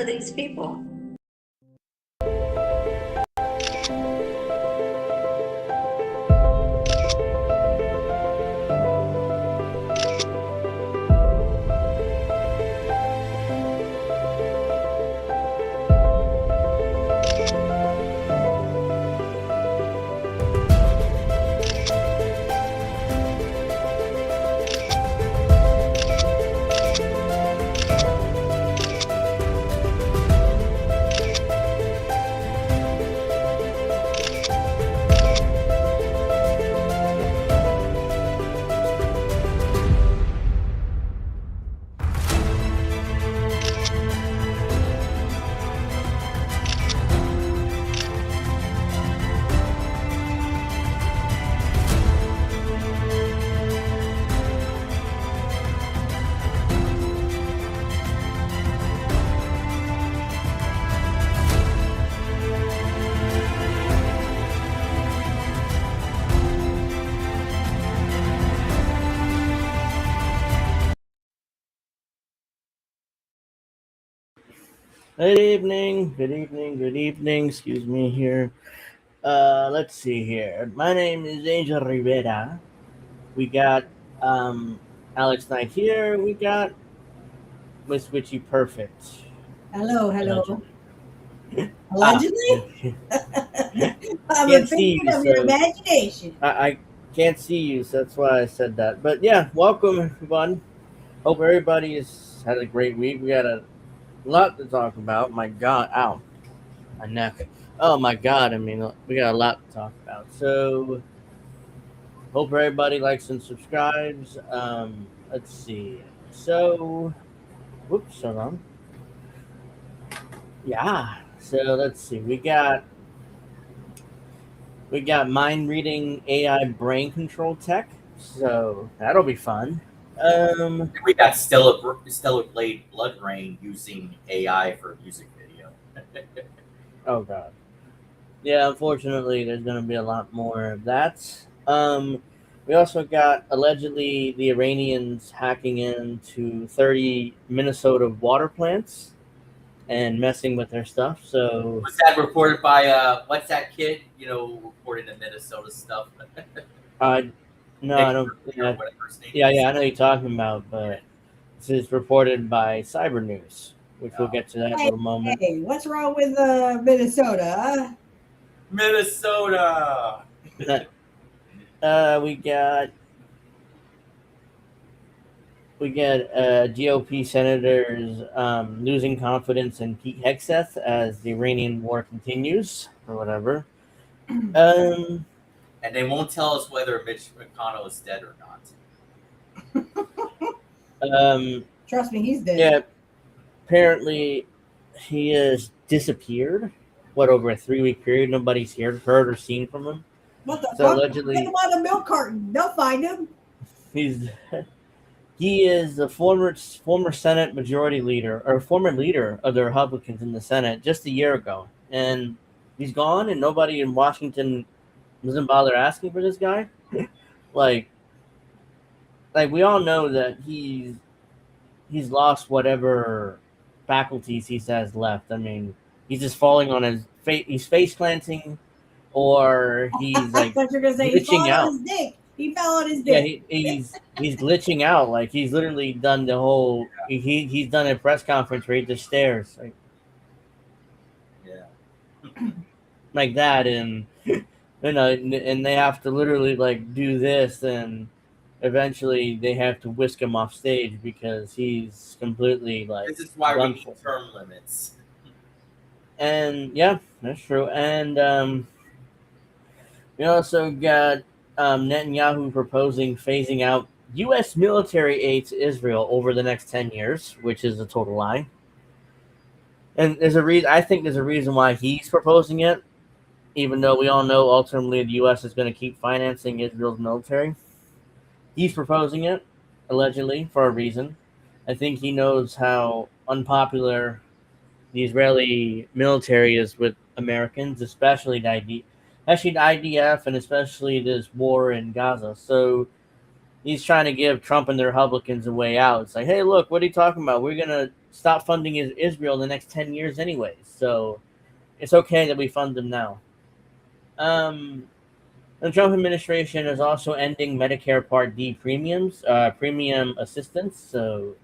are these people? Good evening, good evening, good evening. Excuse me here. Let's see here. My name is Angel Rivera. We got Alex Knight here. We got Miss Witchy Perfect. Hello. Allegedly. Allegedly? I'm Can't a see figment you, of your so imagination. I can't see you, so that's why I said that. But yeah, welcome everyone. Hope everybody has had a great week. We got a lot to talk about. My God, ow, my neck. Oh my God, I mean, we got a lot to talk about. So hope everybody likes and subscribes. Let's see. So, whoops, hold on. Yeah. So let's see. We got mind reading AI brain control tech. So that'll be fun. We got Stellar Blade Blood Rain using AI for music video. Oh God. Yeah. Unfortunately, there's going to be a lot more of that. We also got allegedly the Iranians hacking into 30 Minnesota water plants and messing with their stuff. So Was that reported by what's that kid? Reporting the Minnesota stuff. no, I don't. Whatever his name Yeah, is. I know you're talking about, but this is reported by Cyber News, which we'll get to that in a little moment. Hey, what's wrong with Minnesota? Huh? Minnesota. We get GOP senators losing confidence in Pete Hegseth as the Iranian war continues, or whatever. And they won't tell us whether Mitch McConnell is dead or not. Trust me, he's dead. Yeah, apparently he has disappeared. What, over a 3-week period? Nobody's heard or seen from him. What the So fuck? allegedly, Get him on a milk carton. They'll find him. He is the former Senate Majority Leader, or former leader of the Republicans in the Senate just a year ago, and he's gone, and nobody in Washington doesn't bother asking for this guy. like we all know that he's lost whatever faculties he has left. I mean, he's just falling on his face. He's face planting, or he's like glitching out. On his dick. He fell on his dick. Yeah, he's glitching out. Like he's literally done the whole. He's done a press conference where he just stares like that, and and they have to literally like do this, and eventually they have to whisk him off stage because he's completely like. This is why we need term limits. And yeah, that's true. And we also got Netanyahu proposing phasing out U.S. military aid to Israel over the next 10 years, which is a total lie. And there's a reason. I think there's a reason why he's proposing it, even though we all know ultimately the U.S. is going to keep financing Israel's military. He's proposing it, allegedly, for a reason. I think he knows how unpopular the Israeli military is with Americans, especially the IDF, and especially this war in Gaza. So he's trying to give Trump and the Republicans a way out. It's like, hey, look, what are you talking about? We're going to stop funding Israel in the next 10 years anyways. So it's okay that we fund them now. The Trump administration is also ending Medicare Part D premium assistance. So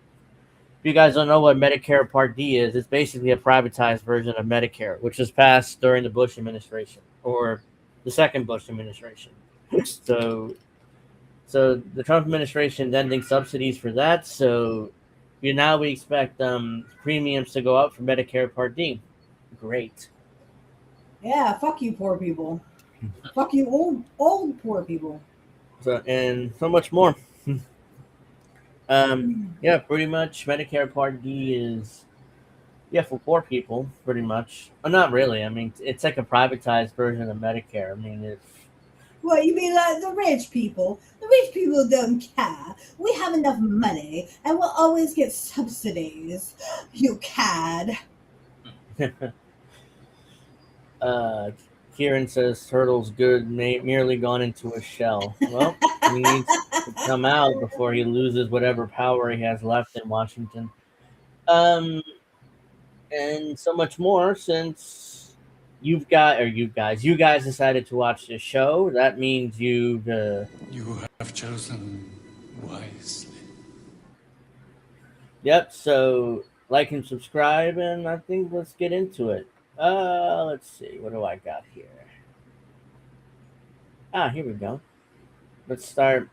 if you guys don't know what Medicare Part D is, it's basically a privatized version of Medicare, which was passed during the Bush administration or the second Bush administration. So, so the Trump administration is ending subsidies for that. So, now we expect premiums to go up for Medicare Part D. Great. Yeah, fuck you, poor people. Fuck you, old poor people. So and so much more. Yeah, pretty much Medicare Part D is for poor people, pretty much. Well, not really. I mean, it's like a privatized version of Medicare. I mean, it's What, you mean like the rich people? The rich people don't care. We have enough money and we'll always get subsidies. You cad. Kieran says Turtle's good, merely gone into a shell. Well, he needs to come out before he loses whatever power he has left in Washington. And so much more since you guys decided to watch this show. That means you have chosen wisely. Yep, so like and subscribe, and I think let's get into it. Let's see, what do I got here? Here we go. Let's start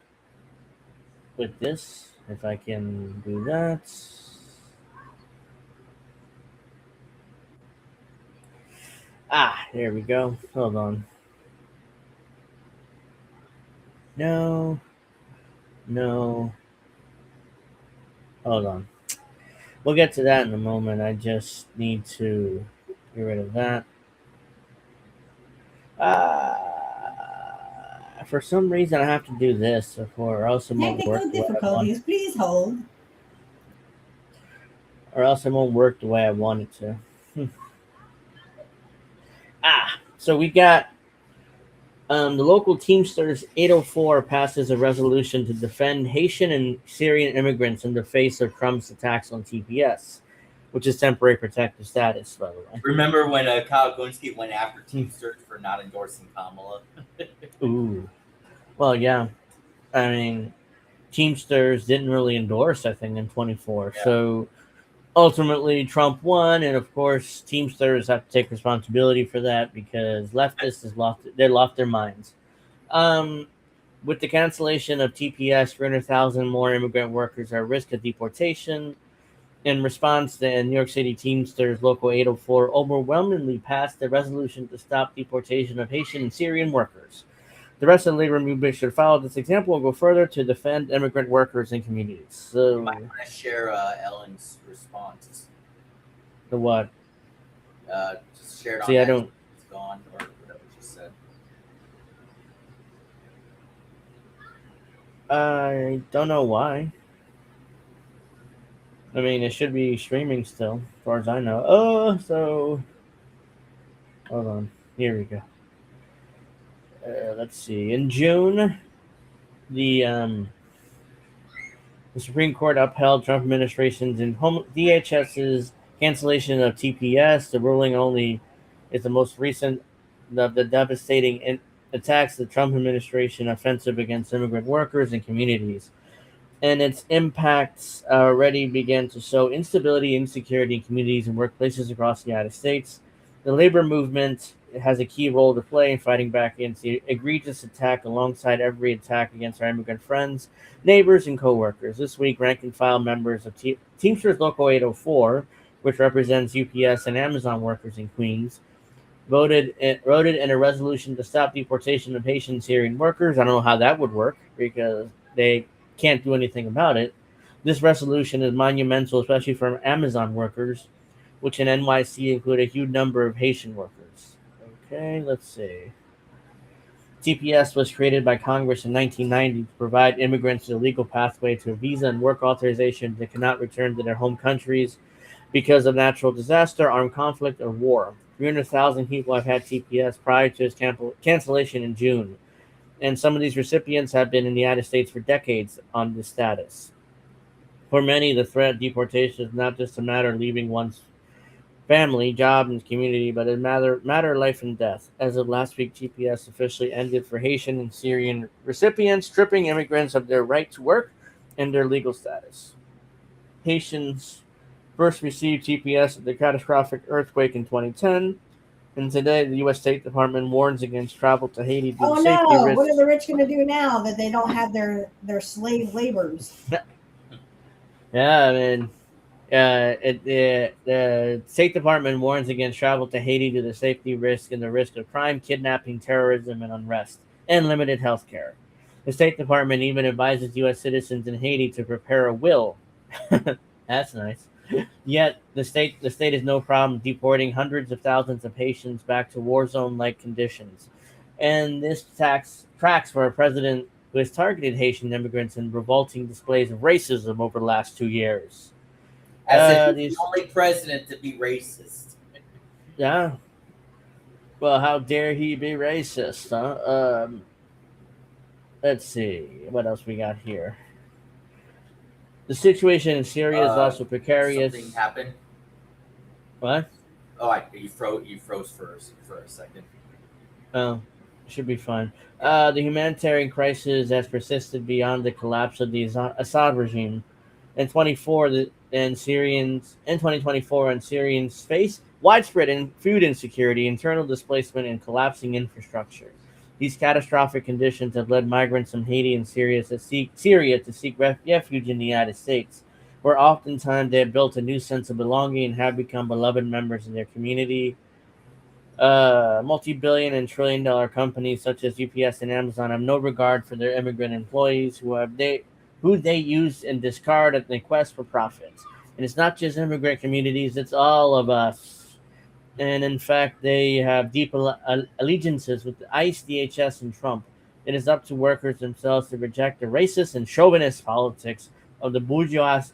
with this, if I can do that. There we go. Hold on. No. Hold on. We'll get to that in a moment. I just need to get rid of that. For some reason, I have to do this, or else it won't work. Technical difficulties, please hold. Or else it won't work the way I want it to. So we got the local Teamsters 804 passes a resolution to defend Haitian and Syrian immigrants in the face of Trump's attacks on TPS, which is temporary protective status, by the way. Remember when Kyle Gunski went after Teamsters for not endorsing Kamala? Ooh. Well, yeah. I mean, Teamsters didn't really endorse, I think, in 24. Yeah. So ultimately, Trump won, and of course, Teamsters have to take responsibility for that because leftists lost their minds. With the cancellation of TPS, 300,000 more immigrant workers are at risk of deportation. In response, the New York City Teamsters Local 804 overwhelmingly passed a resolution to stop deportation of Haitian and Syrian workers. The rest of the labor movement should follow this example and go further to defend immigrant workers and communities. So, you might want to share Ellen's response. The what? Just share it on. See, I don't. It's gone or whatever she said. I don't know why. I mean, it should be streaming still, as far as I know. So hold on. Here we go. Let's see. In June, the Supreme Court upheld Trump administration's and DHS's cancellation of TPS. The ruling only is the most recent of the devastating attacks the Trump administration offensive against immigrant workers and communities. And its impacts already began to show instability and insecurity in communities and workplaces across the United States. The labor movement has a key role to play in fighting back against the egregious attack alongside every attack against our immigrant friends, neighbors, and co-workers. This week, rank-and-file members of Teamsters Local 804, which represents UPS and Amazon workers in Queens, voted in a resolution to stop deportation of Haitian and Syrian workers. I don't know how that would work because they can't do anything about it. This resolution is monumental, especially for Amazon workers, which in NYC include a huge number of Haitian workers. Okay, let's see. TPS was created by Congress in 1990 to provide immigrants a legal pathway to a visa and work authorization that cannot return to their home countries because of natural disaster, armed conflict, or war. 300,000 people have had TPS prior to its cancellation in June, and some of these recipients have been in the United States for decades on this status. For many, the threat of deportation is not just a matter of leaving one's family, job, and community, but a matter of life and death. As of last week, GPS officially ended for Haitian and Syrian recipients, stripping immigrants of their right to work and their legal status. Haitians first received GPS at the catastrophic earthquake in 2010, and today the U.S. State Department warns against travel to Haiti due Oh to safety no! What are risks. the rich going to do now that they don't have their slave laborers? Yeah, I mean, the State Department warns against travel to Haiti due to safety risk and the risk of crime, kidnapping, terrorism, and unrest, and limited health care. The State Department even advises U.S. citizens in Haiti to prepare a will. That's nice. Yet the state has no problem deporting hundreds of thousands of Haitians back to war zone like conditions. And this tracks for a president who has targeted Haitian immigrants in revolting displays of racism over the last 2 years. As if he's These the only president to be racist. Yeah. Well, how dare he be racist, huh? Let's see what else we got here. The situation in Syria is also precarious. Something happened. What? Oh, you froze for a second. Oh, should be fine. The humanitarian crisis has persisted beyond the collapse of the Assad regime. In 2024, and Syrians face widespread food insecurity, internal displacement, and collapsing infrastructure. These catastrophic conditions have led migrants from Haiti and Syria to seek refuge in the United States, where oftentimes they have built a new sense of belonging and have become beloved members of their community. Multi-billion and trillion-dollar companies such as UPS and Amazon have no regard for their immigrant employees who they use and discard at the quest for profits. And it's not just immigrant communities; it's all of us. And in fact, they have deep allegiances with the ICE, DHS, and Trump. It is up to workers themselves to reject the racist and chauvinist politics of the bourgeois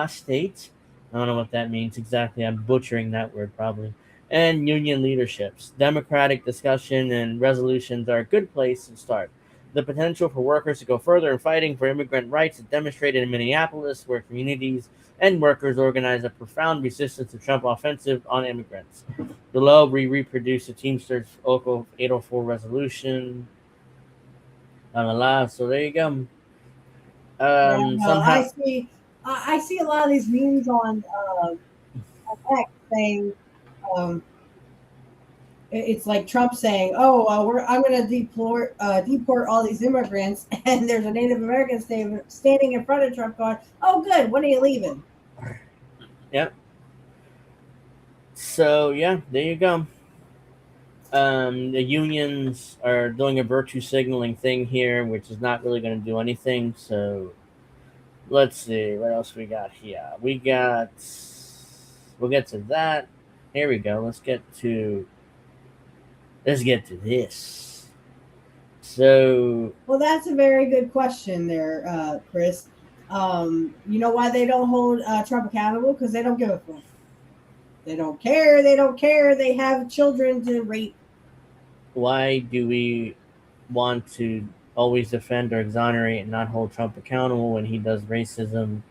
state. I don't know what that means exactly. I'm butchering that word probably. And union leaderships. Democratic discussion and resolutions are a good place to start. The potential for workers to go further in fighting for immigrant rights is demonstrated in Minneapolis, where communities and workers organize a profound resistance to Trump offensive on immigrants. Below, we reproduce the Teamsters Local 804 resolution. So there you go. Yeah, no, Somehow, I see a lot of these memes on X saying it's like Trump saying, "Oh, I'm going to deport all these immigrants," and there's a Native American standing in front of Trump going, "Oh, good. When are you leaving?" Yep. So yeah, there you go. The unions are doing a virtue signaling thing here, which is not really going to do anything. So let's see what else we got here. We'll get to that. Here we go. Let's get to this. So, well, that's a very good question there, Chris. You know why they don't hold Trump accountable? Because they don't give a fuck. They don't care. They don't care. They have children to rape. Why do we want to always defend or exonerate and not hold Trump accountable when he does racism?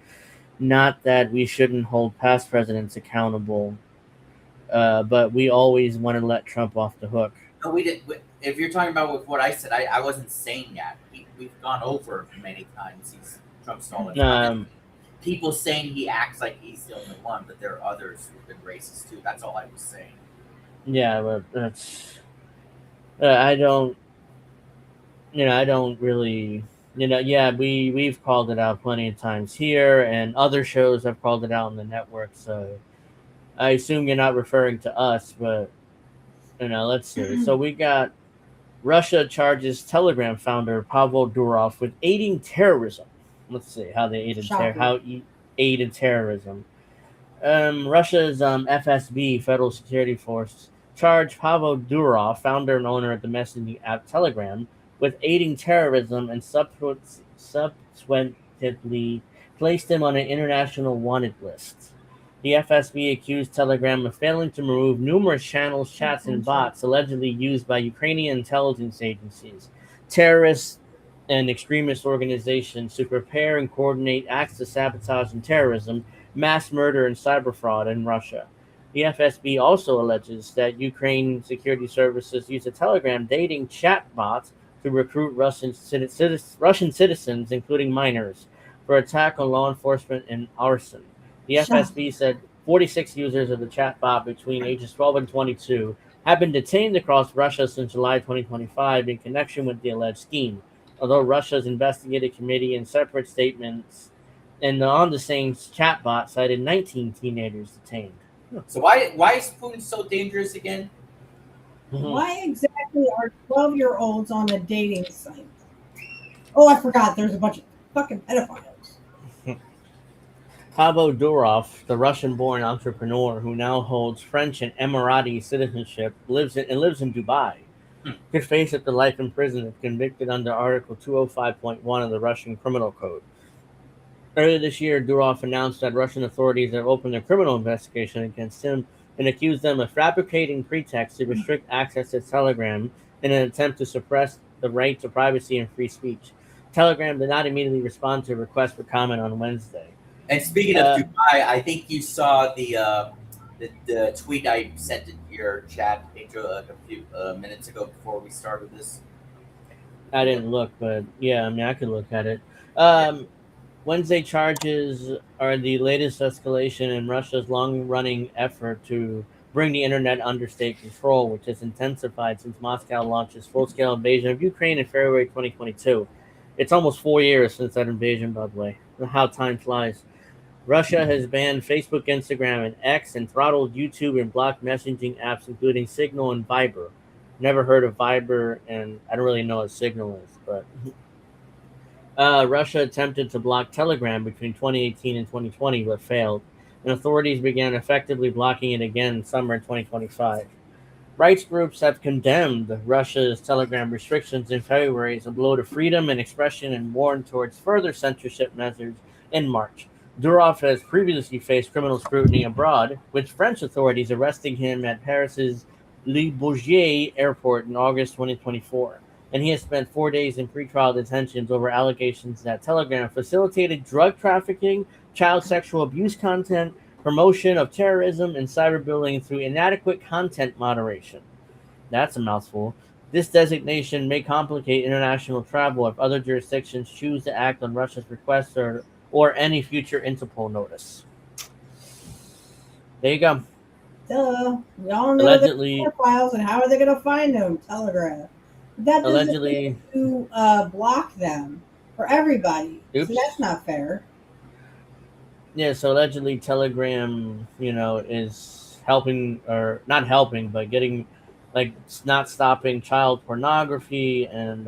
Not that we shouldn't hold past presidents accountable, but we always want to let Trump off the hook. No, we did. If you're talking about with what I said, I wasn't saying that. We've gone over many times. Trump's stolen. People saying he acts like he's the only one, but there are others who've been racist too. That's all I was saying. Yeah, but that's. I don't really. Yeah, we've called it out plenty of times here, and other shows have called it out on the network. So I assume you're not referring to us, but let's see. So we got Russia charges Telegram founder Pavel Durov with aiding terrorism. Let's see how they aided terrorism. Russia's FSB, Federal Security Force, charged Pavel Durov, founder and owner of the messaging app Telegram, with aiding terrorism and subsequently placed him on an international wanted list. The FSB accused Telegram of failing to remove numerous channels, chats, and bots allegedly used by Ukrainian intelligence agencies. Terrorists and extremist organizations to prepare and coordinate acts of sabotage and terrorism, mass murder, and cyber fraud in Russia. The FSB also alleges that Ukraine security services use a Telegram dating chatbot to recruit Russian citizens, including minors, for attack on law enforcement and arson. The Shut FSB said 46 users of the chatbot between ages 12 and 22 have been detained across Russia since July 2025 in connection with the alleged scheme, although Russia's investigative committee in separate statements and on the same chatbot cited 19 teenagers detained. So why is Putin so dangerous again? Why exactly are 12-year-olds on a dating site? Oh, I forgot. There's a bunch of fucking pedophiles. Pablo Durov, the Russian-born entrepreneur who now holds French and Emirati citizenship, lives in Dubai, could face up to life in prison if convicted under Article 205.1 of the Russian Criminal Code. Earlier this year, Durov announced that Russian authorities have opened a criminal investigation against him and accused them of fabricating pretexts to restrict access to Telegram in an attempt to suppress the right to privacy and free speech. Telegram did not immediately respond to a request for comment on Wednesday. And speaking of Dubai, I think you saw the tweet I sent in your chat, Pedro, a few minutes ago before we started this. I didn't look, but yeah, I mean, I could look at it. Wednesday charges are the latest escalation in Russia's long-running effort to bring the internet under state control, which has intensified since Moscow launched its full-scale invasion of Ukraine in February 2022. It's almost 4 years since that invasion, by the way. How time flies. Russia has banned Facebook, Instagram, and X, and throttled YouTube and blocked messaging apps, including Signal and Viber. Never heard of Viber, and I don't really know what Signal is, but Russia attempted to block Telegram between 2018 and 2020, but failed, and authorities began effectively blocking it again in summer 2025. Rights groups have condemned Russia's Telegram restrictions in February as a blow to freedom and expression and warned towards further censorship measures in March. Durov has previously faced criminal scrutiny abroad, with French authorities arresting him at Paris's Le Bourget airport in August 2024. And he has spent 4 days in pretrial detentions over allegations that Telegram facilitated drug trafficking, child sexual abuse content, promotion of terrorism, and cyberbullying through inadequate content moderation. That's a mouthful. This designation may complicate international travel if other jurisdictions choose to act on Russia's request or any future Interpol notice. There you go. Duh. We all know Allegedly, the files, and how are they going to find them? Telegram. That doesn't allegedly to block them for everybody. Oops. So that's not fair. Yeah, so allegedly Telegram, is helping, or not helping, but getting, not stopping child pornography and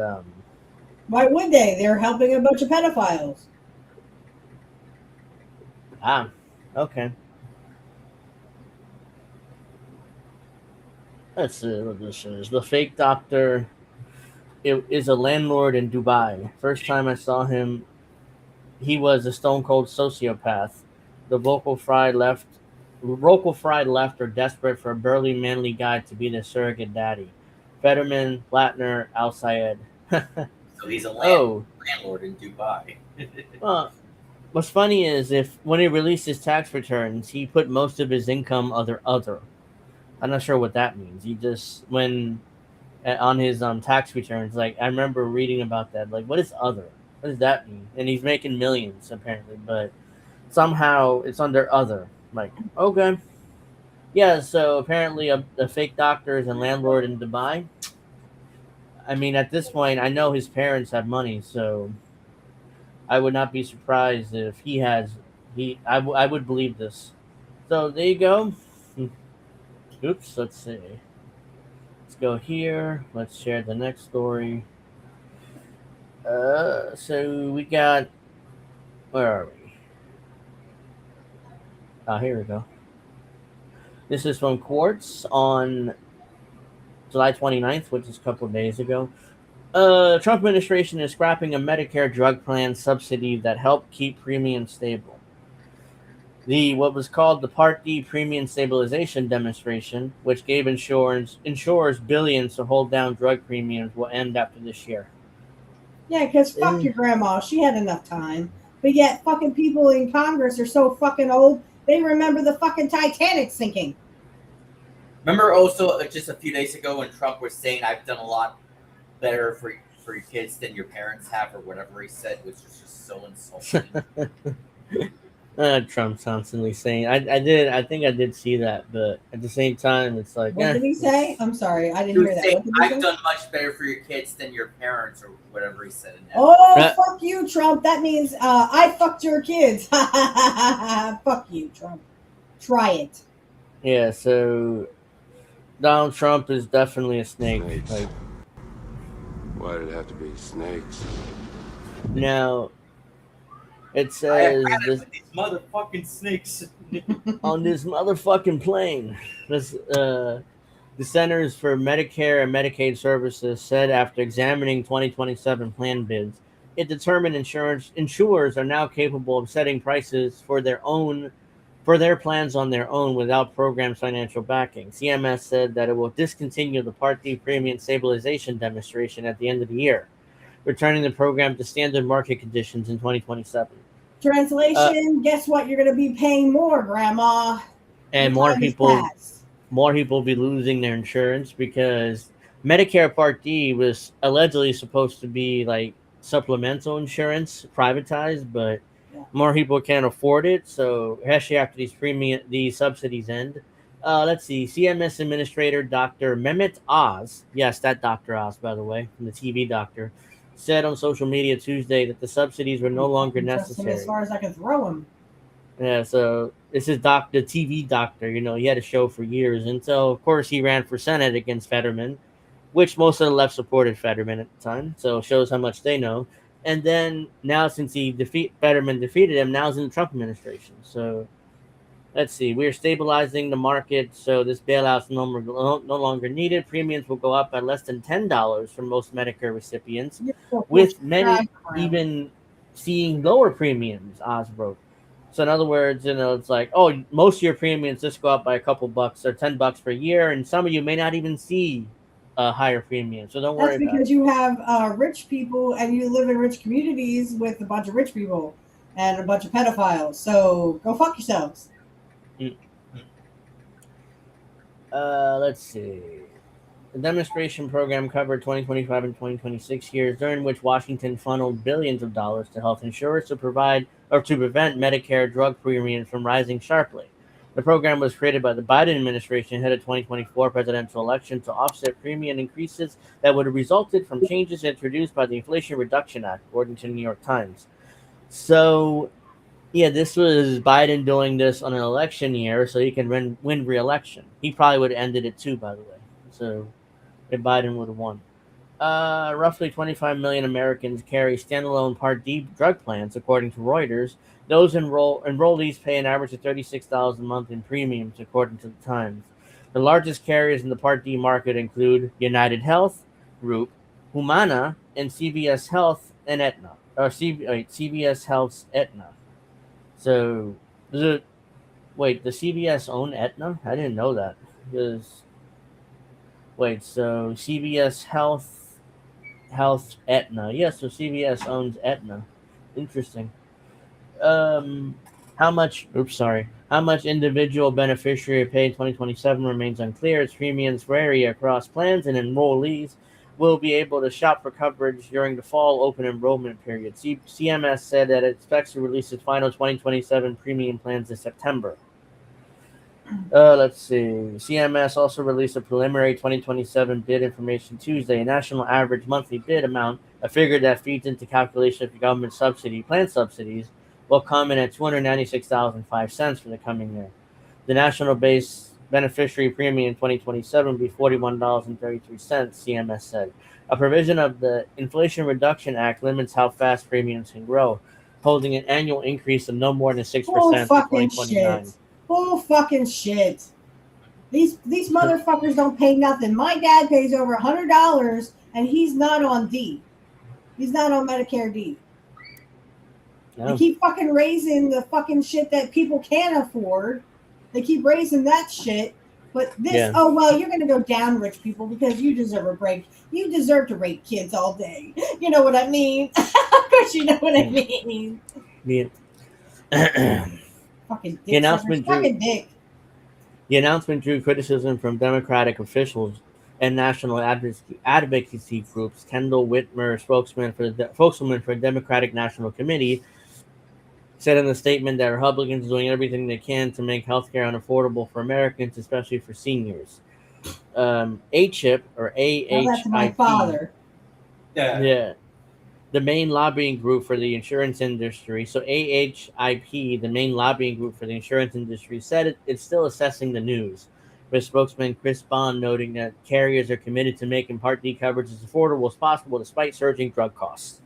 Why would they? They're helping a bunch of pedophiles. okay. Let's see what this is. The fake doctor is a landlord in Dubai. First time I saw him, he was a stone cold sociopath. The vocal fry left are desperate for a burly, manly guy to be their surrogate daddy. Fetterman, Blattner, Al Sayed. So he's a landlord in Dubai. Well, what's funny is when he released his tax returns, he put most of his income other. I'm not sure what that means. He just on his tax returns, I remember reading about that. What is other? What does that mean? And he's making millions apparently, but somehow it's under other. Okay, yeah. So apparently, a fake doctor is a landlord in Dubai. I mean, at this point, I know his parents have money, so I would not be surprised if he has. I would believe this. So there you go. Oops. Let's see. Let's go here. Let's share the next story. So we got. Where are we? Here we go. This is from Quartz on July 29th, which is a couple of days ago. Trump administration is scrapping a Medicare drug plan subsidy that helped keep premiums stable. What was called the Part D Premium Stabilization Demonstration, which gave insurers billions to hold down drug premiums, will end after this year. Yeah, because fuck your grandma. She had enough time. But yet, fucking people in Congress are so fucking old, they remember the fucking Titanic sinking. Remember also just a few days ago when Trump was saying, "I've done a lot better for your kids than your parents have," or whatever he said, which was just so insulting. Trump's constantly saying, I think I did see that, but at the same time, it's like, What did he say? I'm sorry, I He didn't was hear that. saying, What did he "I've say? done much better for your kids than your parents," or whatever he said. In that. Oh, fuck you, Trump. That means I fucked your kids. Fuck you, Trump. Try it. Yeah, so Donald Trump is definitely a snake. Snakes. Like, Why did it have to be snakes? now, it I says had it this with these motherfucking snakes. on this motherfucking plane. This the Centers for Medicare and Medicaid Services said after examining 2027 plan bids, it determined insurers are now capable of setting prices for their plans on their own without program's financial backing. CMS said that it will discontinue the Part D premium stabilization demonstration at the end of the year, returning the program to standard market conditions in 2027. Translation, guess what? You're going to be paying more, Grandma. And Your time is past. more people will be losing their insurance because Medicare Part D was allegedly supposed to be like supplemental insurance, privatized, but Yeah. more people can't afford it. So especially after these subsidies end. Let's see. CMS Administrator Dr. Mehmet Oz, yes, that Dr. Oz, by the way, from the TV doctor, said on social media Tuesday that the subsidies were no longer Trust him as necessary. far as I can throw him. Yeah, so this is the TV doctor. You know, he had a show for years until, of course, he ran for Senate against Fetterman, which most of the left supported Fetterman at the time. So it shows how much they know. And then now, since Fetterman defeated him, now he's in the Trump administration. So let's see. We are stabilizing the market, so this bailout's no longer needed. Premiums will go up by less than $10 for most Medicare recipients, with many even seeing lower premiums. Oz wrote. So in other words, you know, it's like, oh, most of your premiums just go up by a couple bucks or $10 per year, and some of you may not even see a higher premium. So don't worry That's about because it. you have rich people and you live in rich communities with a bunch of rich people and a bunch of pedophiles. So go fuck yourselves. Let's see. The demonstration program covered 2025 and 2026 years, during which Washington funneled billions of dollars to health insurers to prevent Medicare drug premiums from rising sharply. The program was created by the Biden administration ahead of 2024 presidential election to offset premium increases that would have resulted from changes introduced by the Inflation Reduction Act, according to the New York Times. So, yeah, this was Biden doing this on an election year so he can win re-election. He probably would have ended it too, by the way. So if Biden would have won. Roughly 25 million Americans carry standalone Part D drug plans, according to Reuters. Those enrollees pay an average of $36 a month in premiums, according to the Times. The largest carriers in the Part D market include United Health Group, Humana, and CVS Health and Aetna. CVS Health's Aetna. So, does the CVS own Aetna? I didn't know that. So CVS Health Aetna. Yes, so CVS owns Aetna. Interesting. How much individual beneficiary pay in 2027 remains unclear. Its premiums vary across plans, and enrollees will be able to shop for coverage during the fall open enrollment period. CMS said that it expects to release its final 2027 premium plans in September. Let's see. CMS also released a preliminary 2027 bid information Tuesday. A national average monthly bid amount, a figure that feeds into calculation of government plan subsidies, will come in at $296.05 for the coming year. The national base beneficiary premium in 2027 will be $41.33, CMS said. A provision of the Inflation Reduction Act limits how fast premiums can grow, holding an annual increase of no more than 6% Bull through fucking 2029. shit. Bull fucking shit. These motherfuckers don't pay nothing. My dad pays over $100 and he's not on D. He's not on Medicare D. Yeah. They keep fucking raising the fucking shit that people can't afford. They keep raising that shit, But this, Yeah. oh well, you're gonna go down, rich people, because you deserve a break. You deserve to rape kids all day. You know what I mean? Of course, you know what I mean. Yeah. Fucking The dick announcement suckers. drew Fucking dick. the announcement drew criticism from Democratic officials and national advocacy groups. Kendall Whitmer, spokesman for the Democratic National Committee, said in a statement that Republicans are doing everything they can to make healthcare unaffordable for Americans, especially for seniors. ACHIP or Tell that to my AHIP, father. yeah, the main lobbying group for the insurance industry. So AHIP, the main lobbying group for the insurance industry, said it's still assessing the news, with spokesman Chris Bond noting that carriers are committed to making Part D coverage as affordable as possible despite surging drug costs,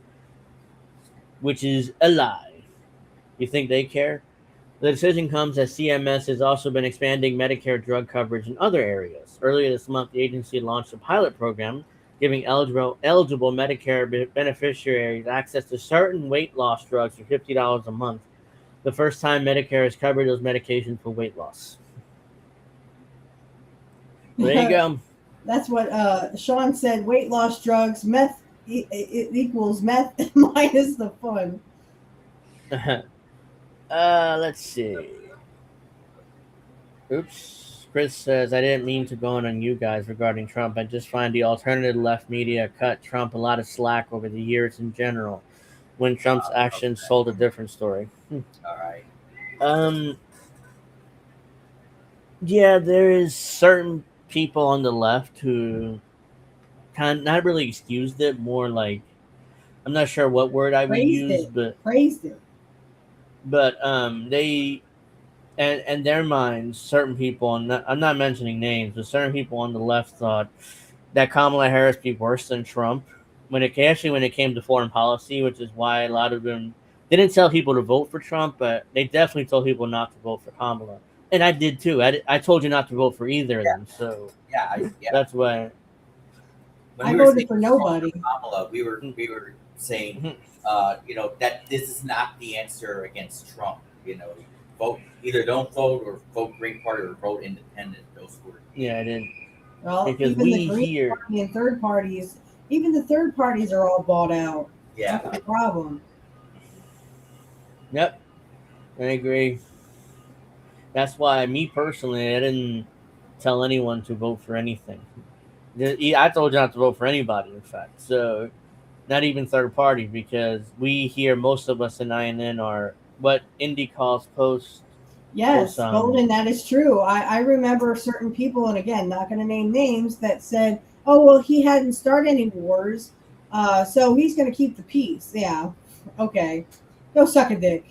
which is a lie. You think they care? The decision comes as CMS has also been expanding Medicare drug coverage in other areas. Earlier this month, the agency launched a pilot program giving eligible Medicare beneficiaries access to certain weight loss drugs for $50 a month. The first time Medicare has covered those medications for weight loss. There you go. That's what Sean said. Weight loss drugs, meth it equals meth minus the fun. Let's see. Oops. Chris says, I didn't mean to go on you guys regarding Trump. I just find the alternative left media cut Trump a lot of slack over the years in general, when Trump's actions told a different story. All right. Yeah, there is certain people on the left who not really excused it, more like, I'm not sure what word I would use, Praised it. But they, and their minds, certain people, and I'm not mentioning names, but certain people on the left thought that Kamala Harris be worse than Trump when it came to foreign policy, which is why a lot of them didn't tell people to vote for Trump, but they definitely told people not to vote for Kamala, and I did too. I told you not to vote for either of them, so that's why. When I we voted for nobody. Kamala, we were saying, that this is not the answer against Trump. Vote, either don't vote or vote Green Party or vote Independent. Those were I didn't. Well, because even the Green Party and third parties, even the third parties are all bought out. Yeah, that's the problem. Yep, I agree. That's why, me personally, I didn't tell anyone to vote for anything. I told you not to vote for anybody, in fact. So, not even third party, because we here, most of us in INN are what Indy calls post. Yes, Golden, that is true. I remember certain people, and again, not going to name names, that said, oh, well, he hadn't started any wars, so he's going to keep the peace. Yeah, okay. Go suck a dick.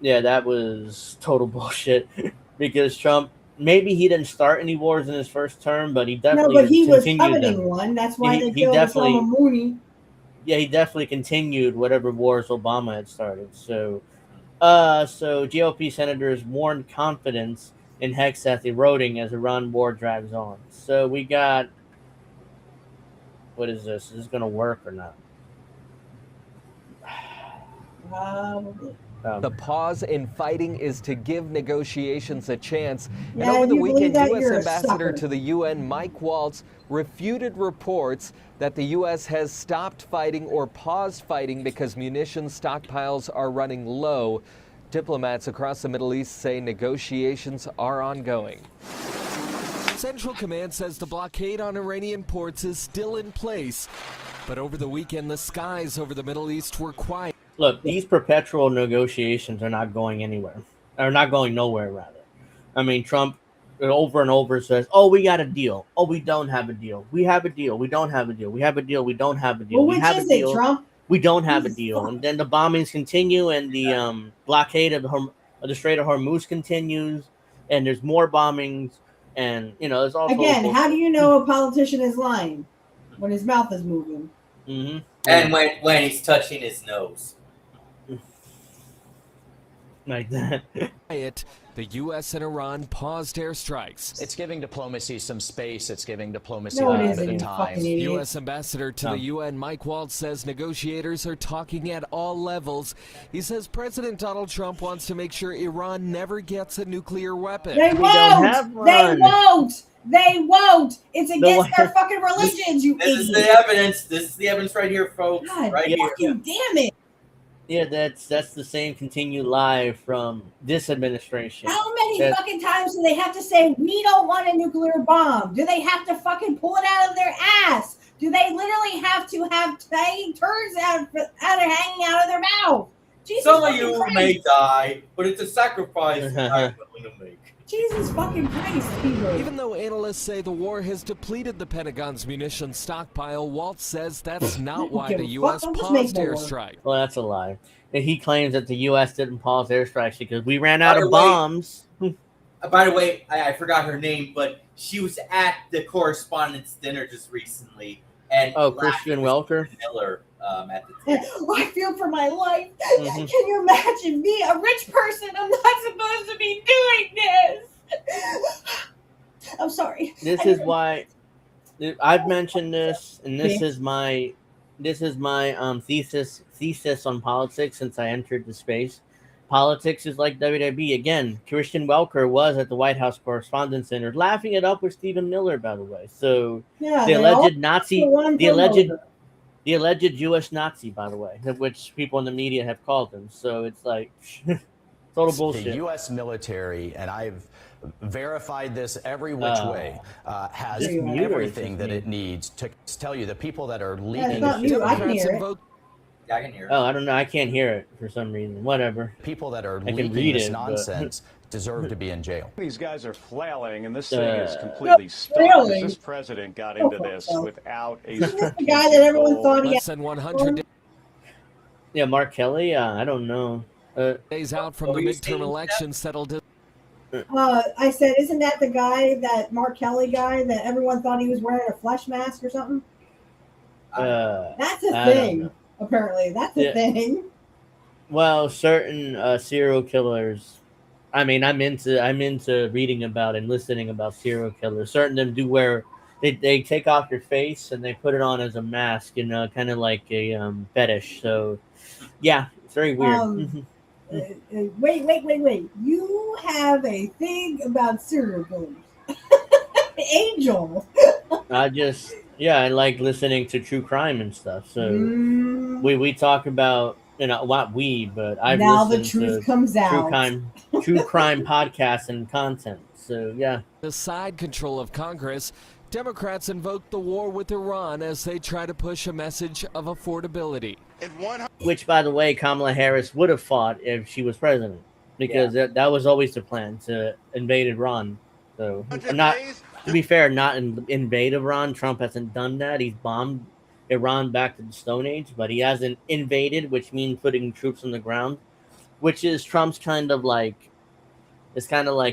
Yeah, that was total bullshit, because Trump, maybe he didn't start any wars in his first term, but he definitely No, but he was continued coveting them. one. That's why they killed Osama Mooney. Yeah, he definitely continued whatever wars Obama had started. So GOP senators warned confidence in Hegseth eroding as Iran war drags on. So we got, what is this? Is this going to work or not? The pause in fighting is to give negotiations a chance. Yeah, and over the you weekend, that, U.S. Ambassador sucker. to the UN, Mike Waltz, refuted reports that the U.S. has stopped fighting or paused fighting because munitions stockpiles are running low. Diplomats across the Middle East say negotiations are ongoing. Central Command says the blockade on Iranian ports is still in place. But over the weekend, the skies over the Middle East were quiet. Look, these perpetual negotiations are not going anywhere. Or not going nowhere, rather. I mean, Trump over and over says, oh, we got a deal. Oh, we don't have a deal. We have a deal. We don't have a deal. We have a deal. We don't have a deal. Well, we which have is a deal. it, Trump? We don't have a deal. And then the bombings continue, and the blockade of the Strait of Hormuz continues, and there's more bombings, and, there's also... Again, how do you know a politician is lying? When his mouth is moving. Mm-hmm. And when he's touching his nose. Like that. the U.S. and Iran paused airstrikes. It's giving diplomacy some space. It's giving diplomacy No, a it little isn't, bit you of fucking time. idiot. U.S. Ambassador to the UN, Mike Waltz, says negotiators are talking at all levels. He says President Donald Trump wants to make sure Iran never gets a nuclear weapon. They don't won't. have They one. won't. They won't. It's against one- their fucking religions, you This is idiot. the evidence. This is the evidence right here, folks. God right fucking here. damn it. Yeah, that's the same continued lie from this administration. How many That- fucking times do they have to say, we don't want a nuclear bomb? Do they have to fucking pull it out of their ass? Do they literally have to have hanging turds hanging out of their mouth? Jesus Some of fucking you Christ. may die, but it's a sacrifice I'm willing to make. Jesus fucking Christ, Peter. Even though analysts say the war has depleted the Pentagon's munitions stockpile, Waltz says that's not why the U.S. I'm just paused making it work. airstrike. Well, that's a lie. And he claims that the U.S. didn't pause airstrikes because we ran out By the of way- bombs. By the way, I forgot her name, but she was at the correspondence dinner just recently. And Oh, Christian Welker? Miller at the table. I feel for my life. Mhm. Can you imagine me, a rich person? I'm not supposed to be doing this. I'm sorry. This is why I've mentioned this, and this is my thesis on politics since I entered the space. Politics is like WWE. Again, Christian Welker was at the White House Correspondents' Center, laughing it up with Stephen Miller, by the way. So Yeah, the they all alleged Nazi, one the alleged, over. the alleged Jewish Nazi, by the way, which people in the media have called him. So it's like total bullshit. The U.S. military, and I've verified this every which way, has Just mute her, everything just that mute. it needs to tell you the people that are it's leading not you. I can Democrats hear it. invoke Yeah, I can hear it. Oh, I don't know. I can't hear it for some reason. Whatever. people that are can leaking read this it, but- nonsense deserve to be in jail. These guys are flailing, and this thing is Uh, completely stuck. flailing? This president got into this without a Isn't this the guy that everyone strategic thought he less than 100 Yeah, Mark Kelly. I don't know. days out from Oh, the you midterm saying election settled. I said, isn't that the guy, that Mark Kelly guy, that everyone thought he was wearing a flesh mask or something? That's a I don't thing. know. Apparently, that's a Yeah. thing. Well, certain serial killers. I mean, I'm into reading about and listening about serial killers. Certain of them do wear. They take off your face and they put it on as a mask, kind of like a fetish. So, yeah, it's very weird. Wait. You have a thing about serial killers. Angel. I like listening to true crime and stuff. So Mm, we talk about not we, but I've now the listened truth to comes out. true crime podcasts and content. So yeah. The side control of Congress, Democrats invoked the war with Iran as they try to push a message of affordability. Which, by the way, Kamala Harris would have fought if she was president, because that was always the plan, to invade Iran. So, to be fair, not invade Iran. Trump hasn't done that. He's bombed Iran back to the Stone Age, but he hasn't invaded, which means putting troops on the ground, which is Trump's kind of like,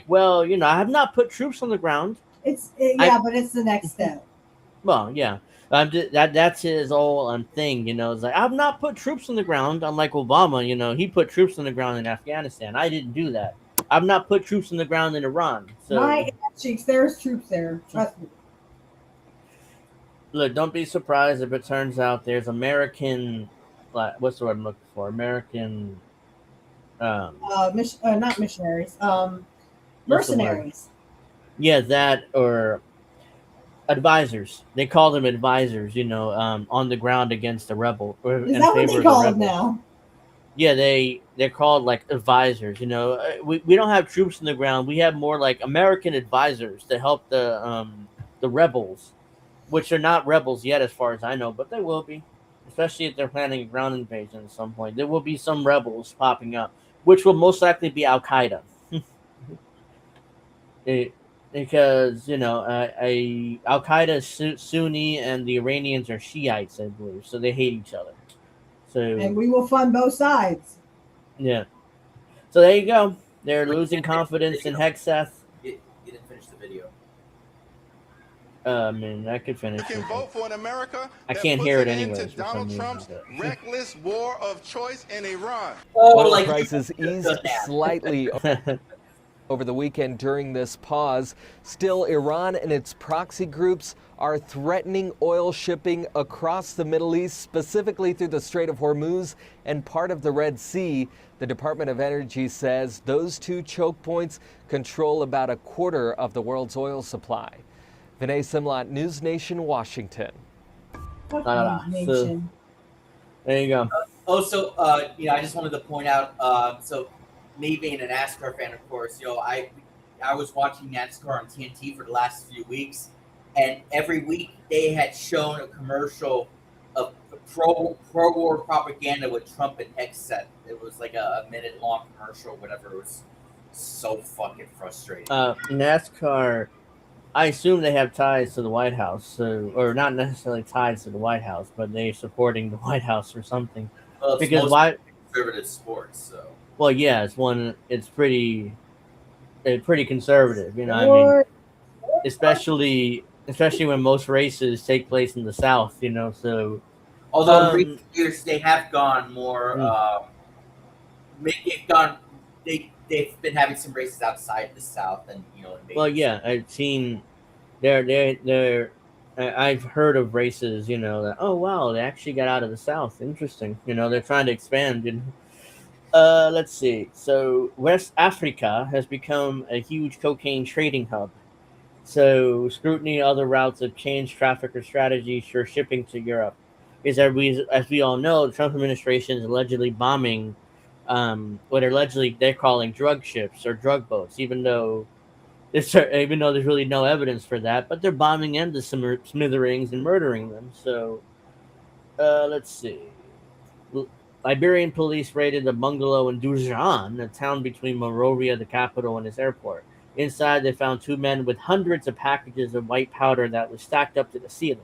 well, I have not put troops on the ground. But it's the next step. Well, yeah. That's his whole thing, It's like, I've not put troops on the ground. Unlike Obama, he put troops on the ground in Afghanistan. I didn't do that. I've not put troops on the ground in Iran. So My ass cheeks, there's troops there. Trust me. look, don't be surprised if it turns out there's American, what's the word I'm looking for? American, Not missionaries. What's the word? Mercenaries. Yeah, that or advisors. They call them advisors, on the ground against the rebel. Or Is in that what favor they of the call it rebels. now? Yeah, they're called like advisors. We don't have troops on the ground. We have more like American advisors to help the rebels, which are not rebels yet, as far as I know, but they will be, especially if they're planning a ground invasion at some point. There will be some rebels popping up, which will most likely be Al Qaeda, because Al Qaeda is Sunni and the Iranians are Shiites, I believe, so they hate each other. So And we will fund both sides. yeah. So there you go. They're losing confidence in Hexeth. You didn't finish the video. I could finish Can it. vote for an America I that can't puts hear it an end anyways to for some Donald reason, Trump's but- reckless war of choice in Iran. Oh, Oil prices eased slightly. over the weekend during this pause. Still, Iran and its proxy groups are threatening oil shipping across the Middle East, specifically through the Strait of Hormuz and part of the Red Sea. The Department of Energy says those two choke points control about a quarter of the world's oil supply. Vinay Simlat, News Nation, Washington. So, there you go. Also, I just wanted to point out, so me being a NASCAR fan, of course, I was watching NASCAR on TNT for the last few weeks, and every week they had shown a commercial of pro-war propaganda with Trump and Hegseth. It was like a minute-long commercial, whatever. It was so fucking frustrating. NASCAR, I assume they have ties to the White House, or not necessarily ties to the White House, but they're supporting the White House or something. Well, it's because conservative sports, so. Well, yeah, it's pretty conservative, I mean, especially when most races take place in the South, so. Although in recent years they have gone more, they've been having some races outside the South, and Well, yeah, I've seen, I've heard of races, that they actually got out of the South. Interesting, they're trying to expand. Let's see. So West Africa has become a huge cocaine trading hub. So scrutiny of other routes have changed trafficker strategies for shipping to Europe. As we all know, the Trump administration is allegedly bombing what they're calling drug ships or drug boats, even though there's really no evidence for that, but they're bombing into smithereens and murdering them. So let's see. Liberian police raided a bungalow in Dujan, a town between Monrovia, the capital, and its airport. Inside, they found two men with hundreds of packages of white powder that was stacked up to the ceiling.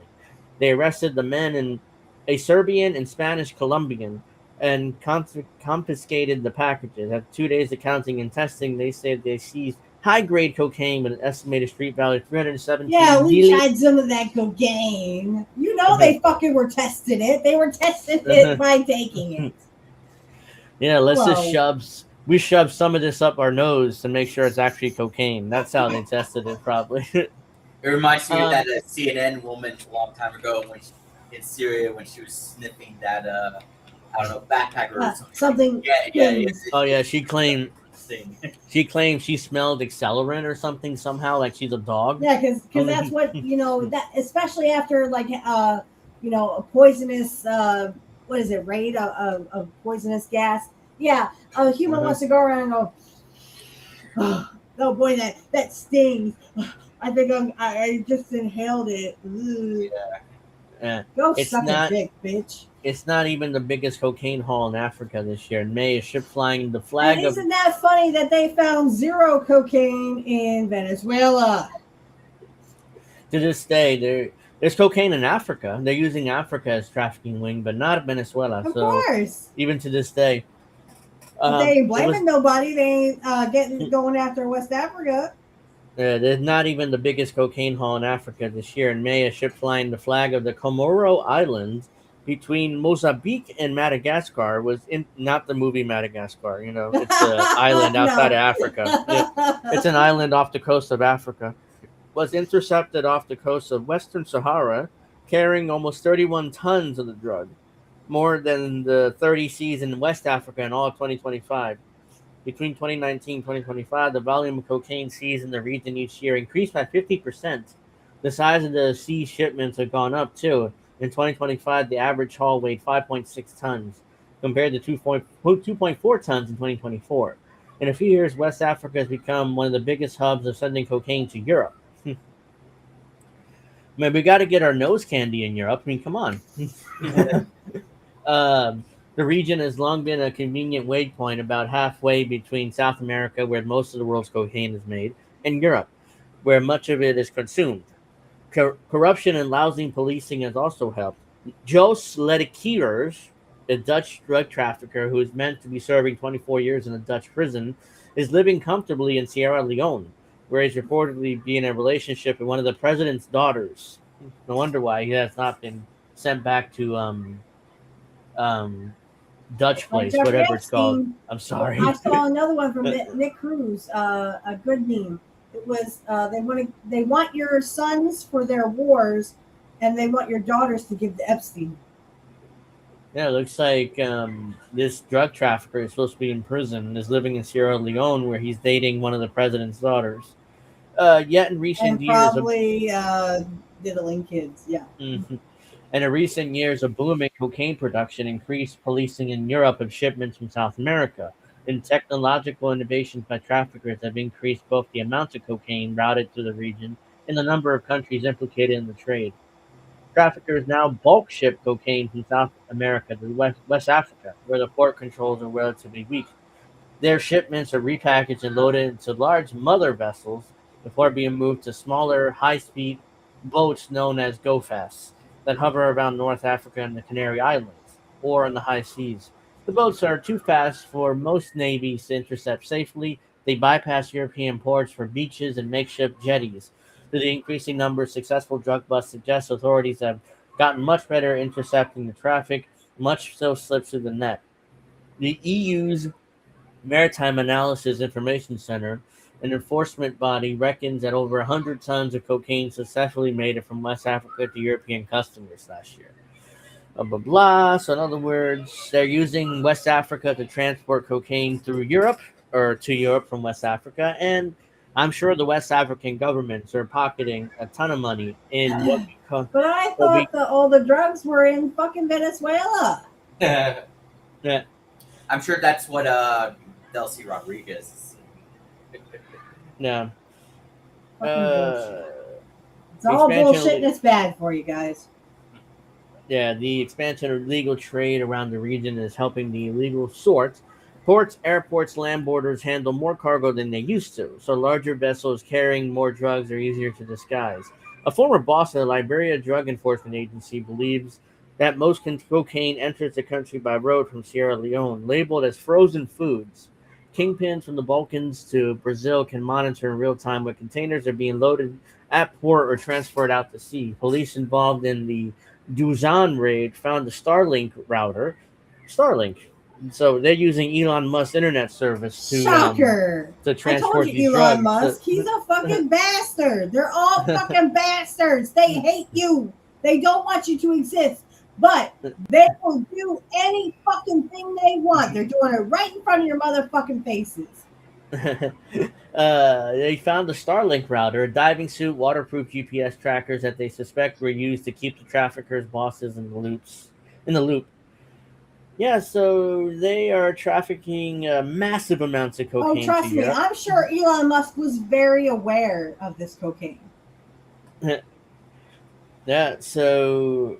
They arrested the men, and a Serbian and Spanish Colombian, and confiscated the packages. After 2 days of counting and testing, they said they seized high-grade cocaine with an estimated street value of $317 Yeah, we tried some of that cocaine. They fucking were testing it. They were testing it by taking it. Yeah, we shove some of this up our nose to make sure it's actually cocaine. That's how they tested it, probably. It reminds me of that CNN woman a long time ago in Syria when she was sniffing that, backpacker or something. Yeah. Oh, yeah, she claimed she smelled accelerant or something somehow, like she's a dog. Yeah, because that's what that especially after a poisonous what is it, raid of poisonous gas. Yeah, a human wants to go around and go, oh boy, that stings. I think I just inhaled it. Yeah. Go suck a dick, bitch. It's not even the biggest cocaine haul in Africa this year. In May, a ship flying the flag and isn't that funny that they found zero cocaine in Venezuela? To this day, there's cocaine in Africa. They're using Africa as trafficking wing, but not Venezuela. Of course. Even to this day. They ain't blaming nobody. They ain't going after West Africa. There's not even the biggest cocaine haul in Africa this year. In May, a ship flying the flag of the Comoro Islands between Mozambique and Madagascar not the movie Madagascar. It's an island outside of Africa. It's an island off the coast of Africa. Was intercepted off the coast of Western Sahara, carrying almost 31 tons of the drug, more than the 30 seized in West Africa in all of 2025. Between 2019 and 2025, the volume of cocaine seized in the region each year increased by 50%. The size of the seized shipments have gone up, too. In 2025, the average haul weighed 5.6 tons, compared to 2.4 tons in 2024. In a few years, West Africa has become one of the biggest hubs of sending cocaine to Europe. Man, we got to get our nose candy in Europe. I mean, come on. The region has long been a convenient waypoint about halfway between South America, where most of the world's cocaine is made, and Europe, where much of it is consumed. Corruption and lousy policing has also helped. Jos Ledekers, a Dutch drug trafficker who is meant to be serving 24 years in a Dutch prison, is living comfortably in Sierra Leone, where he's reportedly be in a relationship with one of the president's daughters. No wonder why he has not been sent back to Dutch Like place, Jeffrey whatever it's called. Epstein. I'm sorry. I saw another one from Nick Cruz, a good meme. It was they want your sons for their wars, and they want your daughters to give to Epstein. Yeah, it looks like this drug trafficker is supposed to be in prison and is living in Sierra Leone, where he's dating one of the president's daughters. Yet in recent And years, probably diddling kids. Yeah. Mhm. And in recent years, a boom in cocaine production increased policing in Europe of shipments from South America. And technological innovations by traffickers have increased both the amount of cocaine routed through the region and the number of countries implicated in the trade. Traffickers now bulk ship cocaine from South America to West Africa, where the port controls are relatively weak. Their shipments are repackaged and loaded into large mother vessels before being moved to smaller, high-speed boats known as go-fasts that hover around North Africa and the Canary Islands, or in the high seas. The boats are too fast for most navies to intercept safely. They bypass European ports for beaches and makeshift jetties. The increasing number of successful drug busts suggests authorities have gotten much better at intercepting the traffic, much so slips through the net. The EU's Maritime Analysis Information Center, an enforcement body, reckons that over 100 tons of cocaine successfully made it from West Africa to European customers last year. Blah, blah, blah. So, in other words, they're using West Africa to transport cocaine through Europe, or to Europe from West Africa, and I'm sure the West African governments are pocketing a ton of money in what But I thought that all the drugs were in fucking Venezuela. Yeah. I'm sure that's what Delcy Rodriguez is. Yeah. It's all bullshit and it's bad for you guys. Yeah, the expansion of legal trade around the region is helping the illegal sort. Ports, airports, land borders handle more cargo than they used to, so larger vessels carrying more drugs are easier to disguise. A former boss of the Liberia Drug Enforcement Agency believes that most cocaine enters the country by road from Sierra Leone, labeled as frozen foods. Kingpins from the Balkans to Brazil can monitor in real time what containers are being loaded at port or transferred out to sea. Police involved in the Duzan raid found the Starlink router. Starlink. So they're using Elon Musk's internet service to transport I told you these Elon drugs. Musk, he's a fucking bastard. They're all fucking bastards. They hate you. They don't want you to exist. But they will do any fucking thing they want. They're doing it right in front of your motherfucking faces. They found the Starlink router, a diving suit, waterproof GPS trackers that they suspect were used to keep the traffickers' bosses in the loop. Yeah, so they are trafficking massive amounts of cocaine. Oh, trust me, I'm sure Elon Musk was very aware of this cocaine. Yeah, so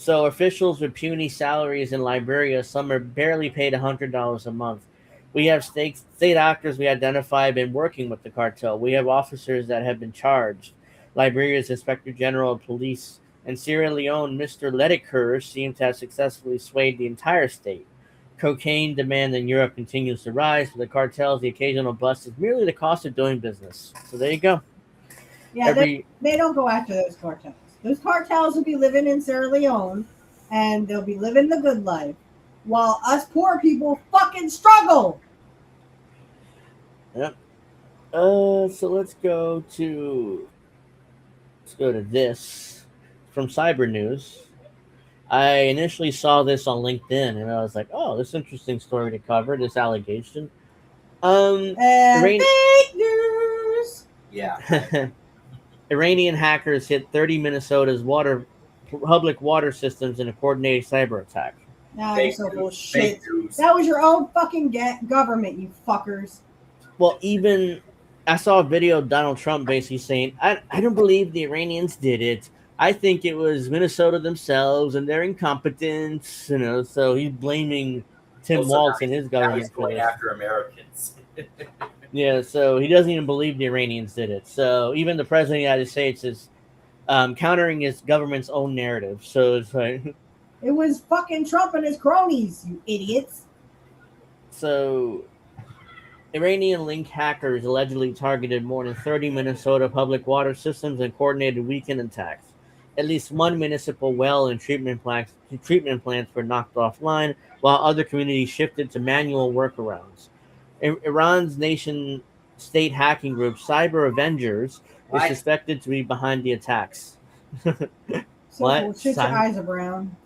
officials with puny salaries in Liberia, some are barely paid $100 a month. We have state actors we identify have been working with the cartel. We have officers that have been charged. Liberia's Inspector General of Police and Sierra Leone, Mr. Lediker, seem to have successfully swayed the entire state. Cocaine demand in Europe continues to rise. For the cartels, the occasional bust is merely the cost of doing business. So there you go. Yeah, they don't go after those cartels. Those cartels will be living in Sierra Leone, and they'll be living the good life, while us poor people fucking struggle. Yep. So let's go to this from Cyber News. I initially saw this on LinkedIn, and I was like, "Oh, this is an interesting story to cover. This allegation." Fake news. Yeah. Iranian hackers hit 30 Minnesota's public water systems in a coordinated cyber attack. Nah, you're so bullshit. That was your own fucking government, you fuckers. Well, even I saw a video of Donald Trump basically saying, I don't believe the Iranians did it. I think it was Minnesota themselves and their incompetence, so he's blaming Tim Walz and his government for this. After Americans. Yeah, so he doesn't even believe the Iranians did it. So even the president of the United States is countering his government's own narrative. So it's like... It was fucking Trump and his cronies, you idiots. So Iranian-linked hackers allegedly targeted more than 30 Minnesota public water systems and coordinated weekend attacks. At least one municipal well and treatment plants were knocked offline, while other communities shifted to manual workarounds. Iran's nation state hacking group Cyber Avengers is What? suspected to be behind the attacks. So What? shit, your eyes are brown.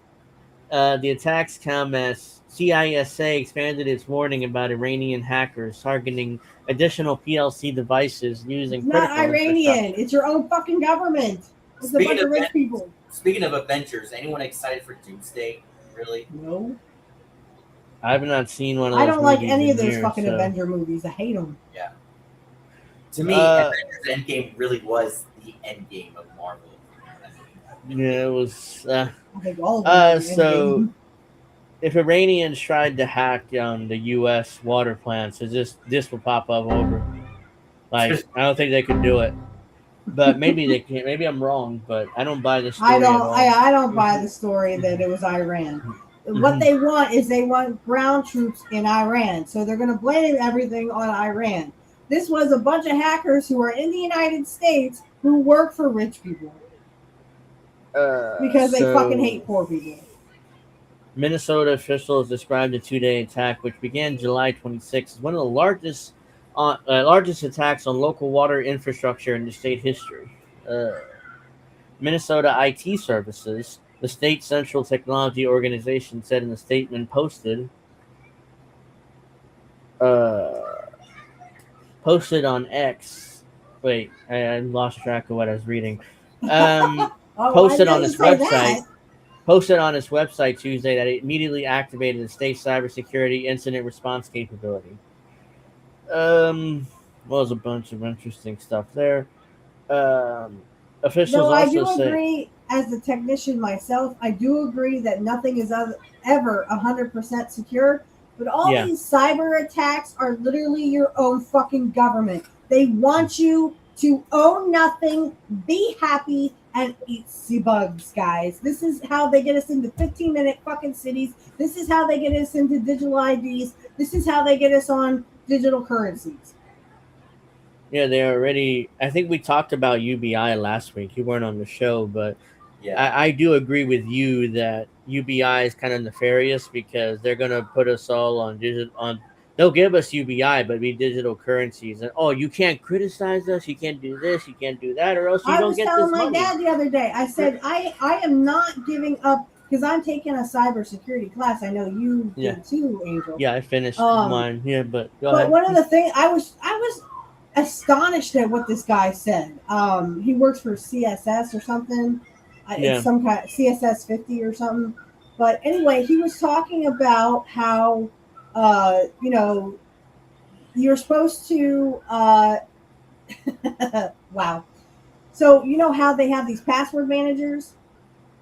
The attacks come as CISA expanded its warning about Iranian hackers targeting additional PLC devices using It's not critical Iranian. infrastructure. It's your own fucking government. It's a bunch of rich people. Speaking of Avengers, anyone excited for Doomsday? Really? No. I have not seen one of those I don't like movies any in of those years, fucking so- Avenger movies. I hate them. Yeah. To me, Avengers Endgame really was the endgame of Marvel. Yeah, it was. I think all of them. are So, Endgame. if Iranians tried to hack the U.S. water plants, this would pop up over. Like, I don't think they could do it, but maybe they can. Maybe I'm wrong, but I don't buy the story I at don't. all. I don't buy the story that it was Iran. What they want is they want ground troops in Iran, so they're going to blame everything on Iran. This was a bunch of hackers who are in the United States who work for rich people because they fucking hate poor people. Minnesota officials described the two-day attack, which began July 26, as one of the largest attacks on local water infrastructure in the state history. Minnesota IT Services, the state central technology organization, said in a statement posted on X. Wait, I lost track of what I was reading. Posted on its website. Posted on its website Tuesday that it immediately activated the state cybersecurity incident response capability. Was a bunch of interesting stuff there. Officials No, I do also agree. As a technician myself, I do agree that nothing is ever 100% secure. But all these cyber attacks are literally your own fucking government. They want you to own nothing, be happy, and eat sea bugs, guys. This is how they get us into 15-minute fucking cities. This is how they get us into digital IDs. This is how they get us on digital currencies. Yeah, they already. I think we talked about UBI last week. You weren't on the show, but Yeah. I do agree with you that UBI is kind of nefarious because they're gonna put us all on digital. They'll give us UBI, but be digital currencies, and you can't criticize us. You can't do this. You can't do that, or else you don't get this money. I was telling my dad the other day. I said I am not giving up because I'm taking a cybersecurity class. I know you did too, Angel. Yeah, I finished mine. Yeah, but go ahead. But one of the things I was astonished at what this guy said. He works for CSS or something. It's some kind of CSS 50 or something. But anyway, he was talking about how you're supposed to wow. So you know how they have these password managers?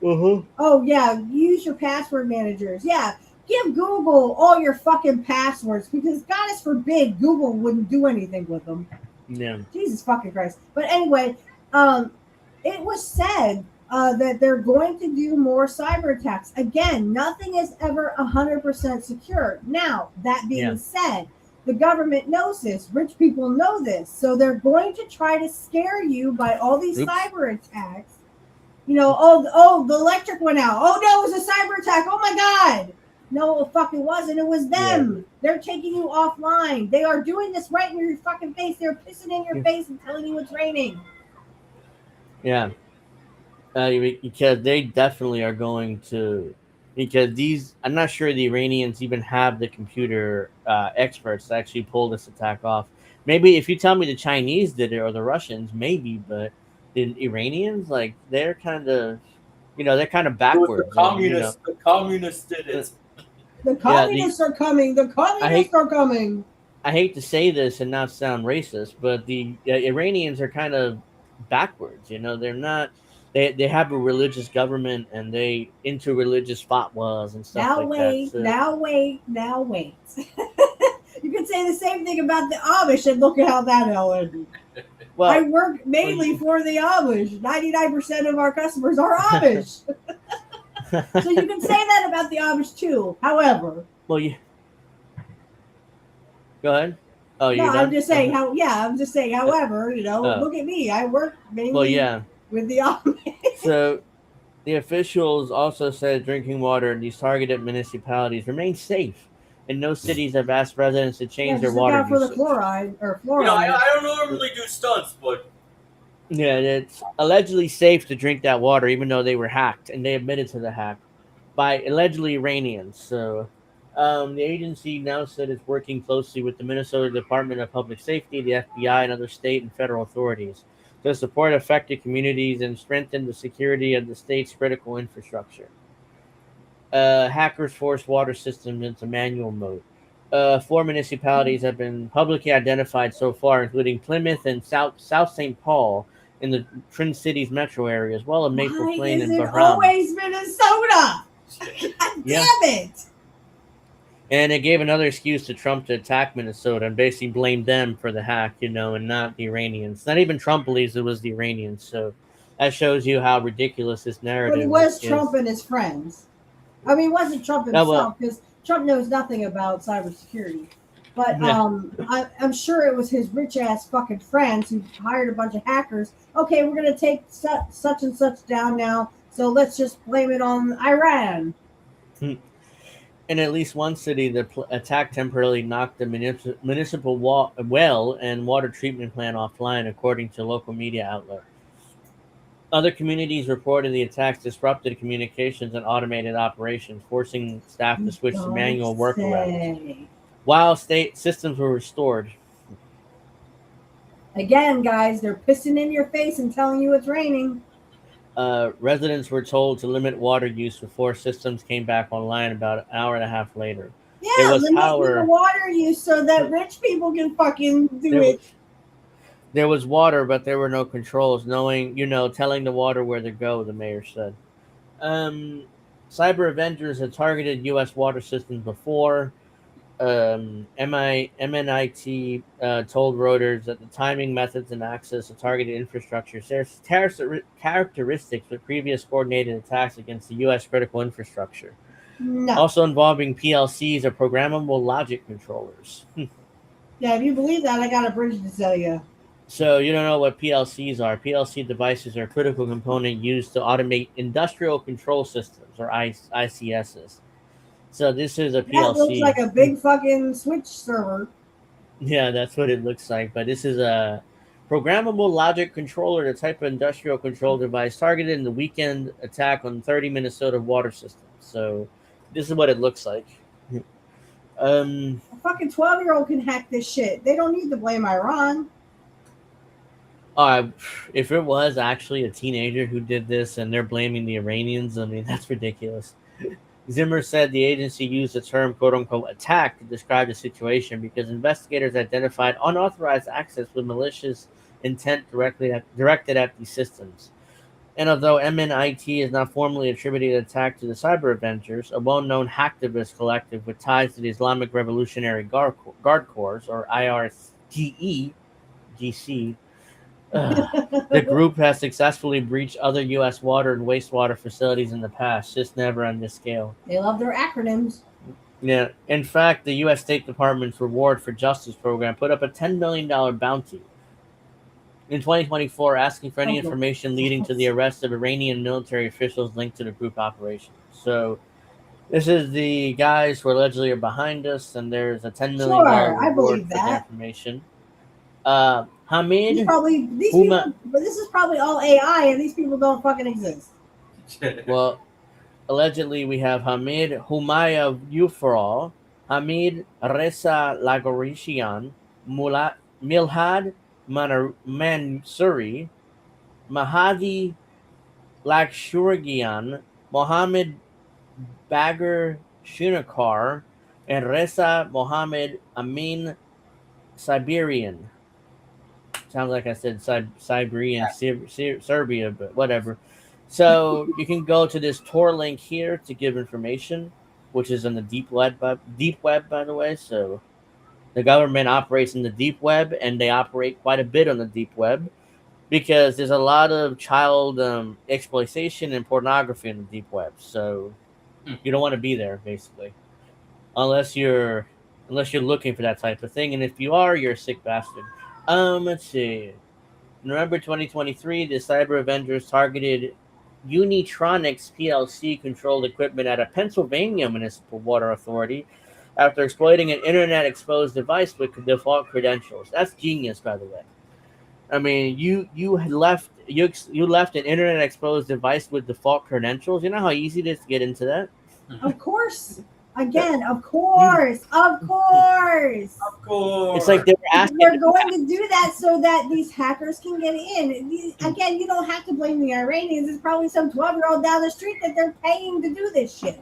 Uh-huh. Oh yeah, use your password managers. Yeah. Give Google all your fucking passwords because God forbid Google wouldn't do anything with them. Yeah. Jesus fucking Christ. But anyway, it was said that they're going to do more cyber attacks. Again, nothing is ever 100% secure. Now, that being said, the government knows this. Rich people know this. So they're going to try to scare you by all these cyber attacks. You know, oh, the electric went out. Oh no, it was a cyber attack. Oh my God. No, it fucking wasn't. It was them. Yeah. They're taking you offline. They are doing this right in your fucking face. They're pissing in your face and telling you it's raining. Yeah. Because they definitely are going to, because I'm not sure the Iranians even have the computer experts to actually pull this attack off. Maybe if you tell me the Chinese did it or the Russians, maybe, but the Iranians, like, they're kind of, they're kind of backwards. The communists did it. The communists are coming. The communists are coming. I hate to say this and not sound racist, but the Iranians are kind of backwards. They're not. They have a religious government and they into religious fatwas and stuff that. So. Now wait. You could say the same thing about the Amish and look at how that ended. Well, I work mainly for the Amish. 99% of our customers are Amish. So you can say that about the Amish too. However, go ahead. Oh, no, I'm just saying however, look at me. I work mainly with the Amish. So The officials also said drinking water in these targeted municipalities remains safe, and no cities have asked residents to Yeah, change their just look water out for the usage. fluoride or You know, fluoride. I don't normally do stunts, but Yeah, it's allegedly safe to drink that water, even though they were hacked, and they admitted to the hack by allegedly Iranians. So, the agency now said it's working closely with the Minnesota Department of Public Safety, the FBI, and other state and federal authorities to support affected communities and strengthen the security of the state's critical infrastructure. Hackers forced water systems into manual mode. Four municipalities have been publicly identified so far, including Plymouth and South St. Paul in the Twin Cities metro area, as well as Maple Why Plain is and it Bahram. always Minnesota? God Yeah. damn it! And it gave another excuse to Trump to attack Minnesota and basically blamed them for the hack, and not the Iranians. Not even Trump believes it was the Iranians. So that shows you how ridiculous this narrative But it was is. Trump and his friends. I mean, it wasn't Trump Oh, well. himself because Trump knows nothing about cybersecurity. But Yeah. I'm sure it was his rich ass fucking friends who hired a bunch of hackers. Okay, we're gonna take such and such down now, so let's just blame it on Iran. In at least one city, the attack temporarily knocked the municipal well and water treatment plant offline, according to local media outlet. Other communities reported the attacks disrupted communications and automated operations, forcing staff to switch to manual workarounds. While state systems were restored. Again, guys, they're pissing in your face and telling you it's raining. Residents were told to limit water use before systems came back online about an hour and a half later. Yeah, There was limit power. the water use so that rich people can fucking do it. There was water, but there were no controls, telling the water where to go, the mayor said. Cyber Avengers had targeted U.S. water systems before. MNIT told Reuters that the timing, methods, and access to targeted infrastructure shares characteristics with previous coordinated attacks against the U.S. critical infrastructure. No. Also involving PLCs or programmable logic controllers. Yeah, if you believe that, I got a bridge to tell you. So you don't know what PLCs are. PLC devices are a critical component used to automate industrial control systems, or ICSs. So this is a PLC. That looks like a big fucking switch server. Yeah, that's what it looks like. But this is a programmable logic controller, the type of industrial control device targeted in the weekend attack on 30 Minnesota water systems. So this is what it looks like. A fucking 12-year-old can hack this shit. They don't need to blame Iran. If it was actually a teenager who did this and they're blaming the Iranians, I mean, that's ridiculous. Zimmer said the agency used the term quote-unquote attack to describe the situation because investigators identified unauthorized access with malicious intent directed at these systems. And although MNIT is not formally attributed the attack to the Cyber Avengers, a well-known hacktivist collective with ties to the Islamic Revolutionary Guard Corps, or IRGC, the group has successfully breached other U.S. water and wastewater facilities in the past, just never on this scale. They love their acronyms. Yeah. In fact, the U.S. State Department's Reward for Justice program put up a $10 million bounty in 2024 asking for any information leading to the arrest of Iranian military officials linked to the group operation. So this is the guys who allegedly are behind us, and there's a $10 million reward for the information. Hamid, this is probably all AI, and these people don't fucking exist. Well, allegedly we have Hamid Humaya Yufral, Hamid Reza Lagorishian, Milhad Mansuri, Mahadi Lakshurigian, Mohammed Bagar Shinakar, and Reza Mohammed Amin Siberian. Sounds like I said Siberian, Serbia, but whatever. So you can go to this Tor link here to give information, which is on the deep web, by the way. So the government operates in the deep web, and they operate quite a bit on the deep web because there's a lot of child exploitation and pornography in the deep web. So you don't want to be there, basically, unless you're looking for that type of thing. And if you are, you're a sick bastard. Let's see. November 2023, the Cyber Avengers targeted Unitronics PLC controlled equipment at a Pennsylvania municipal water authority after exploiting an internet-exposed device with default credentials. That's genius, by the way. I mean, you left an internet-exposed device with default credentials. You know how easy it is to get into that? Of course. Again, of course. Of course. Of course. It's like they were asking. They're going to do that so that these hackers can get in. Again, you don't have to blame the Iranians. It's probably some 12-year-old down the street that they're paying to do this shit.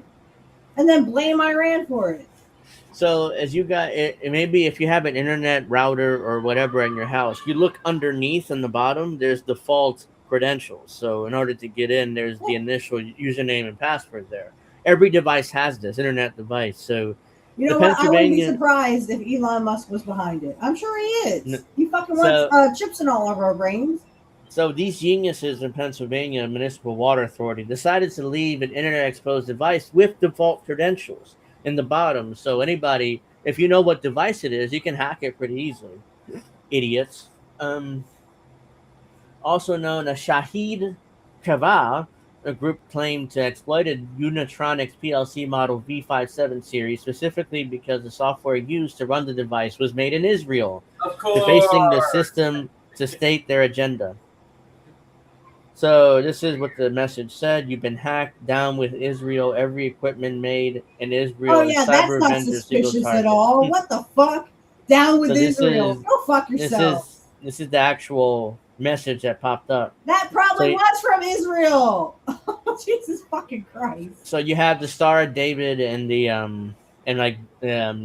And then blame Iran for it. So as you got it, maybe if you have an internet router or whatever in your house, you look underneath in the bottom, there's default credentials. So in order to get in, there's the initial username and password there. Every device has this, internet device. So you know what? I wouldn't be surprised if Elon Musk was behind it. I'm sure he is. He fucking wants chips in all of our brains. So these geniuses in Pennsylvania Municipal Water Authority decided to leave an internet-exposed device with default credentials in the bottom. So anybody, if you know what device it is, you can hack it pretty easily. Idiots. Also known as Shahid Kaval, a group claimed to exploited Unitronics PLC model V57 series specifically because the software used to run the device was made in Israel, defacing the system to state their agenda. So this is what the message said. You've been hacked. Down with Israel. Every equipment made in Israel. Oh yeah, that's not suspicious at all. What the fuck? Down with Israel. Go fuck yourself. This is the actual message that popped up. That probably was from Israel. Jesus fucking Christ. So you have the Star of David and the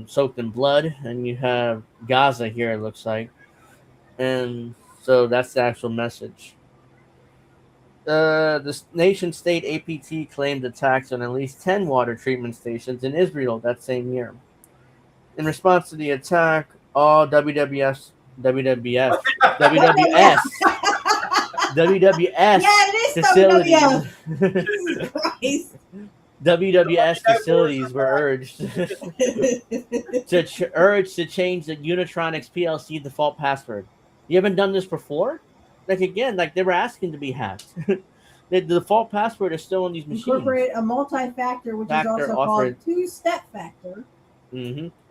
soaked in blood, and you have Gaza here. It looks like, and so that's the actual message. The nation-state APT claimed attacks on at least 10 water treatment stations in Israel that same year. In response to the attack, all WWS facilities WWS facilities were urged to change the Unitronics PLC default password. You haven't done this before? Like they were asking to be hacked. The default password is still on these machines. Incorporate a multi-factor, which is also called two-step factor.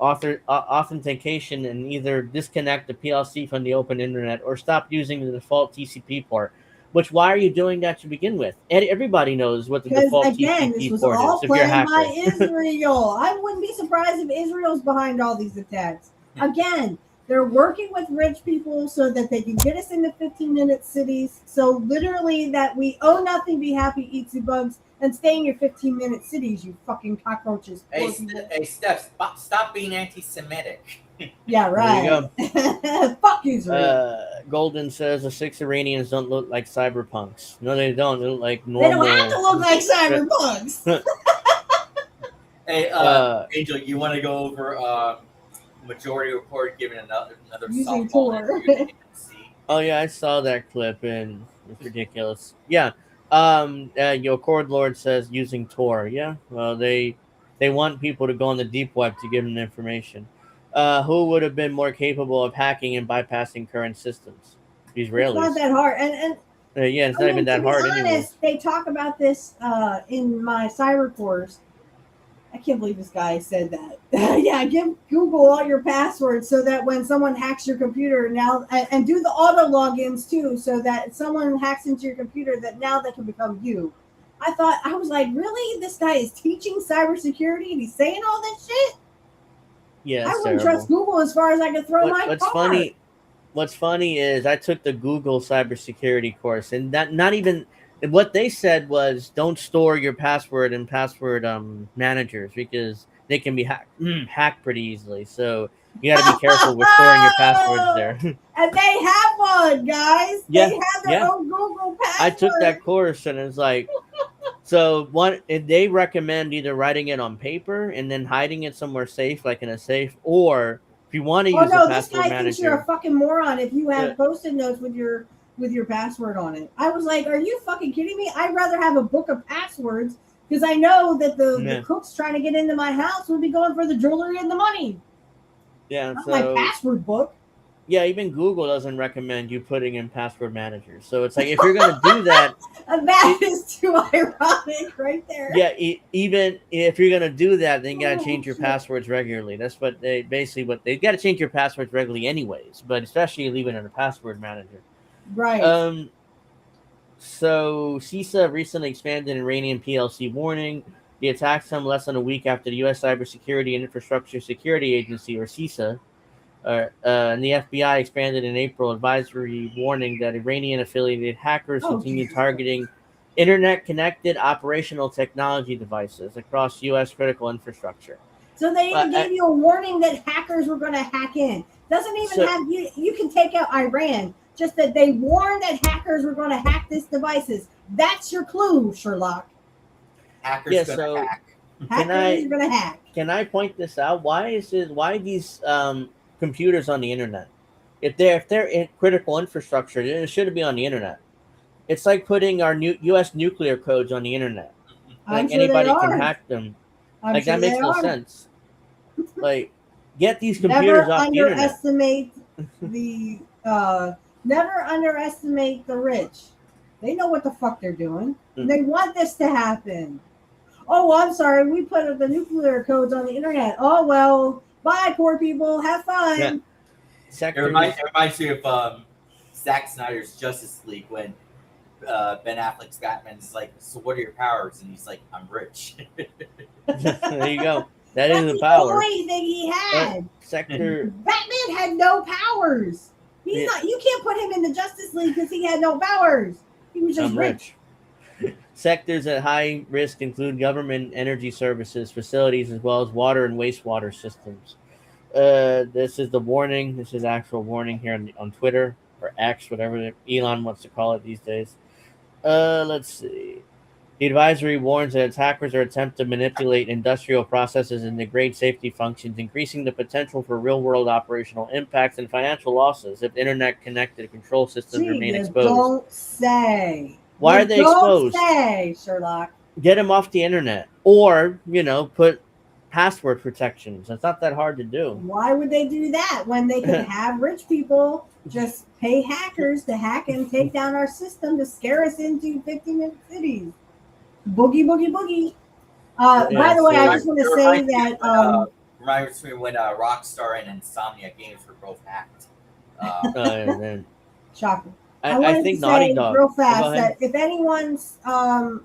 Authentication, and either disconnect the PLC from the open internet or stop using the default TCP port. Which, why are you doing that to begin with? Everybody knows what the default TCP port is. If you're a hacker. By Israel. I wouldn't be surprised if Israel's behind all these attacks. Again, they're working with rich people so that they can get us into 15-minute cities. So literally that we owe nothing, be happy, eat some bugs, and stay in your 15-minute cities, you fucking cockroaches. Hey, Steph, stop being anti-Semitic. Yeah, right. Fuck Israel. Golden says the 6 Iranians don't look like cyberpunks. No, they don't. They look like normal. They don't have to look like cyberpunks. Hey, Angel, you want to go over majority report giving another using Tor? Oh yeah, I saw that clip and it's ridiculous. Yeah. Your Cord Lord says using Tor. Yeah. Well, they want people to go on the deep web to give them information. Who would have been more capable of hacking and bypassing current systems? The Israelis. It's not that hard, and yeah, it's not even that hard. To be honest, they talk about this in my cyber course. I can't believe this guy said that. Yeah, give Google all your passwords so that when someone hacks your computer now, and do the auto logins too, so that someone hacks into your computer, that now they can become you. I was like, really? This guy is teaching cybersecurity and he's saying all this shit? Yeah, I wouldn't trust Google as far as I could throw my car. What's funny is I took the Google cybersecurity course, and that not even what they said was don't store your password in password managers because they can be hacked pretty easily. So you got to be careful with storing your passwords there. And they have one, guys. Yeah, they have their own Google password. I took that course, and it's like, so they recommend either writing it on paper and then hiding it somewhere safe, like in a safe, or if you want to use a password manager. This guy thinks you're a fucking moron if you have Post-it notes with your password on it. I was like, are you fucking kidding me? I'd rather have a book of passwords because I know that the crooks trying to get into my house would be going for the jewelry and the money. Yeah, not my password book. Yeah, even Google doesn't recommend you putting in password managers. So it's like if you're gonna do that, That is too ironic, right there. yeah, even if you're gonna do that, then you gotta Oh, change your shit. passwords regularly. That's what they basically what they gotta change your passwords regularly, anyways. But especially leaving it in a password manager. Right. So CISA recently expanded Iranian PLC warning. The attacks come less than a week after the U.S. Cybersecurity and Infrastructure Security Agency, or CISA, and the FBI expanded in April advisory warning that Iranian-affiliated hackers continue targeting internet-connected operational technology devices across U.S. critical infrastructure. So they even gave you a warning that hackers were going to hack in. Doesn't even have you. You can take out Iran. Just that they warned that hackers were going to hack these devices. That's your clue, Sherlock. Hackers gonna hack. Hackers are going to hack. Can I point this out? Why these computers on the internet? If they're in critical infrastructure, then it shouldn't be on the internet. It's like putting our new U.S. nuclear codes on the internet. Like anybody can hack them. Like that makes no sense. Like, get these computers off the internet. Never underestimate the rich. They know what the fuck they're doing. They want this to happen. Oh, I'm sorry. We put the nuclear codes on the internet. Oh, well, bye, poor people. Have fun. Yeah. It reminds me of Zack Snyder's Justice League when Ben Affleck's Batman is like, so what are your powers? And he's like, I'm rich. There you go. That's is the power. The only thing he had. Batman had no powers. He's not. You can't put him in the Justice League because he had no powers. He was just rich. Sectors at high risk include government, energy services, facilities, as well as water and wastewater systems. This is the warning. This is actual warning here on Twitter or X, whatever Elon wants to call it these days. Let's see. The advisory warns that attackers are attempt to manipulate industrial processes and degrade safety functions, increasing the potential for real-world operational impacts and financial losses if internet-connected control systems remain exposed. Don't say. Why are they exposed? Don't say, Sherlock. Get them off the internet, or put password protections. It's not that hard to do. Why would they do that when they can have rich people just pay hackers to hack and take down our system to scare us into 50-minute cities? Boogie, boogie, boogie. By the way, I just want to say that reminds me when Rockstar and Insomnia games were both hacked. Shocking. I think Naughty Dog. Real fast that if anyone's, I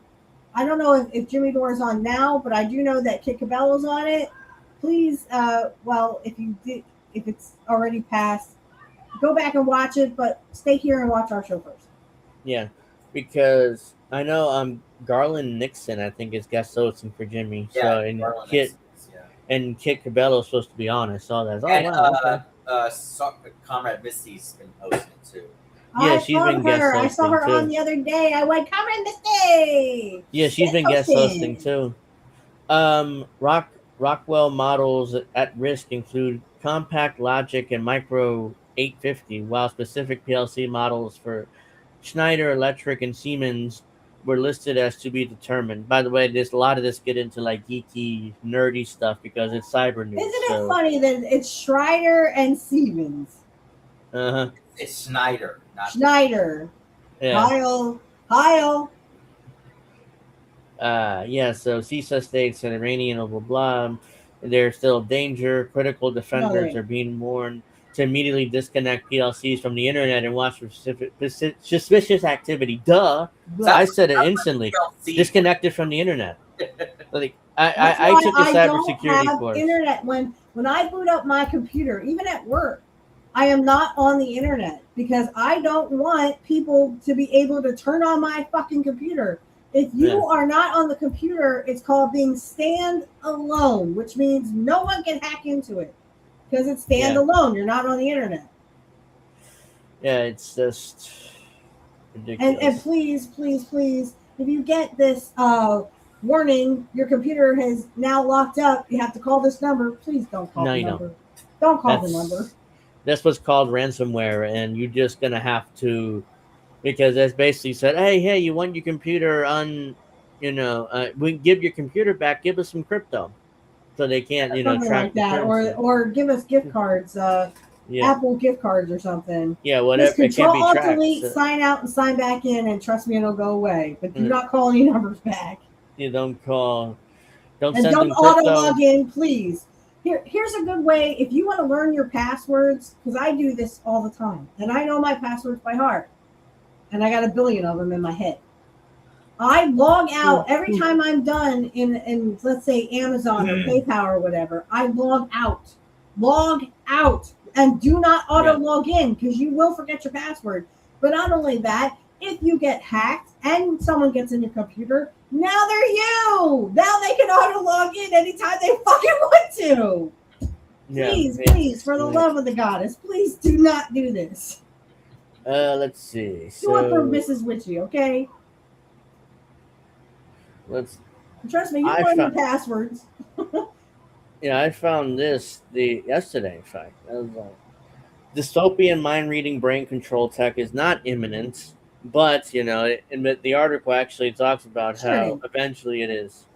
don't know if Jimmy Dore is on now, but I do know that Kit Cabello's on it. Please, if it's already passed, go back and watch it, but stay here and watch our show first. Yeah, because I know Garland Nixon, I think, is guest hosting for Jimmy. Yeah, and Kit Cabello is supposed to be on. I saw that. Comrade Misty's been hosting too. Yeah, she's been guest hosting. I saw her on the other day. I went, Comrade Misty. Yeah, she's been guest hosting too. Rockwell models at risk include Compact Logic and Micro 850, while specific PLC models for Schneider Electric and Siemens were listed as to be determined. By the way, there's a lot of this get into like geeky, nerdy stuff because it's cyber news. Isn't it funny that it's Schneider and Siemens? It's Schneider, not Schneider. Yeah. Heil. Yeah, so CISA states that Iranian blah, blah, blah. There's still danger. Critical defenders are being warned to immediately disconnect PLCs from the internet and watch for suspicious activity. Duh. I said it instantly. Disconnected from the internet. Like I took a cybersecurity course. Internet when I boot up my computer, even at work, I am not on the internet because I don't want people to be able to turn on my fucking computer. If you are not on the computer, it's called being stand-alone, which means no one can hack into it because it's stand-alone. You're not on the internet. Yeah, it's just ridiculous. And please, please, please, if you get this warning, your computer has now locked up, you have to call this number. Please don't call the number. Don't call the number. That's what's called ransomware, and you're just going to have to, because that's basically said, hey, you want your computer we give your computer back, give us some crypto. So they can't, track like that, or give us gift cards. Apple gift cards or something. Yeah, whatever. Just It can't be Control Alt tracked. Delete, So sign out and sign back in, and trust me, it'll go away. But do not call any numbers back. you don't call. Don't And send don't them auto crypto. log in, please. Here's a good way if you want to learn your passwords, because I do this all the time, and I know my passwords by heart, and I got a billion of them in my head. I log out every time I'm done in let's say Amazon or PayPal or whatever. I log out, and do not auto log in because you will forget your password. But not only that, if you get hacked and someone gets in your computer, now they're you. Now they can auto log in anytime they fucking want to. Please, for the love of the goddess, please do not do this. Let's see. Do it for Mrs. Witchy, okay? Trust me, you learn your passwords. Yeah, I found this yesterday. In fact, dystopian mind reading brain control tech is not imminent, but the article actually talks about how eventually it is.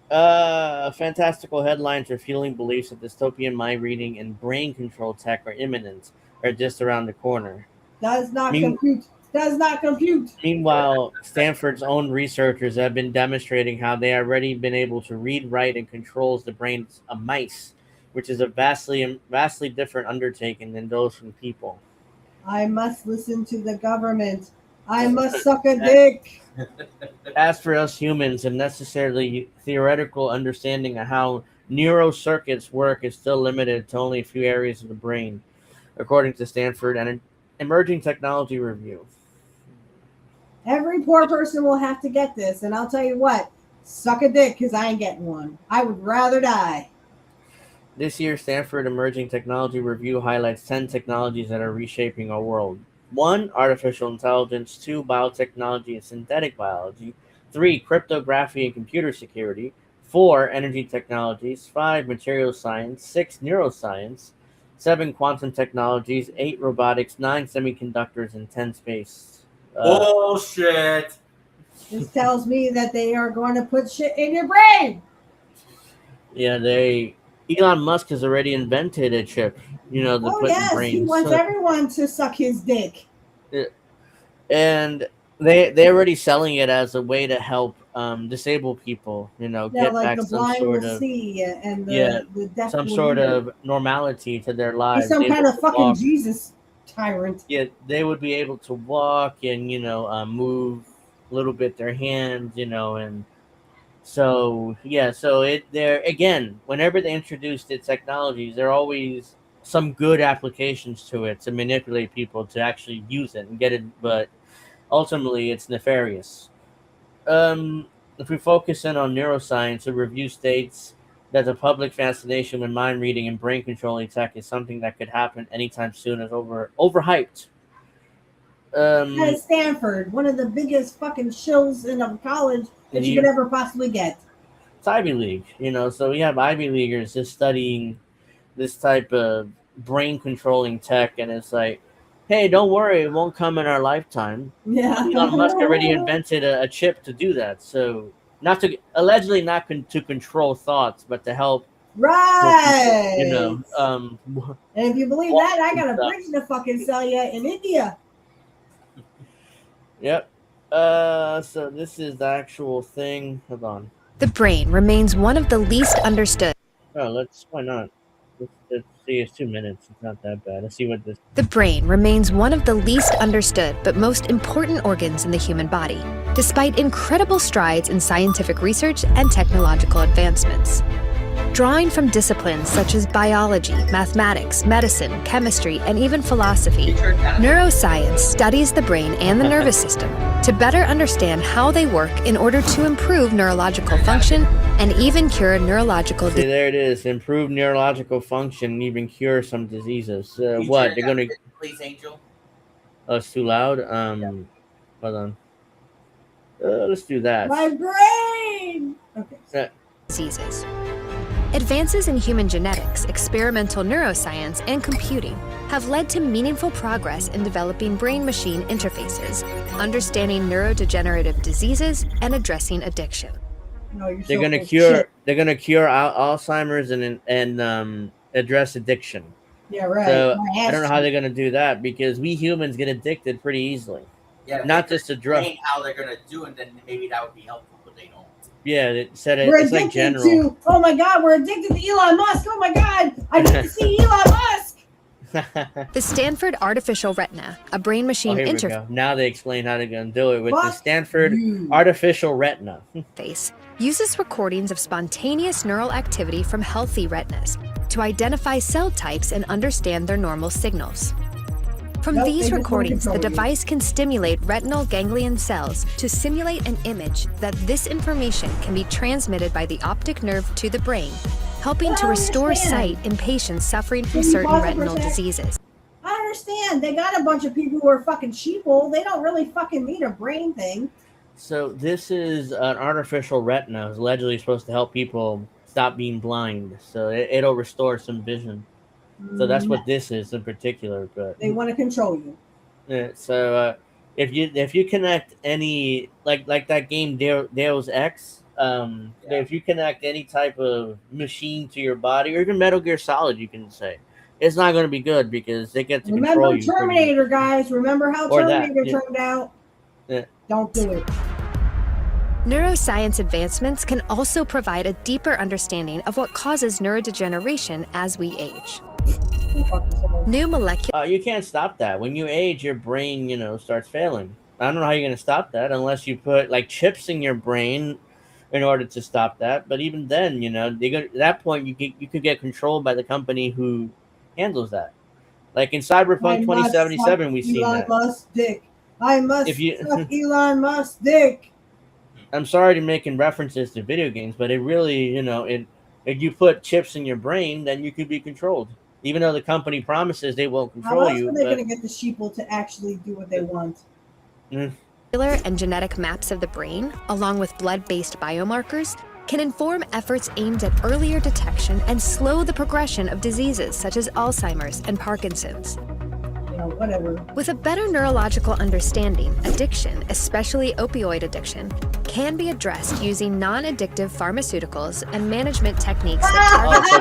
Fantastical headlines are fueling beliefs that dystopian mind reading and brain control tech are imminent, or just around the corner. Does not compute. Meanwhile, Stanford's own researchers have been demonstrating how they have already been able to read, write, and controls the brains of mice, which is a vastly different undertaking than those from people. I must listen to the government. I must suck a dick. As for us humans, a necessarily theoretical understanding of how neurocircuits work is still limited to only a few areas of the brain, according to Stanford and an emerging technology review. Every poor person will have to get this, and I'll tell you what, suck a dick because I ain't getting one. I would rather die. This year's Stanford Emerging Technology Review highlights 10 technologies that are reshaping our world. 1. Artificial intelligence. 2. Biotechnology and synthetic biology. 3. Cryptography and computer security. 4. Energy technologies. 5. Material science. 6. Neuroscience. 7. Quantum technologies. 8. Robotics. 9. Semiconductors. And 10. Space. Bullshit. This tells me that they are going to put shit in your brain. Yeah, Elon Musk has already invented a chip, to put in brains. He wants everyone to suck his dick. And they're already selling it as a way to help disabled people, get like back the some blind sort will of see and the deaf some will sort hear. of normality to their lives. He's some kind of fucking Jesus tyrant. Yeah, they would be able to walk and move a little bit their hands, and so they're again, whenever they introduce the technologies, there are always some good applications to it to manipulate people to actually use it and get it, but ultimately it's nefarious. If we focus in on neuroscience, the review states that the public fascination with mind reading and brain controlling tech is something that could happen anytime soon is overhyped. At Stanford, one of the biggest fucking shills in a college that you could ever possibly get. It's Ivy League, so we have Ivy Leaguers just studying this type of brain controlling tech, and it's like, hey, don't worry, it won't come in our lifetime. Yeah. Elon Musk already invented a chip to do that, so allegedly not to control thoughts, but to help. Right. People, and if you believe that, I got a bridge to fucking sell you in India. Yep. So this is the actual thing. Hold on. The brain remains one of the least understood. Oh, why not? Let's see, it's 2 minutes. It's not that bad. Let's see what this. The brain remains one of the least understood but most important organs in the human body, despite incredible strides in scientific research and technological advancements. Drawing from disciplines such as biology, mathematics, medicine, chemistry, and even philosophy, neuroscience studies the brain and the nervous system to better understand how they work in order to improve neurological function and even cure neurological diseases. There it is. Improve neurological function and even cure some diseases. What? They're going to... Please, Angel. Oh, it's too loud? Hold on. Let's do that. My brain! Okay. Diseases. Advances in human genetics, experimental neuroscience, and computing have led to meaningful progress in developing brain-machine interfaces, understanding neurodegenerative diseases, and addressing addiction. No, they're going to cure Alzheimer's and address addiction. Yeah, right. So My I ass don't know how they're cheeks. going to do that because we humans get addicted pretty easily. Yeah, if Not they just to drug. explain how they're gonna do it, then maybe that would be helpful, but they don't. Yeah, it said We're it's like addicted general. to, oh my God, we're addicted to Elon Musk. Oh my God, I need to see Elon Musk. The Stanford Artificial Retina, a brain-machine Here we go. Now they explain how they're going to do it with the Fuck Stanford you. Artificial Retina. interface, uses recordings of spontaneous neural activity from healthy retinas to identify cell types and understand their normal signals. From Nope, they these just wanna recordings, the control you. device can stimulate retinal ganglion cells to simulate an image. That this information can be transmitted by the optic nerve to the brain, helping to I restore understand. sight in patients suffering from Can you certain pause it for a retinal sec? diseases. I understand. They got a bunch of people who are fucking sheeple. They don't really fucking need a brain thing. So this is an artificial retina. It's allegedly supposed to help people stop being blind. So it'll restore some vision. So that's what this is in particular. But They want to control you. so if you connect any like that game Deus Ex, if you connect any type of machine to your body, or even Metal Gear Solid, you can say it's not going to be good because they get to control Remember you. pretty much. Terminator, guys. Remember how Or that, Terminator yeah. turned out? Yeah. Don't do it. Neuroscience advancements can also provide a deeper understanding of what causes neurodegeneration as we age. New molecular You can't stop that. When you age, your brain, starts failing. I don't know how you're going to stop that unless you put like chips in your brain in order to stop that. But even then, at that point, you could get controlled by the company who handles that. Like in Cyberpunk I must 2077, suck we've seen Elon that. Musk's dick. I must If you- suck Elon Musk's dick. I'm sorry to making references to video games, but it really, if you put chips in your brain, then you could be controlled. Even though the company promises they won't How control else you. are they but- going to get the sheeple to actually do what they want? and genetic maps of the brain, along with blood-based biomarkers, can inform efforts aimed at earlier detection and slow the progression of diseases such as Alzheimer's and Parkinson's. Whatever. With a better neurological understanding, addiction, especially opioid addiction, can be addressed using non-addictive pharmaceuticals and management techniques that Oh, so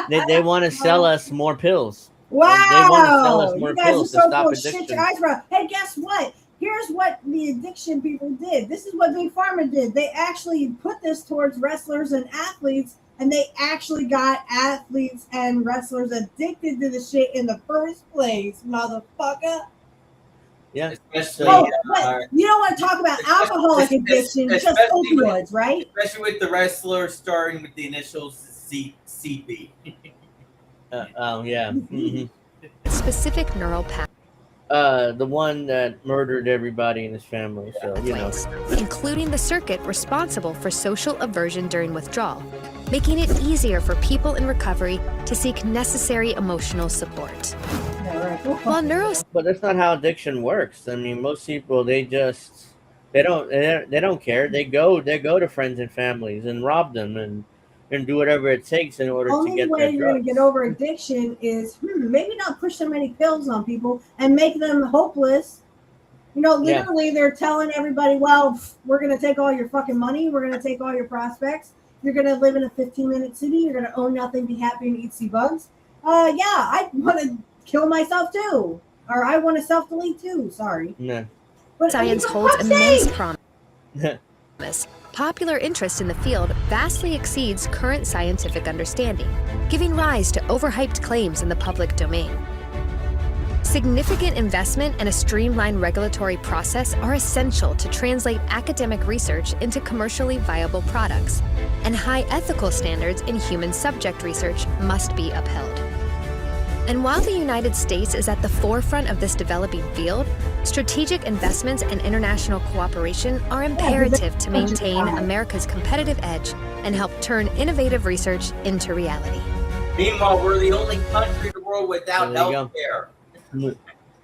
guys, they want to sell us more pills. Wow! They want to sell us more You guys pills are so to stop full of shit addiction. your eyes around. Hey, guess what? Here's what the addiction people did. This is what Big Pharma did. They actually put this towards wrestlers and athletes, and they actually got athletes and wrestlers addicted to the shit in the first place, motherfucker. Yeah. Oh, but you don't want to talk about alcoholic addiction, just opioids, right? Especially with the wrestler starting with the initials CB. Yeah. Mhm. specific neural pathways, The one that murdered everybody in his family. So including the circuit responsible for social aversion during withdrawal, making it easier for people in recovery to seek necessary emotional support. While But that's not how addiction works. I mean, most people they don't care. They go to friends and families and rob them and do whatever it takes in order The to only get way their you're going drugs. to get over addiction is maybe not push so many pills on people and make them hopeless. Literally they're telling everybody, well, we're going to take all your fucking money. We're going to take all your prospects. You're going to live in a 15-minute city. You're going to own nothing, be happy, and eat sea bugs. I want to kill myself too. Or I want to self-delete too. Sorry. Yeah. But science for holds fuck's immense sake! promise. Popular interest in the field vastly exceeds current scientific understanding, giving rise to overhyped claims in the public domain. Significant investment and a streamlined regulatory process are essential to translate academic research into commercially viable products, and high ethical standards in human subject research must be upheld. And while the United States is at the forefront of this developing field, strategic investments and international cooperation are imperative to maintain America's competitive edge and help turn innovative research into reality. Meanwhile, we're the only country in the world without There you health care.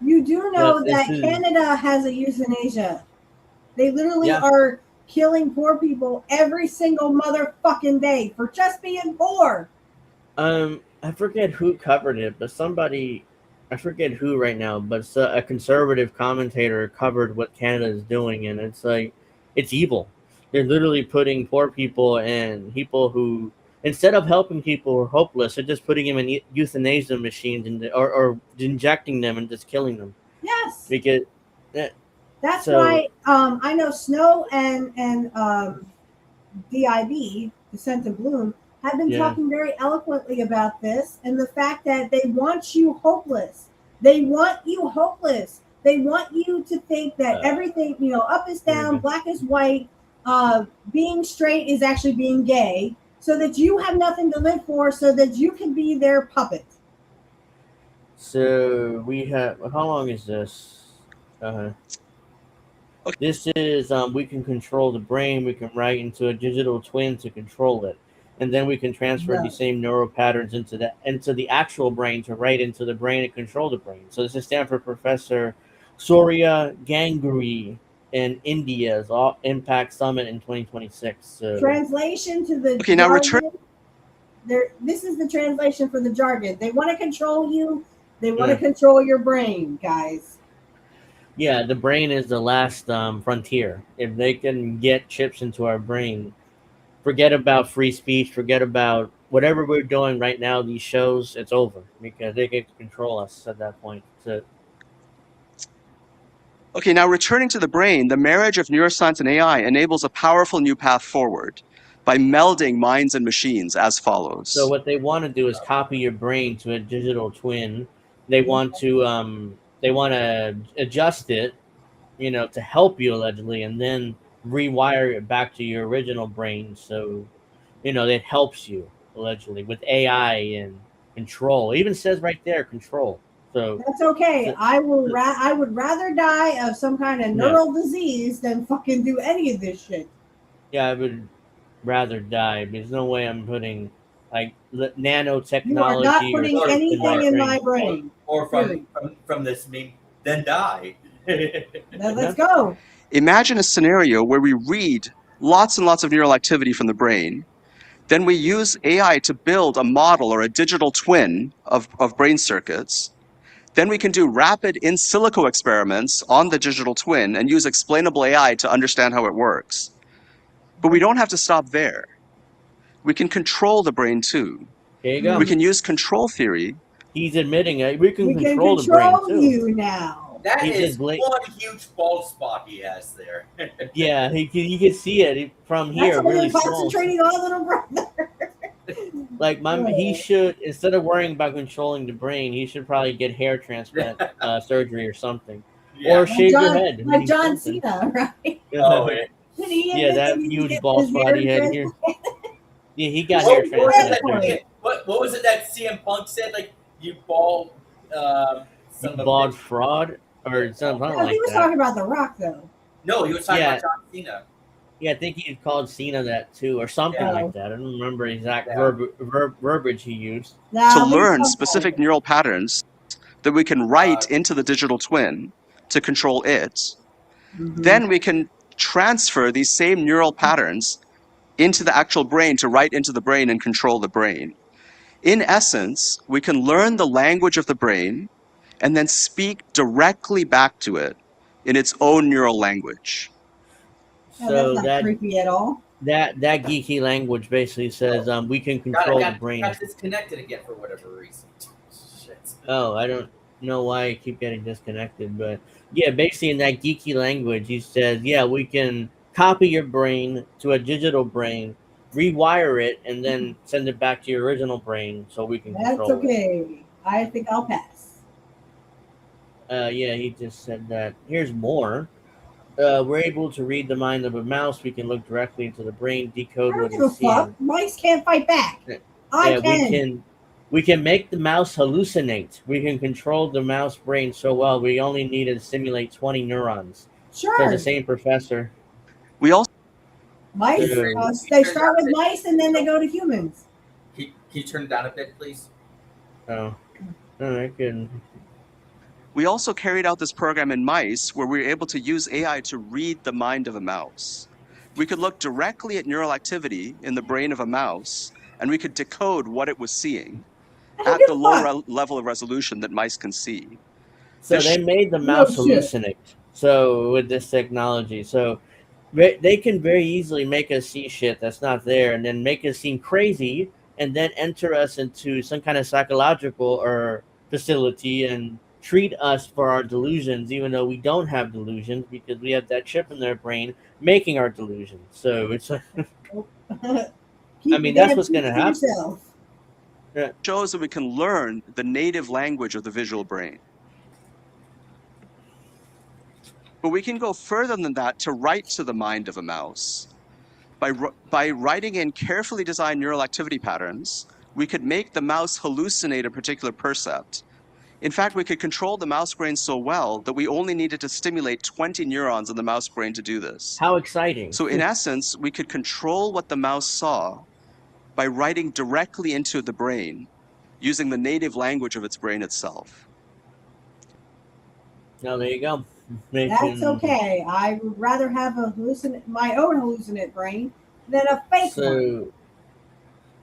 You do know This that is- Canada has a euthanasia. They literally Yeah. are killing poor people every single motherfucking day for just being poor. I forget who covered it, but somebody, I forget who right now, but a conservative commentator covered what Canada is doing, and it's like, it's evil. They're literally putting poor people and people who instead of helping people who are hopeless, they're just putting them in euthanasia machines or injecting them and just killing them. Yes. Because that's so, why I know Snow and DIB, Descent of Bloom, have been talking very eloquently about this and the fact that they want you hopeless. They want you hopeless. They want you to think that everything, up is down, black is white, being straight is actually being gay, so that you have nothing to live for, so that you can be their puppet. So we have, how long is this? This is, we can control the brain. We can write into a digital twin to control it. And then we can transfer the same neural patterns into the actual brain to write into the brain and control the brain. So this is Stanford Professor Surya Ganguri in India's Impact Summit in 2026. So, translation to the okay, now return. This is the translation for the jargon. They want to control you. They want to control your brain, guys. Yeah, the brain is the last frontier. If they can get chips into our brain, forget about free speech, forget about whatever we're doing right now, these shows, it's over because they get to control us at that point. So, okay, now returning to the brain, the marriage of neuroscience and AI enables a powerful new path forward by melding minds and machines as follows. So what they want to do is copy your brain to a digital twin. They want to adjust it, to help you allegedly, and then rewire it back to your original brain. So, it helps you allegedly with AI and control. It even says right there, control. So that's okay. I would rather die of some kind of neural disease than fucking do any of this shit. Yeah, I would rather die. There's no way I'm putting like nanotechnology. You are not putting anything in my brain. Or from this meme, then die. Now let's go. Imagine a scenario where we read lots and lots of neural activity from the brain. Then we use AI to build a model or a digital twin of brain circuits. Then we can do rapid in silico experiments on the digital twin and use explainable AI to understand how it works. But we don't have to stop there. We can control the brain too. There you go. We can use control theory. He's admitting it. We can control the brain too. You now. That is one huge bald spot he has there. Yeah, you can see it from here. That's really concentrating on little brother. Like he should, instead of worrying about controlling the brain, he should probably get hair transplant surgery or something, or shave your head, like John Cena, right? Oh, yeah, that huge bald spot he had here. Yeah, he got hair transplant. What was it that CM Punk said? Like you bald, bald fraud or something like that. He was talking about The Rock, though. No, he was talking about John Cena. Yeah, I think he called Cena that too, or something like that. I don't remember exact verbiage he used. To learn specific neural patterns that we can write into the digital twin to control it. Then we can transfer these same neural patterns into the actual brain to write into the brain and control the brain. In essence, we can learn the language of the brain and then speak directly back to it in its own neural language. So that's not creepy at all. That geeky language basically says we can control the brain. Got disconnected again for whatever reason. Shit. Oh, I don't know why I keep getting disconnected, but yeah, basically in that geeky language, he says, yeah, we can copy your brain to a digital brain, rewire it, and then send it back to your original brain so we can control it. That's okay. I think I'll pass. Yeah, he just said that. Here's more. We're able to read the mind of a mouse. We can look directly into the brain, decode what it's seeing. Mice can't fight back. I can. We can make the mouse hallucinate. We can control the mouse brain so well. We only need to simulate 20 neurons. Sure. So the same professor. We also mice. They start with mice and then they go to humans. Can you turn it down a bit, please? Oh, I couldn't. We also carried out this program in mice where we were able to use AI to read the mind of a mouse. We could look directly at neural activity in the brain of a mouse, and we could decode what it was seeing at the low level of resolution that mice can see. So they made the mouse hallucinate. So with this technology, so They can very easily make us see shit that's not there, and then make us seem crazy, and then enter us into some kind of psychological or facility and treat us for our delusions, even though we don't have delusions because we have that chip in their brain making our delusions. So it's like, I mean, that's what's going to happen. Yeah. Shows that we can learn the native language of the visual brain. But we can go further than that to write to the mind of a mouse. By writing in carefully designed neural activity patterns, we could make the mouse hallucinate a particular percept. In fact, we could control the mouse brain so well that we only needed to stimulate 20 neurons in the mouse brain to do this. How exciting. So in essence, we could control what the mouse saw by writing directly into the brain, using the native language of its brain itself. No, there you go. That's okay. I would rather have my own hallucinate brain than a fake one.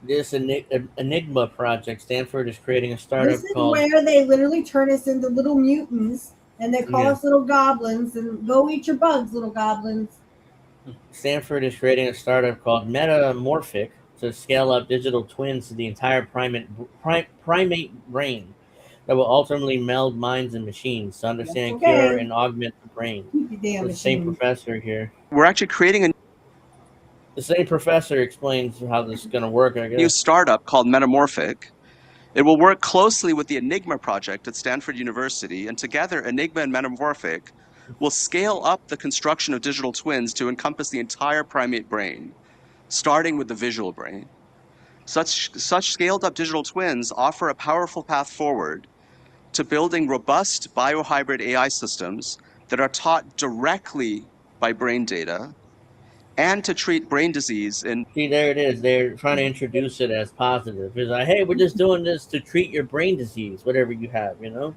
This Enigma project, Stanford is creating a startup This is called... where they literally turn us into little mutants, and they call us little goblins, and go eat your bugs, little goblins. Stanford is creating a startup called Metamorphic to scale up digital twins to the entire primate brain that will ultimately meld minds and machines to understand, cure, and augment the brain. The same professor here. We're actually creating the same professor explains how this is going to work, I guess. New startup called Metamorphic. It will work closely with the Enigma project at Stanford University, and together Enigma and Metamorphic will scale up the construction of digital twins to encompass the entire primate brain, starting with the visual brain. Such scaled up digital twins offer a powerful path forward to building robust biohybrid AI systems that are taught directly by brain data, and to treat brain disease in... See, there it is. They're trying to introduce it as positive. It's like, hey, we're just doing this to treat your brain disease, whatever you have, you know?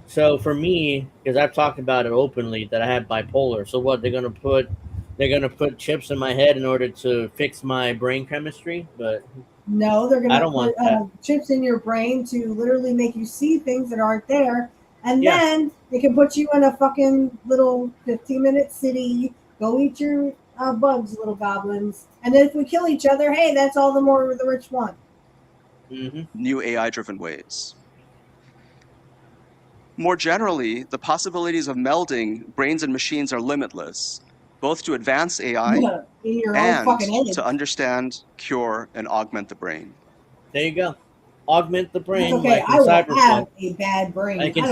So for me, because I've talked about it openly that I have bipolar. So what, they're gonna put chips in my head in order to fix my brain chemistry? But no, they're gonna put want chips in your brain to literally make you see things that aren't there, and then they can put you in a fucking little 15-minute city. Go eat your bugs, little goblins, and then if we kill each other, hey, that's all the more the rich want. New AI-driven ways. More generally, the possibilities of melding brains and machines are limitless, both to advance AI and to understand, cure, and augment the brain. There you go. Augment the brain. That's okay, like in I will Cyberpunk. have a bad brain. Like in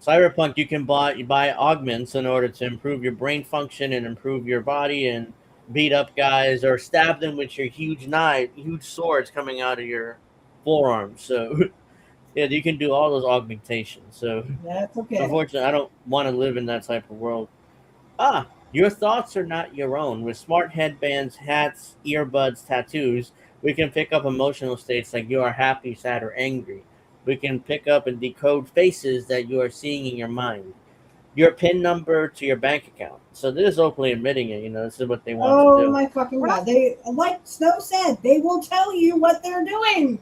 Cyberpunk, you can buy augments in order to improve your brain function and improve your body and beat up guys or stab them with your huge swords coming out of your forearms. So, yeah, you can do all those augmentations. So, that's okay. Unfortunately, I don't want to live in that type of world. Your thoughts are not your own. With smart headbands, hats, earbuds, tattoos, we can pick up emotional states like you are happy, sad, or angry. We can pick up and decode faces that you are seeing in your mind. Your PIN number to your bank account. So this is openly admitting it. You know, this is what they want to do. Oh my fucking god! They, like Snow said, they will tell you what they're doing.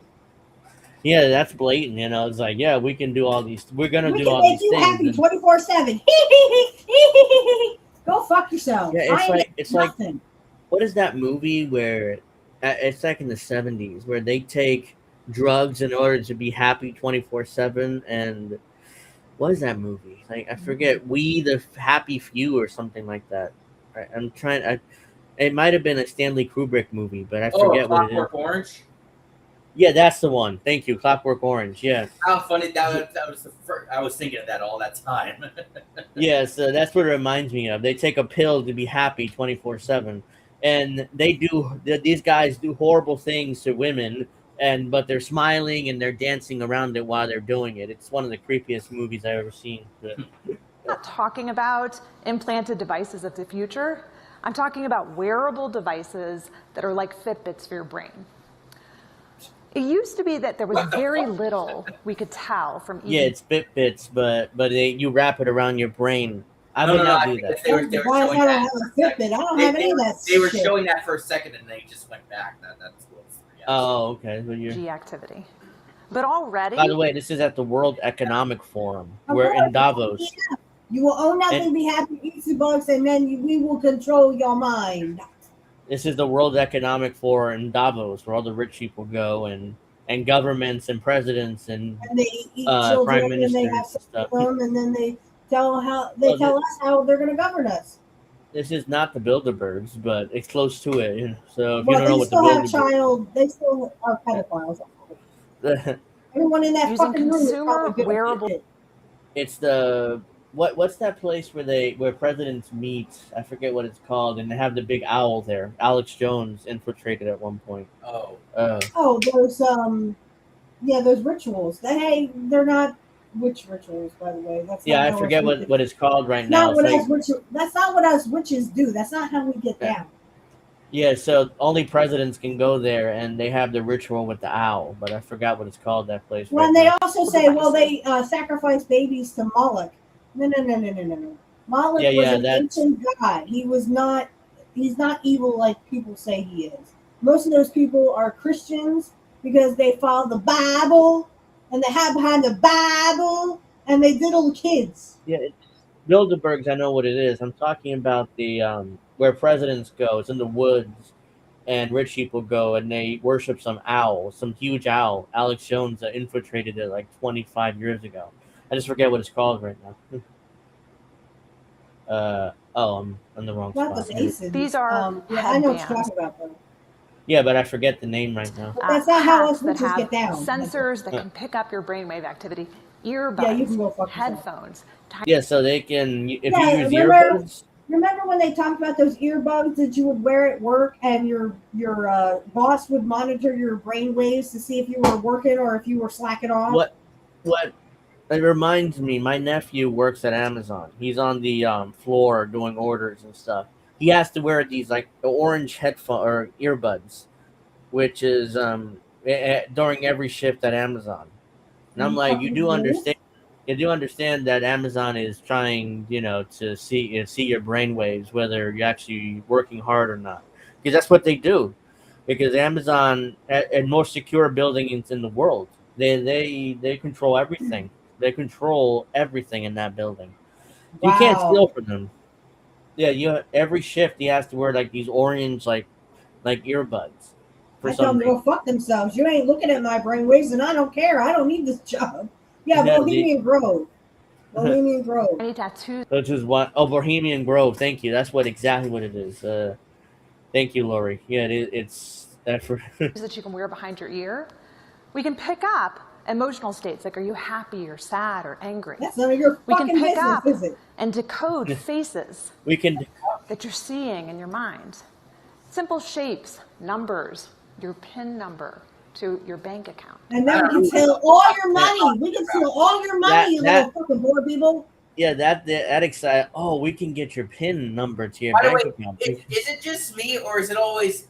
Yeah, that's blatant. You know, it's like, yeah, we can do all these. We're gonna do all these things. We can make you happy 24/7. Go fuck yourself. Yeah, it's like what is that movie where it's like in the 70s where they take drugs in order to be happy 24/7, and what is that movie? Like I forget, We the Happy Few or something like that. I'm trying. It might have been a Stanley Kubrick movie, but I forget what it is. Clockwork Orange. Yeah, that's the one. Thank you, Clockwork Orange. Yeah. How funny that was the first. I was thinking of that all that time. Yeah, so that's what it reminds me of. They take a pill to be happy 24/7, and these guys do horrible things to women. But they're smiling and they're dancing around it while they're doing it. It's one of the creepiest movies I've ever seen. I'm not talking about implanted devices of the future. I'm talking about wearable devices that are like Fitbits for your brain. It used to be that there was very little we could tell from each. Yeah, it's Fitbits, but you wrap it around your brain. I would not do that. They were showing that. I don't have any of that. They were showing that for a second and they just went back. That's what. Oh, okay. So G activity. But already... By the way, this is at the World Economic Forum. We're in Davos. You will own nothing, be happy, eat pizza bucks, and then we will control your mind. This is the World Economic Forum in Davos, where all the rich people go, and governments and presidents and they eat children, prime and then they ministers have and sex stuff. with them, and then they tell us how they're going to govern us. This is not the Bilderbergs, but it's close to it. You know? So if Well, you don't know what the Bilderbergs, they still are pedophiles. Everyone in that Using fucking room is consumer probably good wearable. at it. it's the what's that place where presidents meet? I forget what it's called, and they have the big owl there. Alex Jones infiltrated at one point. Oh. Oh, those rituals. They're not witch rituals, by the way. That's Yeah, not I how forget us what it's called right That's now. not what It's us witches. That's not what us witches do. That's not how we get down. yeah, so only presidents can go there, and they have the ritual with the owl, but I forgot what it's called, that place. Well, right and they now. also say, well, they sacrifice babies to Moloch. No. Moloch Yeah, was an that's- ancient god. He's not evil like people say he is. Most of those people are Christians because they follow the Bible, and they hide behind the Bible, and they diddle kids. Yeah, Bilderbergs, I know what it is. I'm talking about the where presidents go. It's in the woods, and rich people go, and they worship some owl, some huge owl. Alex Jones infiltrated it like 25 years ago. I just forget what it's called right now. I'm in the wrong Not spot. the Masons. These are I know what you're headbands. talking about, though. Yeah, but I forget the name right now. That's not how us hats that witches have get down. sensors that can pick up your brainwave activity, earbuds, Yeah, you can go fuck yourself. headphones. Yeah, so they can if Yeah, you use remember- earbuds. Remember when they talked about those earbuds that you would wear at work, and your boss would monitor your brain waves to see if you were working or if you were slacking off? What it reminds me, my nephew works at Amazon. He's on the floor doing orders and stuff. He has to wear these like orange headphone or earbuds, which is during every shift at Amazon. And I'm like, you do understand that Amazon is trying, to see your brainwaves, whether you're actually working hard or not, because that's what they do. Because Amazon, and most secure buildings in the world, they control everything. They control everything in that building. You can't Wow. steal from them. Yeah, every shift he has to wear like these orange like earbuds. For I tell some them to go reason. fuck themselves. You ain't looking at my brain waves, and I don't care. I don't need this job. Yeah, Yeah, Bohemian Grove. Bohemian Grove. Any tattoos Which is what? Oh, Bohemian Grove. Thank you. That's exactly what it is. Thank you, Lori. Yeah, it's that for. that you can wear behind your ear? We can pick up emotional states like, are you happy or sad or angry? That's none of your We can fucking pick business, up is it? and decode faces We can. that you're seeing in your mind. Simple shapes, numbers, your PIN number to your bank account. And then we can steal all your money. We can steal all your money, you little fucking poor people. Yeah, that excited. Oh, we can get your PIN number to your By the bank way, account. is it just me, or is it always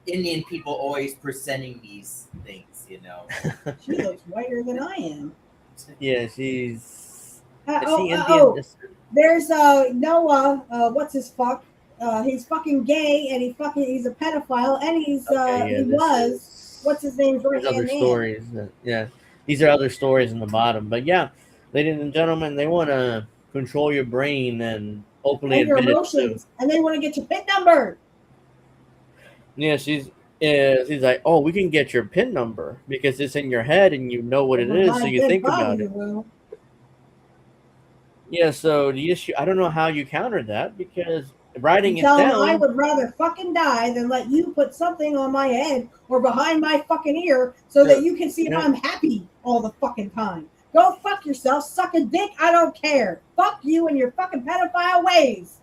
Indian people always presenting these things? She looks whiter than I am. Yeah, she's. Is Oh, she Indian? oh, there's Noah. What's his fuck? He's fucking gay, and he's a pedophile, and he's what's his name's right There's other hand man. stories. Yeah, these are other stories in the bottom. But yeah, ladies and gentlemen, they want to control your brain and openly And your admit it. emotions, and they want to get your PIN number. Yeah, she's like, oh, we can get your PIN number because it's in your head and you know what it is, so you think about it. Yeah, so the issue, I don't know how you counter that, because writing it Tell them down. I would rather fucking die than let you put something on my head or behind my fucking ear so that you can see if I'm happy all the fucking time. Go fuck yourself, suck a dick, I don't care. Fuck you and your fucking pedophile ways.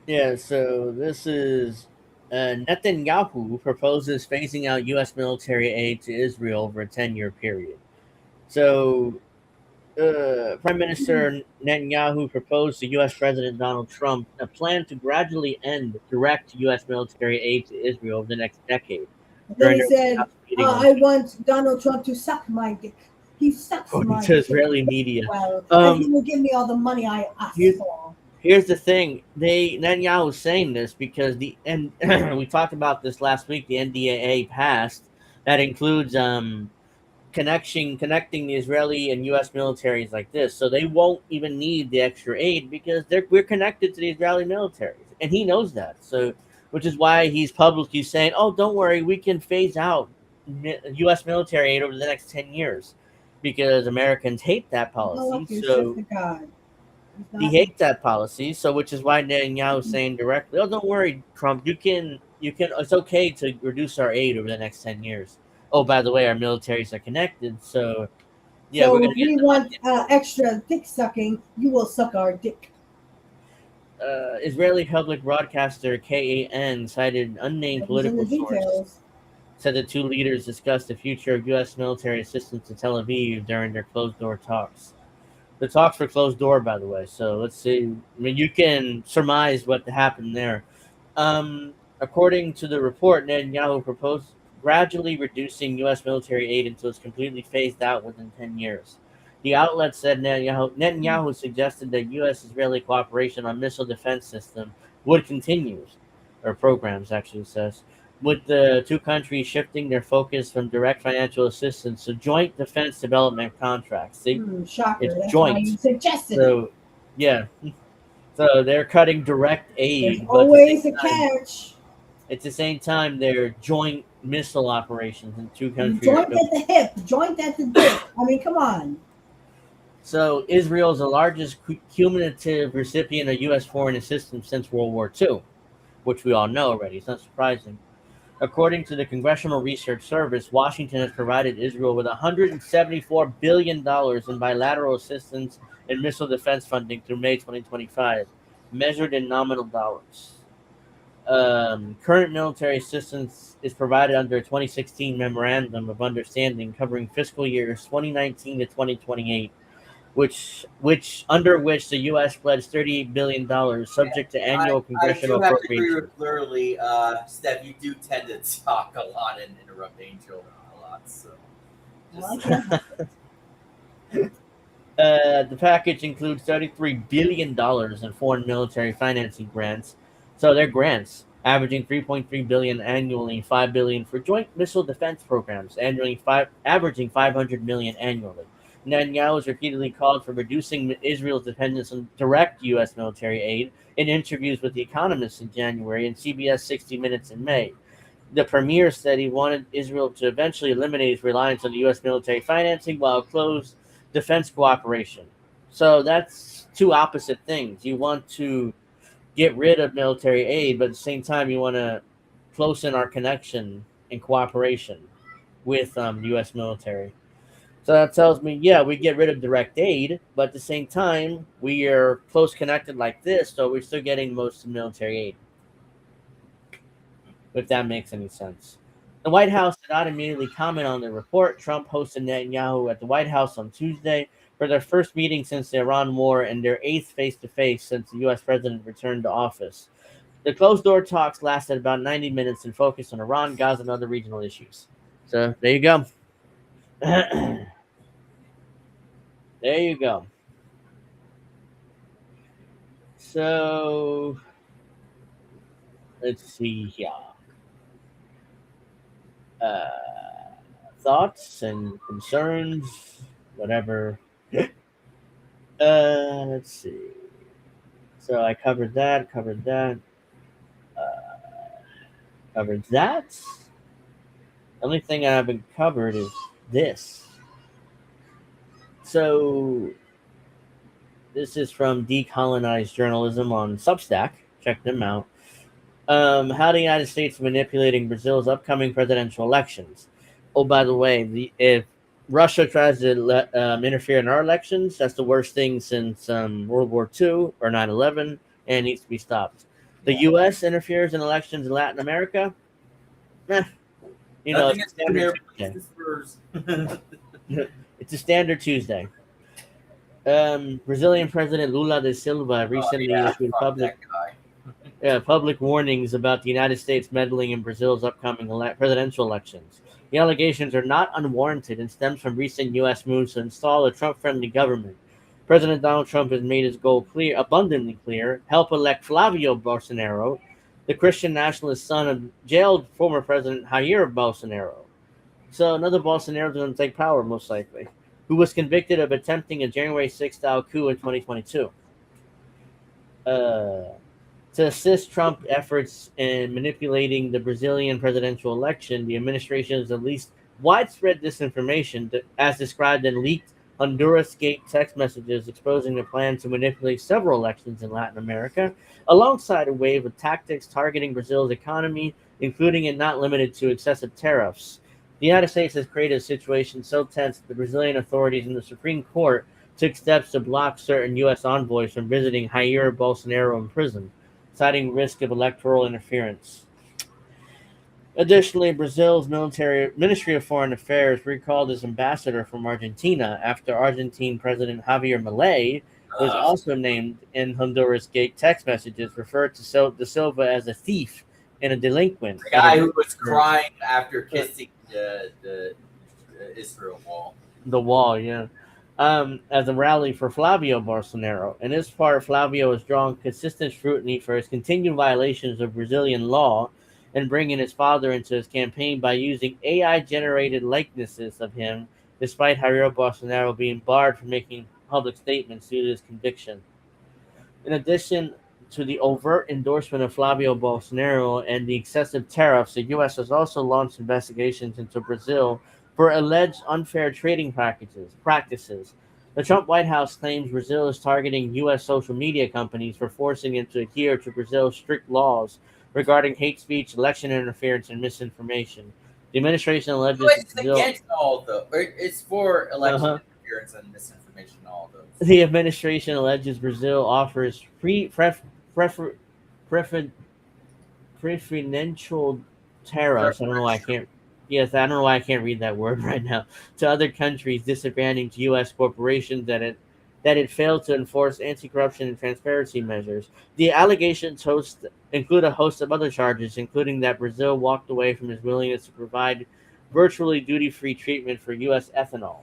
Yeah, so this is Netanyahu proposes phasing out U.S. military aid to Israel over a 10-year period. So, Prime Minister Netanyahu proposed to U.S. President Donald Trump a plan to gradually end direct U.S. military aid to Israel over the next decade. And then he said, I want Donald Trump to suck my dick. He sucks my to dick. Israeli media. Well, and he will give me all the money I ask for. Here's the thing: Netanyahu is saying this because we talked about this last week. The NDAA passed that includes connecting the Israeli and U.S. militaries like this, so they won't even need the extra aid because we're connected to the Israeli militaries, and he knows that. So, which is why he's publicly saying, "Oh, don't worry, we can phase out U.S. military aid over the next 10 years," because Americans hate that policy. So he hates that policy. So, which is why Netanyahu is saying directly, "Oh, don't worry, Trump, you can. It's okay to reduce our aid over the next 10 years." Oh, by the way, our militaries are connected, so yeah, so we're gonna if we want extra dick sucking, you will suck our dick. Israeli public broadcaster KAN cited an unnamed political source, said the two leaders discussed the future of U.S. military assistance to Tel Aviv during their closed-door talks. The talks were closed door, by the way, so let's see. I mean, you can surmise what happened there. According to the report, Netanyahu proposed gradually reducing U.S. military aid until it's completely phased out within 10 years. The outlet said Netanyahu suggested that U.S.-Israeli cooperation on missile defense system would continue, or programs actually says, with the two countries shifting their focus from direct financial assistance to joint defense development contracts. Shocker. It's That's joint. why you suggested so, yeah. So they're cutting direct aid. There's always a catch. At the same time, they're joint missile operations in two countries. Joint at the hip, joint at the dick. I mean, come on. So Israel is the largest cumulative recipient of U.S. foreign assistance since World War II, which we all know already. It's not surprising. According to the Congressional Research Service, Washington has provided Israel with $174 billion in bilateral assistance and missile defense funding through May 2025, measured in nominal dollars. Current military assistance is provided under a 2016 Memorandum of Understanding covering fiscal years 2019 to 2028, which the U.S. pledged $38 billion, subject to annual congressional appropriations. Clearly, Steph, you do tend to talk a lot and interrupt Angel a lot. So, the package includes $33 billion in foreign military financing grants. So they're grants, averaging $3.3 billion annually, $5 billion for joint missile defense programs, averaging $500 million annually. Netanyahu has repeatedly called for reducing Israel's dependence on direct U.S. military aid in interviews with The Economist in January and CBS 60 Minutes in May. The premier said he wanted Israel to eventually eliminate its reliance on the U.S. military financing while close defense cooperation. So that's two opposite things. You want to get rid of military aid, but at the same time, you want to close in our connection and cooperation with U.S. military. So that tells me, yeah, we get rid of direct aid, but at the same time, we are close connected like this, so we're still getting most of the military aid. If that makes any sense. The White House did not immediately comment on the report. Trump hosted Netanyahu at the White House on Tuesday for their first meeting since the Iran war and their eighth face-to-face since the U.S. president returned to office. The closed-door talks lasted about 90 minutes and focused on Iran, Gaza, and other regional issues. So there you go. There you go. So let's see here. Thoughts and concerns, whatever. Let's see. So I covered that. Covered that. The only thing I haven't covered is this. So this is from Decolonized Journalism on Substack. Check them out. How the United States is manipulating Brazil's upcoming presidential elections. Oh, by the way, if Russia tries to interfere in our elections, that's the worst thing since World War II or 9/11, and it needs to be stopped. The U.S. interferes in elections in Latin America. It's standard Tuesday. It's a standard Tuesday. Brazilian President Lula da Silva recently issued public warnings about the United States meddling in Brazil's upcoming presidential elections. The allegations are not unwarranted and stems from recent U.S. moves to install a Trump-friendly government. President Donald Trump has made his goal abundantly clear: help elect Flavio Bolsonaro, the Christian nationalist son of jailed former President Jair Bolsonaro. So another Bolsonaro is going to take power, most likely, who was convicted of attempting a January 6th style coup in 2022. To assist Trump efforts in manipulating the Brazilian presidential election, the administration has released widespread disinformation as described in leaked Honduras-Gate text messages exposing the plan to manipulate several elections in Latin America, alongside a wave of tactics targeting Brazil's economy, including and not limited to excessive tariffs. The United States has created a situation so tense that the Brazilian authorities and the Supreme Court took steps to block certain U.S. envoys from visiting Jair Bolsonaro in prison, citing risk of electoral interference. Additionally, Brazil's Ministry of Foreign Affairs recalled its ambassador from Argentina after Argentine President Javier Milei was also named in Honduras Gate text messages, referred to De Silva as a thief and a delinquent. The guy who was crying after kissing the Israel wall. The wall, yeah. As a rally for Flavio Bolsonaro. In this part, Flavio has drawn consistent scrutiny for his continued violations of Brazilian law and bringing his father into his campaign by using AI-generated likenesses of him, despite Jair Bolsonaro being barred from making public statements due to his conviction. In addition to the overt endorsement of Flavio Bolsonaro and the excessive tariffs, the U.S. has also launched investigations into Brazil for alleged unfair trading practices. The Trump White House claims Brazil is targeting U.S. social media companies for forcing them to adhere to Brazil's strict laws regarding hate speech, election interference, and misinformation. The administration alleges it's Brazil, against all the. It's for election interference and misinformation. All those. The administration alleges Brazil offers preferential tariffs. I don't know why I can't. Yes, I don't know why I can't read that word right now. To other countries, disadvantaging to U.S. corporations that it failed to enforce anti-corruption and transparency measures. The allegations include a host of other charges, including that Brazil walked away from its willingness to provide virtually duty-free treatment for U.S. ethanol.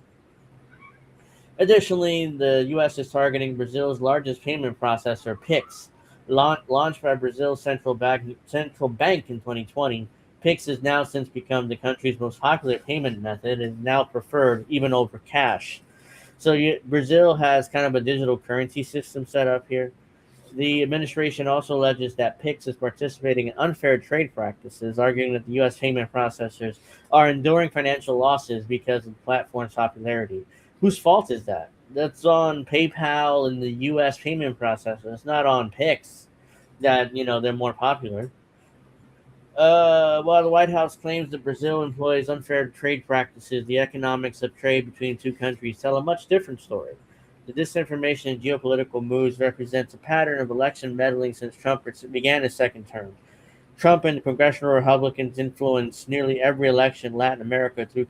Additionally, the U.S. is targeting Brazil's largest payment processor, Pix. Launched by Brazil's central bank in 2020, Pix has now since become the country's most popular payment method and is now preferred even over cash. So Brazil has kind of a digital currency system set up here. The administration also alleges that Pix is participating in unfair trade practices, arguing that the U.S. payment processors are enduring financial losses because of the platform's popularity. Whose fault is that? That's on PayPal and the U.S. payment processors. It's not on Pix that, they're more popular. While the White House claims that Brazil employs unfair trade practices, the economics of trade between two countries tell a much different story. The disinformation and geopolitical moves represents a pattern of election meddling since Trump began his second term. Trump and the congressional Republicans influenced nearly every election in Latin America through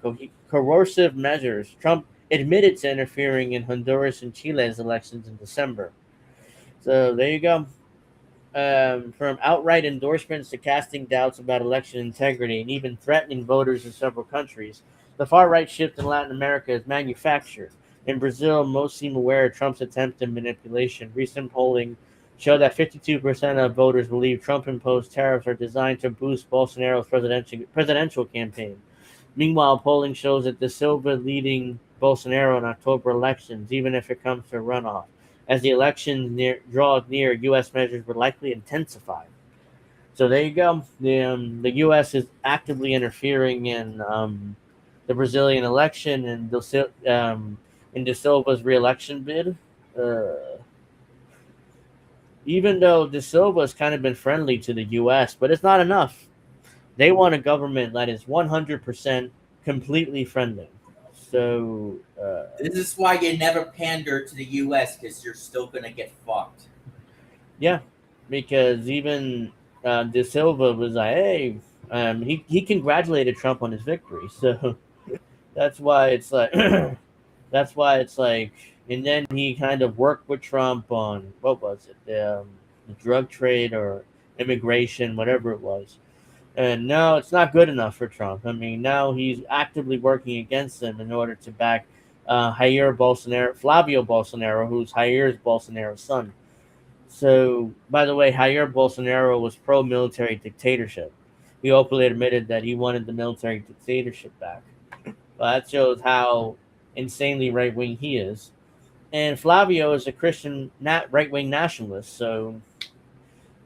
coercive measures. Trump admitted to interfering in Honduras and Chile's elections in December. So there you go. From outright endorsements to casting doubts about election integrity and even threatening voters in several countries, the far-right shift in Latin America is manufactured. In Brazil, most seem aware of Trump's attempt at manipulation. Recent polling showed that 52% of voters believe Trump-imposed tariffs are designed to boost Bolsonaro's presidential campaign. Meanwhile, polling shows that De Silva leading Bolsonaro in October elections, even if it comes to a runoff. As the election draws near, U.S. measures would likely intensify. So there you go. The U.S. is actively interfering in the Brazilian election and in De Silva's re-election bid. Even though De Silva's kind of been friendly to the U.S., but it's not enough. They want a government that is 100% completely friendly. So this is why you never pander to the U.S. because you're still gonna get fucked. Yeah, because even De Silva was like, "Hey," he congratulated Trump on his victory. So that's why it's like, and then he kind of worked with Trump on what was it, the drug trade or immigration, whatever it was. And now it's not good enough for Trump. I mean, now he's actively working against them in order to back Flavio Bolsonaro, who's Jair Bolsonaro's son. So, by the way, Jair Bolsonaro was pro-military dictatorship. He openly admitted that he wanted the military dictatorship back. Well, that shows how insanely right wing he is. And Flavio is a Christian right wing nationalist. So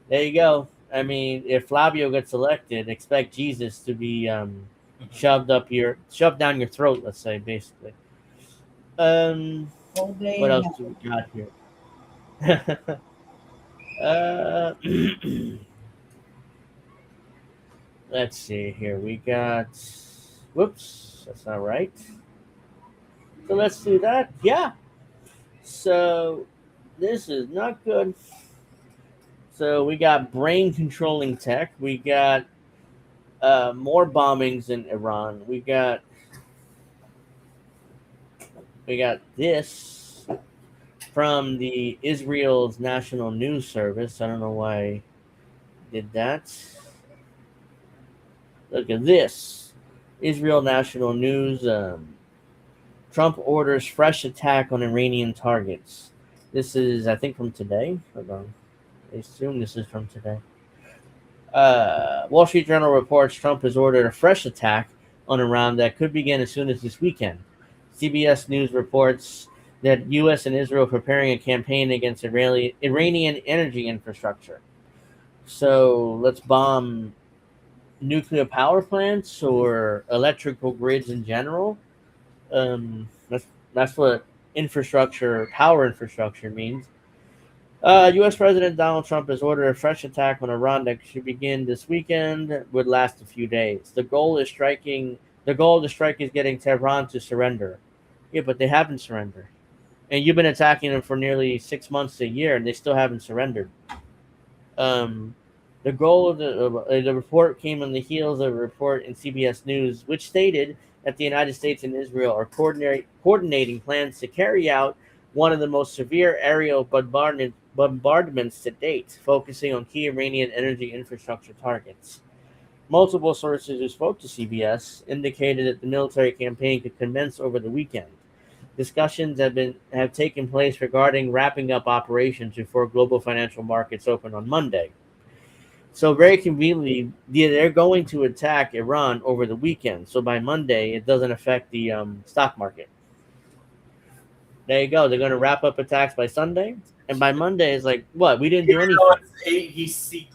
there you go. I mean, if Flavio gets elected, expect Jesus to be shoved down your throat. Let's say, basically. What else do we got here? Let's see here. We got. Whoops, that's not right. So let's do that. Yeah. So this is not good. So we got brain controlling tech. We got more bombings in Iran. We got this from the Israel's National News Service. I don't know why I did that. Look at this. Israel National News. Trump orders fresh attack on Iranian targets. This is, I think, from today. Hold on. I assume this is from today. Wall Street Journal reports Trump has ordered a fresh attack on Iran that could begin as soon as this weekend. CBS News reports that U.S. and Israel are preparing a campaign against Iranian energy infrastructure. So let's bomb nuclear power plants or electrical grids in general. That's what power infrastructure means. U.S. President Donald Trump has ordered a fresh attack on Iran that should begin this weekend, would last a few days. The goal of the strike is getting Tehran to surrender. Yeah, but they haven't surrendered. And you've been attacking them for nearly 6 months to a year, and they still haven't surrendered. The goal of the report came on the heels of a report in CBS News, which stated that the United States and Israel are coordinating plans to carry out one of the most severe aerial bombardments to date, focusing on key Iranian energy infrastructure targets. Multiple sources who spoke to CBS indicated that the military campaign could commence over the weekend. Discussions have taken place regarding wrapping up operations before global financial markets open on Monday. So very conveniently, they're going to attack Iran over the weekend. So by Monday, it doesn't affect the stock market. There you go. They're going to wrap up attacks by Sunday. And by Monday, it's like, what? We didn't do anything. He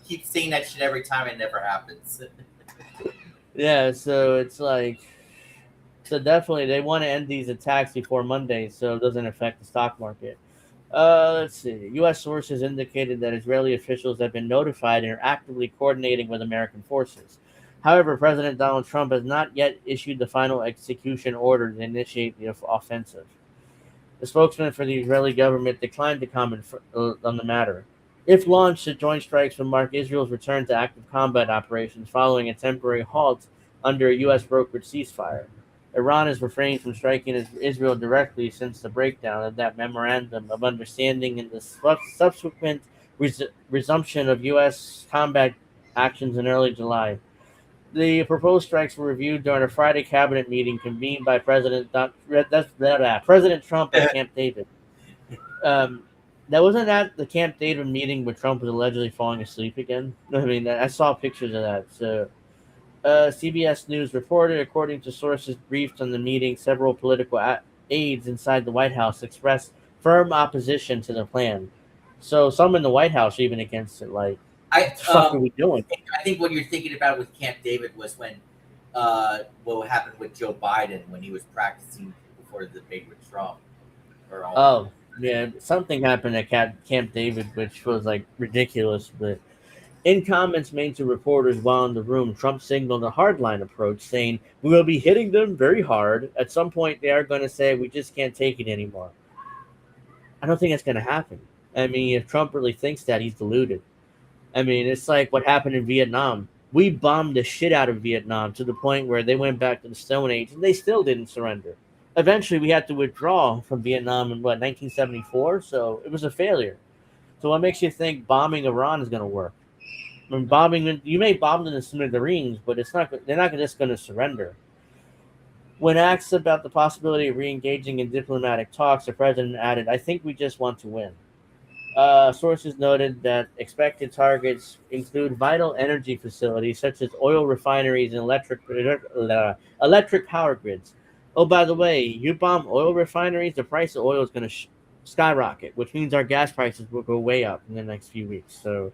keeps saying that shit every time. It never happens. Yeah, so it's like... So definitely, they want to end these attacks before Monday so it doesn't affect the stock market. Let's see. U.S. sources indicated that Israeli officials have been notified and are actively coordinating with American forces. However, President Donald Trump has not yet issued the final execution order to initiate the offensive. The spokesman for the Israeli government declined to comment on the matter. If launched, the joint strikes would mark Israel's return to active combat operations following a temporary halt under a U.S. brokered ceasefire. Iran has refrained from striking Israel directly since the breakdown of that memorandum of understanding and the subsequent resumption of U.S. combat actions in early July. The proposed strikes were reviewed during a Friday cabinet meeting convened by President Trump at Camp David. That wasn't at the Camp David meeting where Trump was allegedly falling asleep again. I mean, I saw pictures of that. So, CBS News reported, according to sources briefed on the meeting, several political aides inside the White House expressed firm opposition to the plan. So, some in the White House are even against it. Like, what the fuck are we doing? I think what you're thinking about with Camp David was when what happened with Joe Biden when he was practicing before the debate with Trump. Yeah, something happened at Camp David, which was like ridiculous. But in comments made to reporters while in the room, Trump signaled a hardline approach, saying, "We will be hitting them very hard. At some point, they are going to say, we just can't take it anymore." I don't think that's going to happen. I mean, if Trump really thinks that, he's deluded. I mean, it's like what happened in Vietnam. We bombed the shit out of Vietnam to the point where they went back to the Stone Age, and they still didn't surrender. Eventually, we had to withdraw from Vietnam in, 1974? So it was a failure. So what makes you think bombing Iran is going to work? I mean, you may bomb them in smithereens, but they're not just going to surrender. When asked about the possibility of re-engaging in diplomatic talks, the president added, "I think we just want to win." Sources noted that expected targets include vital energy facilities such as oil refineries and electric power grids. Oh, by the way, you bomb oil refineries, the price of oil is going to skyrocket, which means our gas prices will go way up in the next few weeks. So,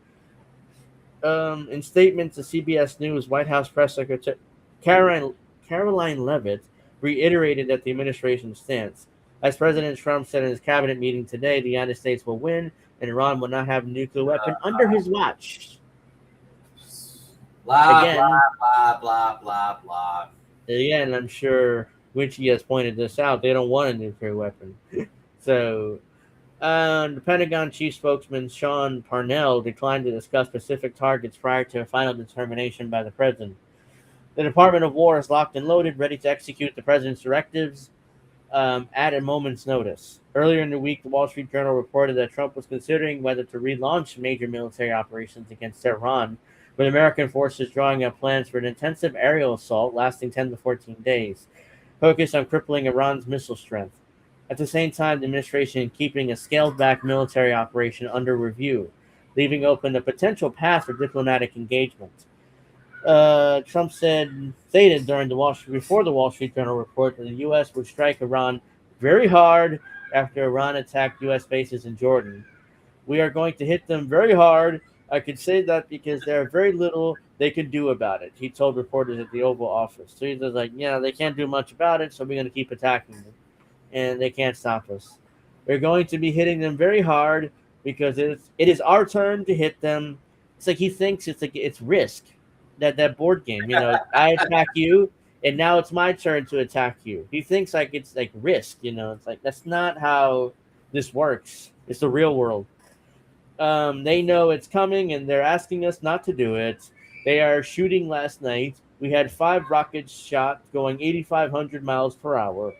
in statements to CBS News, White House press secretary Caroline Leavitt reiterated that the administration's stance. As President Trump said in his cabinet meeting today, the United States will win, and Iran will not have a nuclear weapon under his watch. Blah, Again, blah, blah, blah, blah. Again, I'm sure Witchy has pointed this out. They don't want a nuclear weapon. So, the Pentagon chief spokesman Sean Parnell declined to discuss specific targets prior to a final determination by the president. The Department of War is locked and loaded, ready to execute the president's directives at a moment's notice. Earlier in the week, the Wall Street Journal reported that Trump was considering whether to relaunch major military operations against Tehran, with American forces drawing up plans for an intensive aerial assault lasting 10 to 14 days, focused on crippling Iran's missile strength. At the same time, the administration is keeping a scaled-back military operation under review, leaving open a potential path for diplomatic engagement. Trump stated before the Wall Street Journal report that the U.S. would strike Iran very hard after Iran attacked U.S. bases in Jordan. We are going to hit them very hard. I can say that because there are very little they can do about it, he told reporters at the Oval Office. So he's like, yeah, they can't do much about it, so we're going to keep attacking them. And they can't stop us. We're going to be hitting them very hard because it is our turn to hit them. It's like he thinks it's Risk, that board game. I attack you, and now it's my turn to attack you. He thinks like it's like Risk. It's like that's not how this works. It's the real world. They know it's coming, and they're asking us not to do it. They are shooting last night. We had 5 rockets shot going 8,500 miles per hour,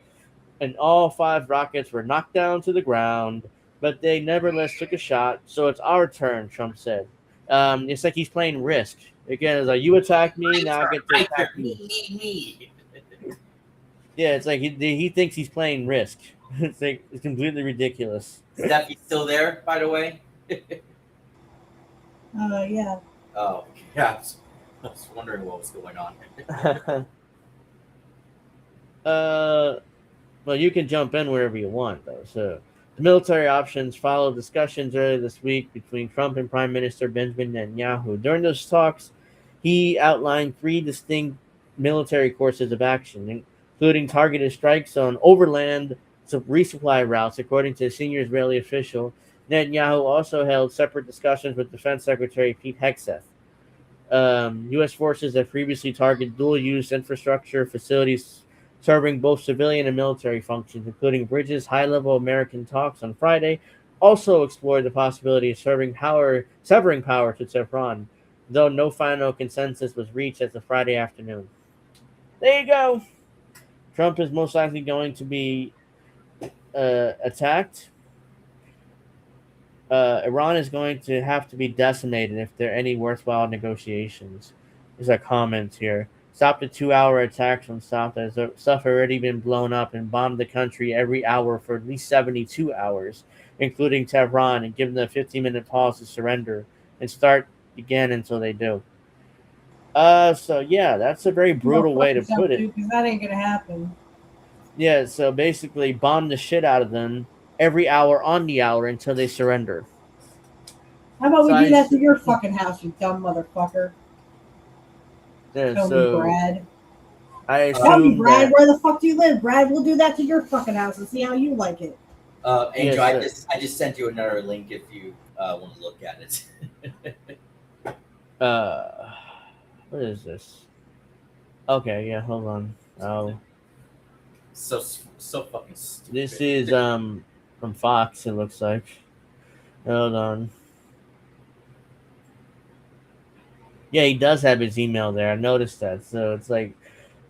and all 5 rockets were knocked down to the ground, but they nevertheless took a shot, so it's our turn, Trump said. It's like he's playing Risk. Again, it's like, you attack me, now I get to attack me. Yeah, it's like he thinks he's playing Risk. It's like, it's completely ridiculous. Steph, you still there, by the way? Yeah. Oh, yeah. I was wondering what was going on. Well, you can jump in wherever you want, though. So, the military options followed discussions earlier this week between Trump and Prime Minister Benjamin Netanyahu. During those talks, he outlined 3 distinct military courses of action, including targeted strikes on overland resupply routes, according to a senior Israeli official. Netanyahu also held separate discussions with Defense Secretary Pete Hegseth. U.S. forces have previously targeted dual-use infrastructure facilities serving both civilian and military functions, including bridges. High-level American talks on Friday also explored the possibility of severing power to Tehran, though no final consensus was reached as of Friday afternoon. There you go. Trump is most likely going to be attacked. Iran is going to have to be decimated if there are any worthwhile negotiations. There's a comment here. Stop the 2-hour attacks from South as stuff already been blown up and bombed the country every hour for at least 72 hours, including Tehran, and give them a 15-minute pause to surrender and start again until they do. So yeah, that's a very brutal way to put it. Because that ain't gonna happen. Yeah, so basically bomb the shit out of them every hour on the hour until they surrender. How about we do that to your fucking house, you dumb motherfucker? Yeah, Tell so me, Brad. I assume Tell me, Brad, where the fuck do you live? Brad, we'll do that to your fucking house and see how you like it. Angel, Yes, I just sent you another link if you want to look at it. What is this? Okay, yeah, hold on. Oh, so fucking stupid. this is from Fox. It looks like. Hold on. Yeah, he does have his email there. I noticed that. So it's like,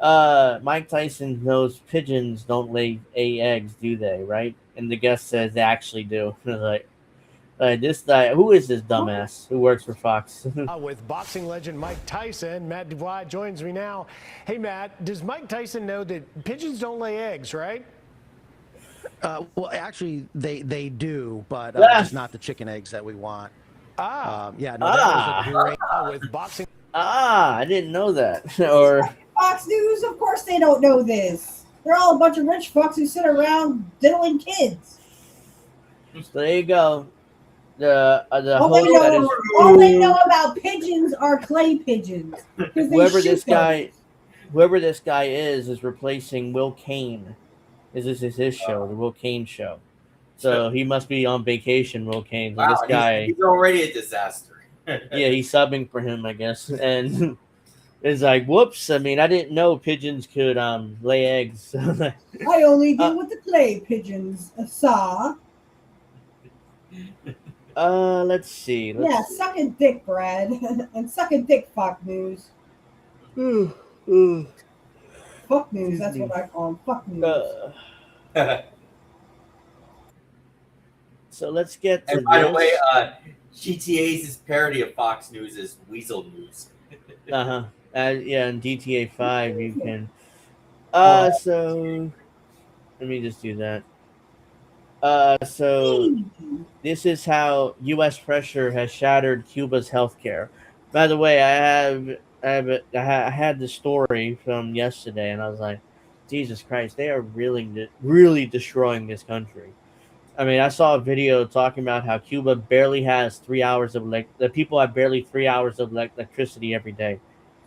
Mike Tyson knows pigeons don't lay eggs, do they? Right? And the guest says they actually do. Like this guy, who is this dumbass who works for Fox? With boxing legend Mike Tyson, Matt Dubois joins me now. Hey, Matt, does Mike Tyson know that pigeons don't lay eggs, right? Well, actually, they do, but just not the chicken eggs that we want. That was a great with boxing. I didn't know that. Or Fox News, of course they don't know this. They're all a bunch of rich fucks who sit around diddling kids. So there you go. The All host that is all they know about pigeons are clay pigeons. whoever this guy is replacing Will Kane. This is his show, the Will Kane show. So he must be on vacation, Will Kane. So Wow, this guy, he's already a disaster. yeah, he's subbing for him, I guess, and it's like, whoops. I mean, I didn't know pigeons could lay eggs. I only do what the clay pigeons saw. Let's see. Suck a dick, Brad, and suck a dick, Fox News. Fuck News, that's what I call them. Fuck News. So let's get to And by this. the way, GTA's parody of Fox News is Weasel News. Yeah, in GTA 5 you can. So let me just do that. So this is how U.S. pressure has shattered Cuba's healthcare. By the way, I had the story from yesterday, and I was like, Jesus Christ, they are really destroying this country. I mean, I saw a video talking about how Cuba barely has 3 hours of the people have barely 3 hours of electricity every day,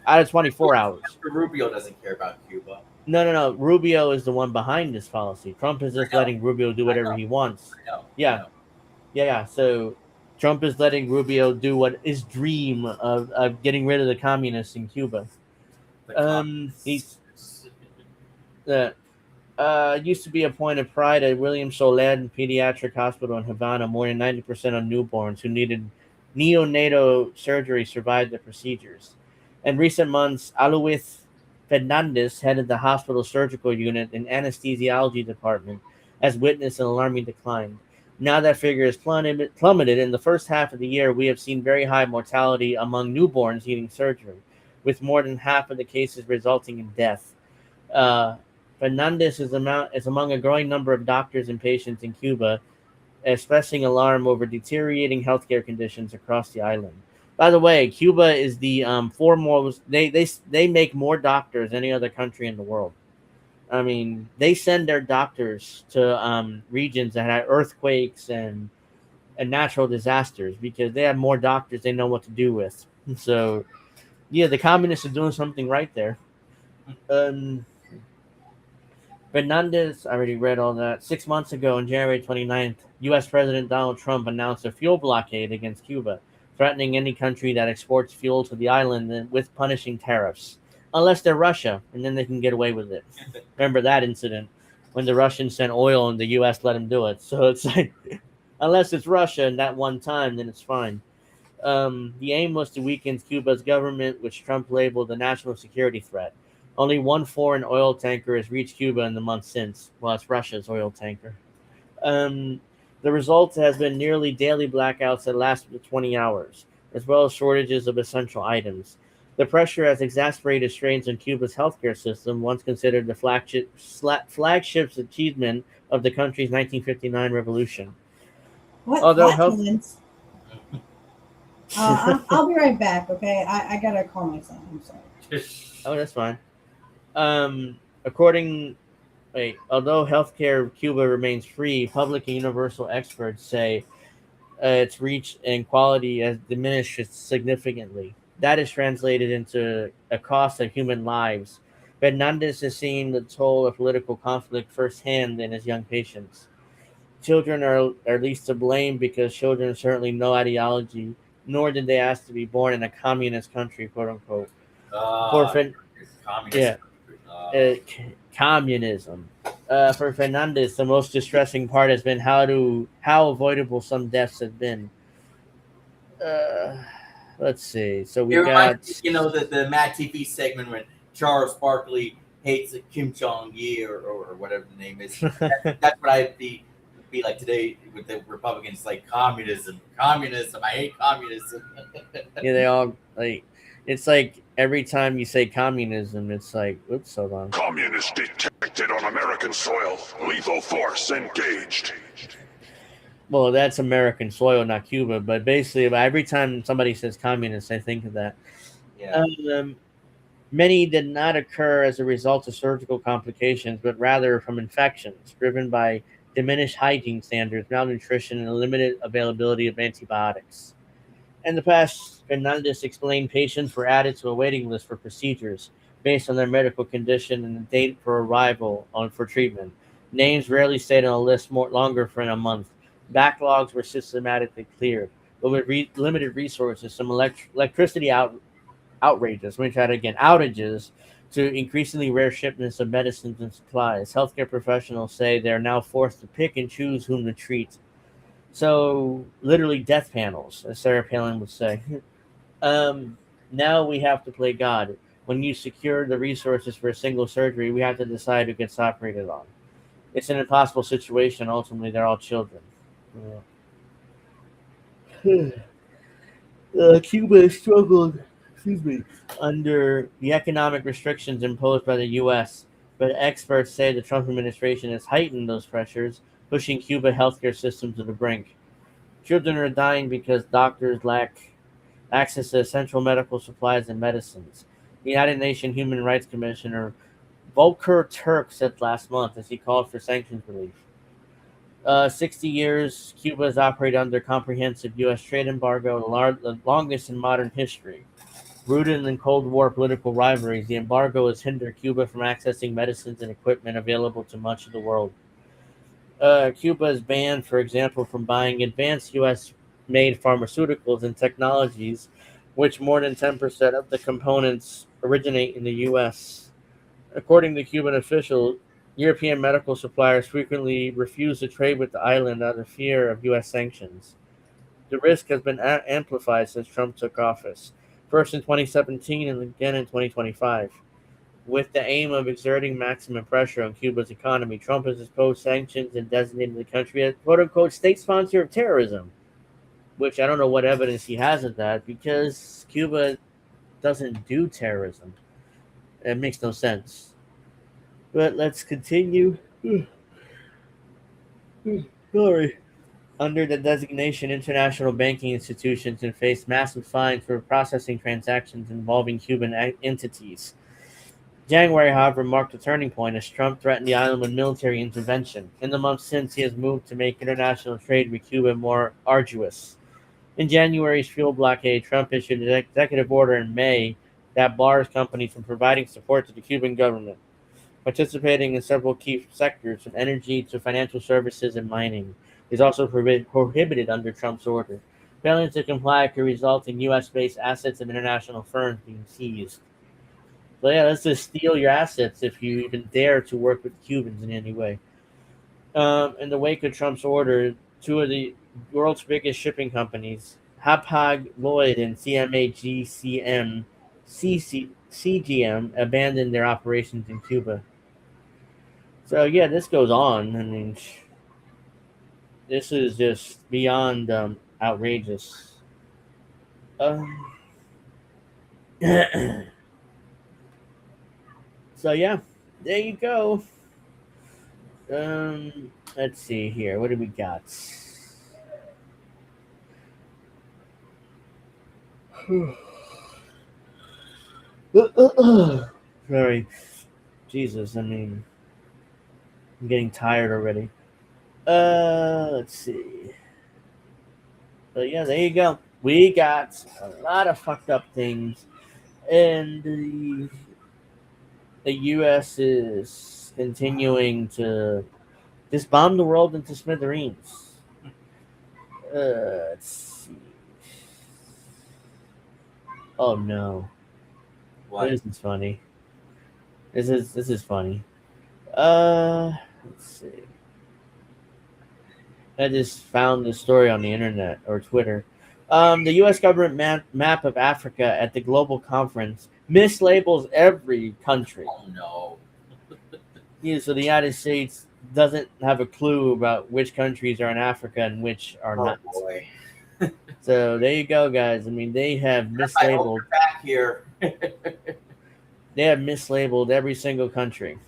out of 24 hours. Rubio doesn't care about Cuba. No. Rubio is the one behind this policy. Trump is just letting Rubio do whatever he wants. Yeah. So Trump is letting Rubio do what his dream of getting rid of the communists in Cuba. Used to be a point of pride at William Soledad Pediatric Hospital in Havana. More than 90% of newborns who needed neonatal surgery survived the procedures. In recent months, Alois Fernandez headed the hospital surgical unit and anesthesiology department, has witnessed an alarming decline. Now that figure has plummeted. In the first half of the year, we have seen very high mortality among newborns needing surgery, with more than half of the cases resulting in death. Fernandez is among a growing number of doctors and patients in Cuba, expressing alarm over deteriorating healthcare conditions across the island. By the way, Cuba is the foremost. They make more doctors than any other country in the world. I mean, they send their doctors to regions that had earthquakes and natural disasters because they have more doctors they know what to do with. So, yeah, the communists are doing something right there. Fernandez, I already read all that. 6 months ago, on January 29th, U.S. President Donald Trump announced a fuel blockade against Cuba, threatening any country that exports fuel to the island with punishing tariffs. Unless they're Russia, and then they can get away with it. Remember that incident when the Russians sent oil and the U.S. let them do it. So it's like, unless it's Russia and that one time, then it's fine. The aim was to weaken Cuba's government, which Trump labeled a national security threat. Only one foreign oil tanker has reached Cuba in the month since. Well, it's Russia's oil tanker. The result has been nearly daily blackouts that last 20 hours, as well as shortages of essential items. The pressure has exacerbated strains on Cuba's healthcare system, once considered the flagship's achievement of the country's 1959 revolution. What? Flatulence? I'll be right back, okay? I gotta call my son. I'm sorry. Oh, that's fine. Although healthcare in Cuba remains free, public and universal experts say its reach and quality has diminished significantly. That is translated into a cost of human lives. Fernandez has seen the toll of political conflict firsthand in his young patients. Children are least to blame because children certainly no ideology, nor did they ask to be born in a communist country, quote unquote. Communism. For Fernandez, the most distressing part has been how avoidable some deaths have been. Let's see. So we got the Mad TV segment when Charles Barkley hates Kim Jong-il or whatever the name is. That's what I'd be like today with the Republicans, like communism. I hate communism. Yeah, they all like. It's like every time you say communism, it's like, oops, hold on. Communist detected on American soil. Lethal force engaged. Well, that's American soil, not Cuba. But basically, every time somebody says communist, I think of that. Yeah. Many did not occur as a result of surgical complications, but rather from infections driven by diminished hygiene standards, malnutrition, and limited availability of antibiotics. In the past, Fernandez explained patients were added to a waiting list for procedures based on their medical condition and the date for arrival for treatment. Names rarely stayed on a list longer than a month. Backlogs were systematically cleared, but with limited resources, some electricity outrages, let me try that again, outages to increasingly rare shipments of medicines and supplies. Healthcare professionals say they're now forced to pick and choose whom to treat. So, literally death panels, as Sarah Palin would say. Now we have to play God. When you secure the resources for a single surgery, we have to decide who gets operated on. It's an impossible situation. Ultimately, they're all children. Cuba struggled, under the economic restrictions imposed by the U.S., but experts say the Trump administration has heightened those pressures, pushing Cuba healthcare system to the brink. Children are dying because doctors lack access to essential medical supplies and medicines. The United Nations Human Rights Commissioner Volker Turk said last month as he called for sanctions relief. 60 years, Cuba has operated under comprehensive U.S. trade embargo, the longest in modern history. Rooted in Cold War political rivalries, the embargo has hindered Cuba from accessing medicines and equipment available to much of the world. Cuba is banned, for example, from buying advanced U.S.-made pharmaceuticals and technologies, which more than 10% of the components originate in the U.S. According to Cuban officials, European medical suppliers frequently refuse to trade with the island out of fear of U.S. sanctions. The risk has been amplified since Trump took office, first in 2017 and again in 2025. With the aim of exerting maximum pressure on Cuba's economy, Trump has imposed sanctions and designated the country as quote-unquote state sponsor of terrorism, which I don't know what evidence he has of that, because Cuba doesn't do terrorism. It makes no sense. But let's continue. Sorry. Under the designation, international banking institutions can face massive fines for processing transactions involving Cuban entities. January, however, marked a turning point as Trump threatened the island with military intervention. In the months since, he has moved to make international trade with Cuba more arduous. In January's fuel blockade, Trump issued an executive order in May that bars companies from providing support to the Cuban government, participating in several key sectors from energy to financial services and mining. Is also prohibited under Trump's order. Failing to comply could result in U.S.-based assets of international firms being seized. So yeah, let's just steal your assets if you even dare to work with Cubans in any way. In the wake of Trump's order, two of the world's biggest shipping companies, Hapag-Lloyd and CGM, abandoned their operations in Cuba. So yeah, this goes on. I mean, this is just beyond outrageous. So yeah, there you go. Let's see here. What do we got? Sorry. Jesus, I mean, I'm getting tired already. Let's see. But yeah, there you go. We got a lot of fucked up things, and the U.S. is continuing to just bomb the world into smithereens. Let's see. Oh no! What? This is funny. This is funny. Let's see. I just found this story on the internet or Twitter. The U.S. government map of Africa at the global conference mislabels every country. Oh no! Yeah, so the United States doesn't have a clue about which countries are in Africa and which are not. Boy. So there you go, guys. I mean, they have mislabeled. Back here. They have mislabeled every single country.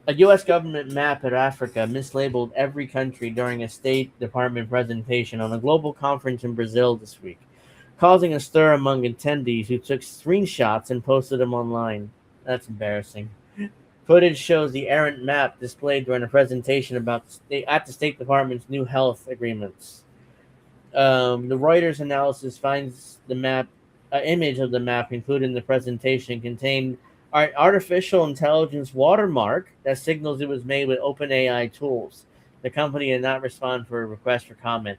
A U.S. government map of Africa mislabeled every country during a State Department presentation on a global conference in Brazil this week. causing a stir among attendees who took screenshots and posted them online. That's embarrassing. Footage shows the errant map displayed during a presentation about at the State Department's new health agreements. The Reuters analysis finds the map, image of the map included in the presentation contained an artificial intelligence watermark that signals it was made with OpenAI tools. The company did not respond for a request for comment.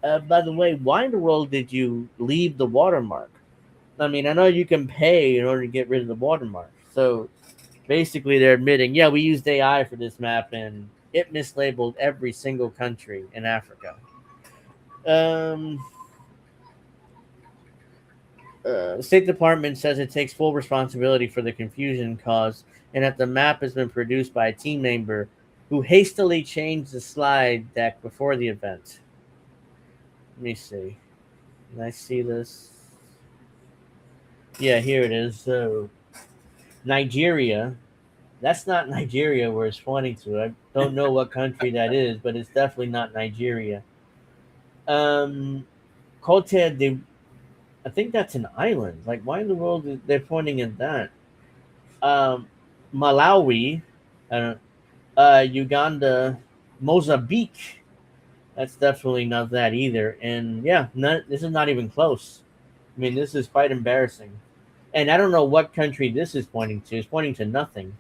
By the way, why in the world did you leave the watermark? I mean, I know you can pay in order to get rid of the watermark. So basically, they're admitting, yeah, we used AI for this map, and it mislabeled every single country in Africa. The State Department says it takes full responsibility for the confusion caused, and that the map has been produced by a team member who hastily changed the slide deck before the event. Let me see. Can I see this? Yeah, here it is. So, Nigeria. That's not Nigeria where it's pointing to. I don't know what country that is, but it's definitely not Nigeria. Cote de... I think that's an island. Like, why in the world is they're pointing at that? Malawi, Uganda, Mozambique. That's definitely not that either. And yeah, this is not even close. I mean, this is quite embarrassing. And I don't know what country this is pointing to. It's pointing to nothing.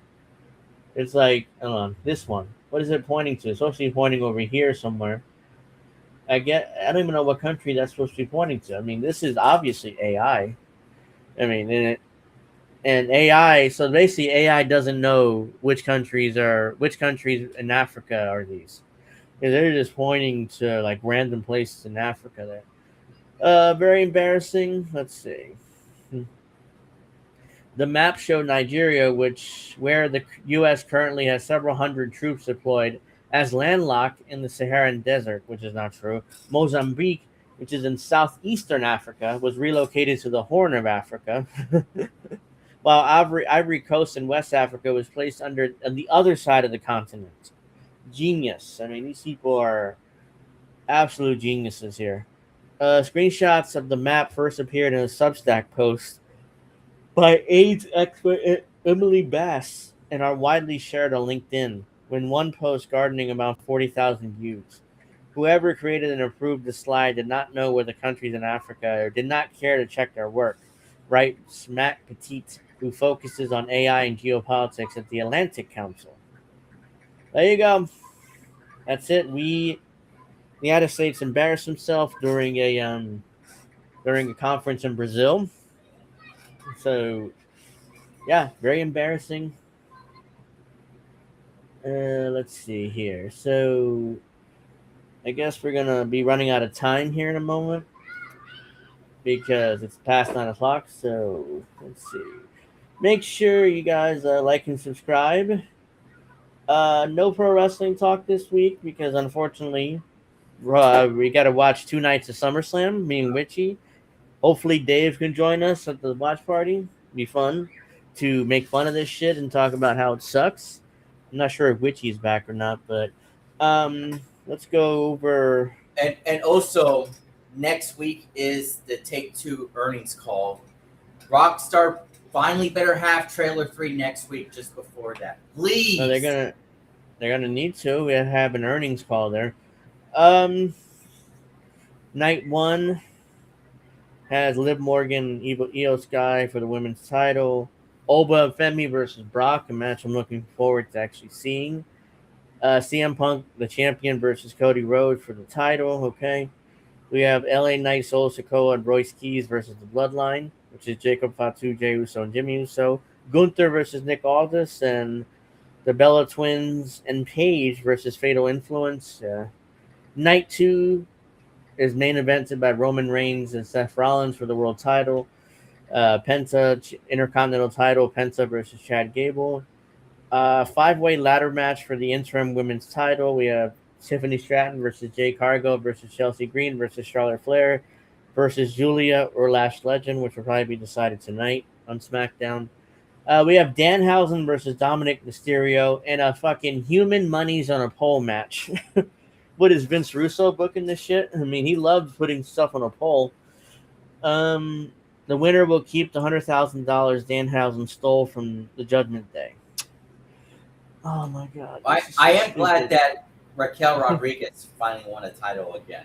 It's like, hold on, this one. What is it pointing to? It's supposed to be pointing over here somewhere. I don't even know what country that's supposed to be pointing to. I mean, this is obviously AI. I mean, and AI. So basically, AI doesn't know which countries in Africa are these. They're just pointing to like random places in Africa. There, very embarrassing. Let's see. The map showed Nigeria, where the U.S. currently has several hundred troops deployed, as landlocked in the Saharan desert, which is not true. Mozambique, which is in southeastern Africa, was relocated to the Horn of Africa, while Ivory Coast in West Africa was placed on the other side of the continent. Genius. I mean, these people are absolute geniuses here. Screenshots of the map first appeared in a Substack post by AIDS expert Emily Bass and are widely shared on LinkedIn, when one post garnering about 40,000 views. Whoever created and approved the slide did not know where the countries in Africa or did not care to check their work, writes Matt Petit, who focuses on AI and geopolitics at the Atlantic Council. There you go. That's it. The United States embarrassed himself during a conference in Brazil. So, yeah, very embarrassing. Let's see here. So, I guess we're gonna be running out of time here in a moment because it's past 9 o'clock. So, let's see. Make sure you guys like and subscribe. No pro wrestling talk this week because unfortunately we got to watch 2 nights of SummerSlam, me and Witchy. Hopefully Dave can join us at the watch party. Be fun to make fun of this shit and talk about how it sucks. I'm not sure if Witchy's back or not, but let's go over. And also, next week is the Take-Two earnings call. Rockstar finally better have trailer 3 next week, just before that. Please. No, they're gonna need to. We have an earnings call there. Night 1 has Liv Morgan, Io Sky for the women's title. Oba Femi versus Brock, a match I'm looking forward to actually seeing. CM Punk, the champion, versus Cody Rhodes for the title. Okay. We have LA Knight, Solo Sikoa, and Royce Keys versus the Bloodline, which is Jacob Fatu, Jey Uso, and Jimmy Uso. Gunther versus Nick Aldis, and the Bella Twins and Paige versus Fatal Influence. Night 2 is main evented by Roman Reigns and Seth Rollins for the world title. Penta Intercontinental title, Penta versus Chad Gable. 5-way ladder match for the interim women's title. We have Tiffany Stratton versus Jay Cargo versus Chelsea Green versus Charlotte Flair versus Julia or Lash Legend, which will probably be decided tonight on SmackDown. We have Danhausen versus Dominic Mysterio and a fucking human monies on a pole match. What is Vince Russo booking this shit? I mean, he loves putting stuff on a pole. The winner will keep the $100,000 Danhausen stole from the Judgment Day. Oh my God! I am glad that Raquel Rodriguez finally won a title again.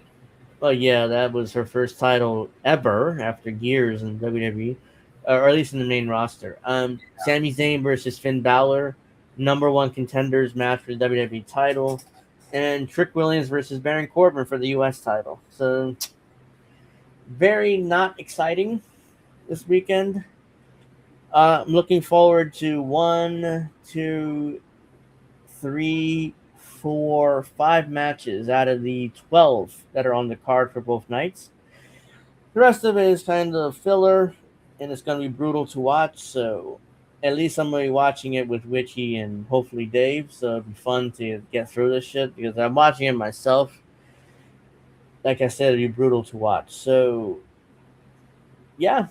Well, yeah, that was her first title ever after years in WWE, or at least in the main roster. Sami Zayn versus Finn Balor, #1 contenders match for the WWE title, and Trick Williams versus Baron Corbin for the U.S. title. So, very not exciting this weekend. I'm looking forward to 1, 2, 3, 4, 5 matches out of the 12 that are on the card for both nights. The rest of it is kind of filler, and it's going to be brutal to watch. So, at least I'm going to be watching it with Witchy and hopefully Dave. So, it'll be fun to get through this shit because I'm watching it myself. Like I said, it'll be brutal to watch. So, yeah.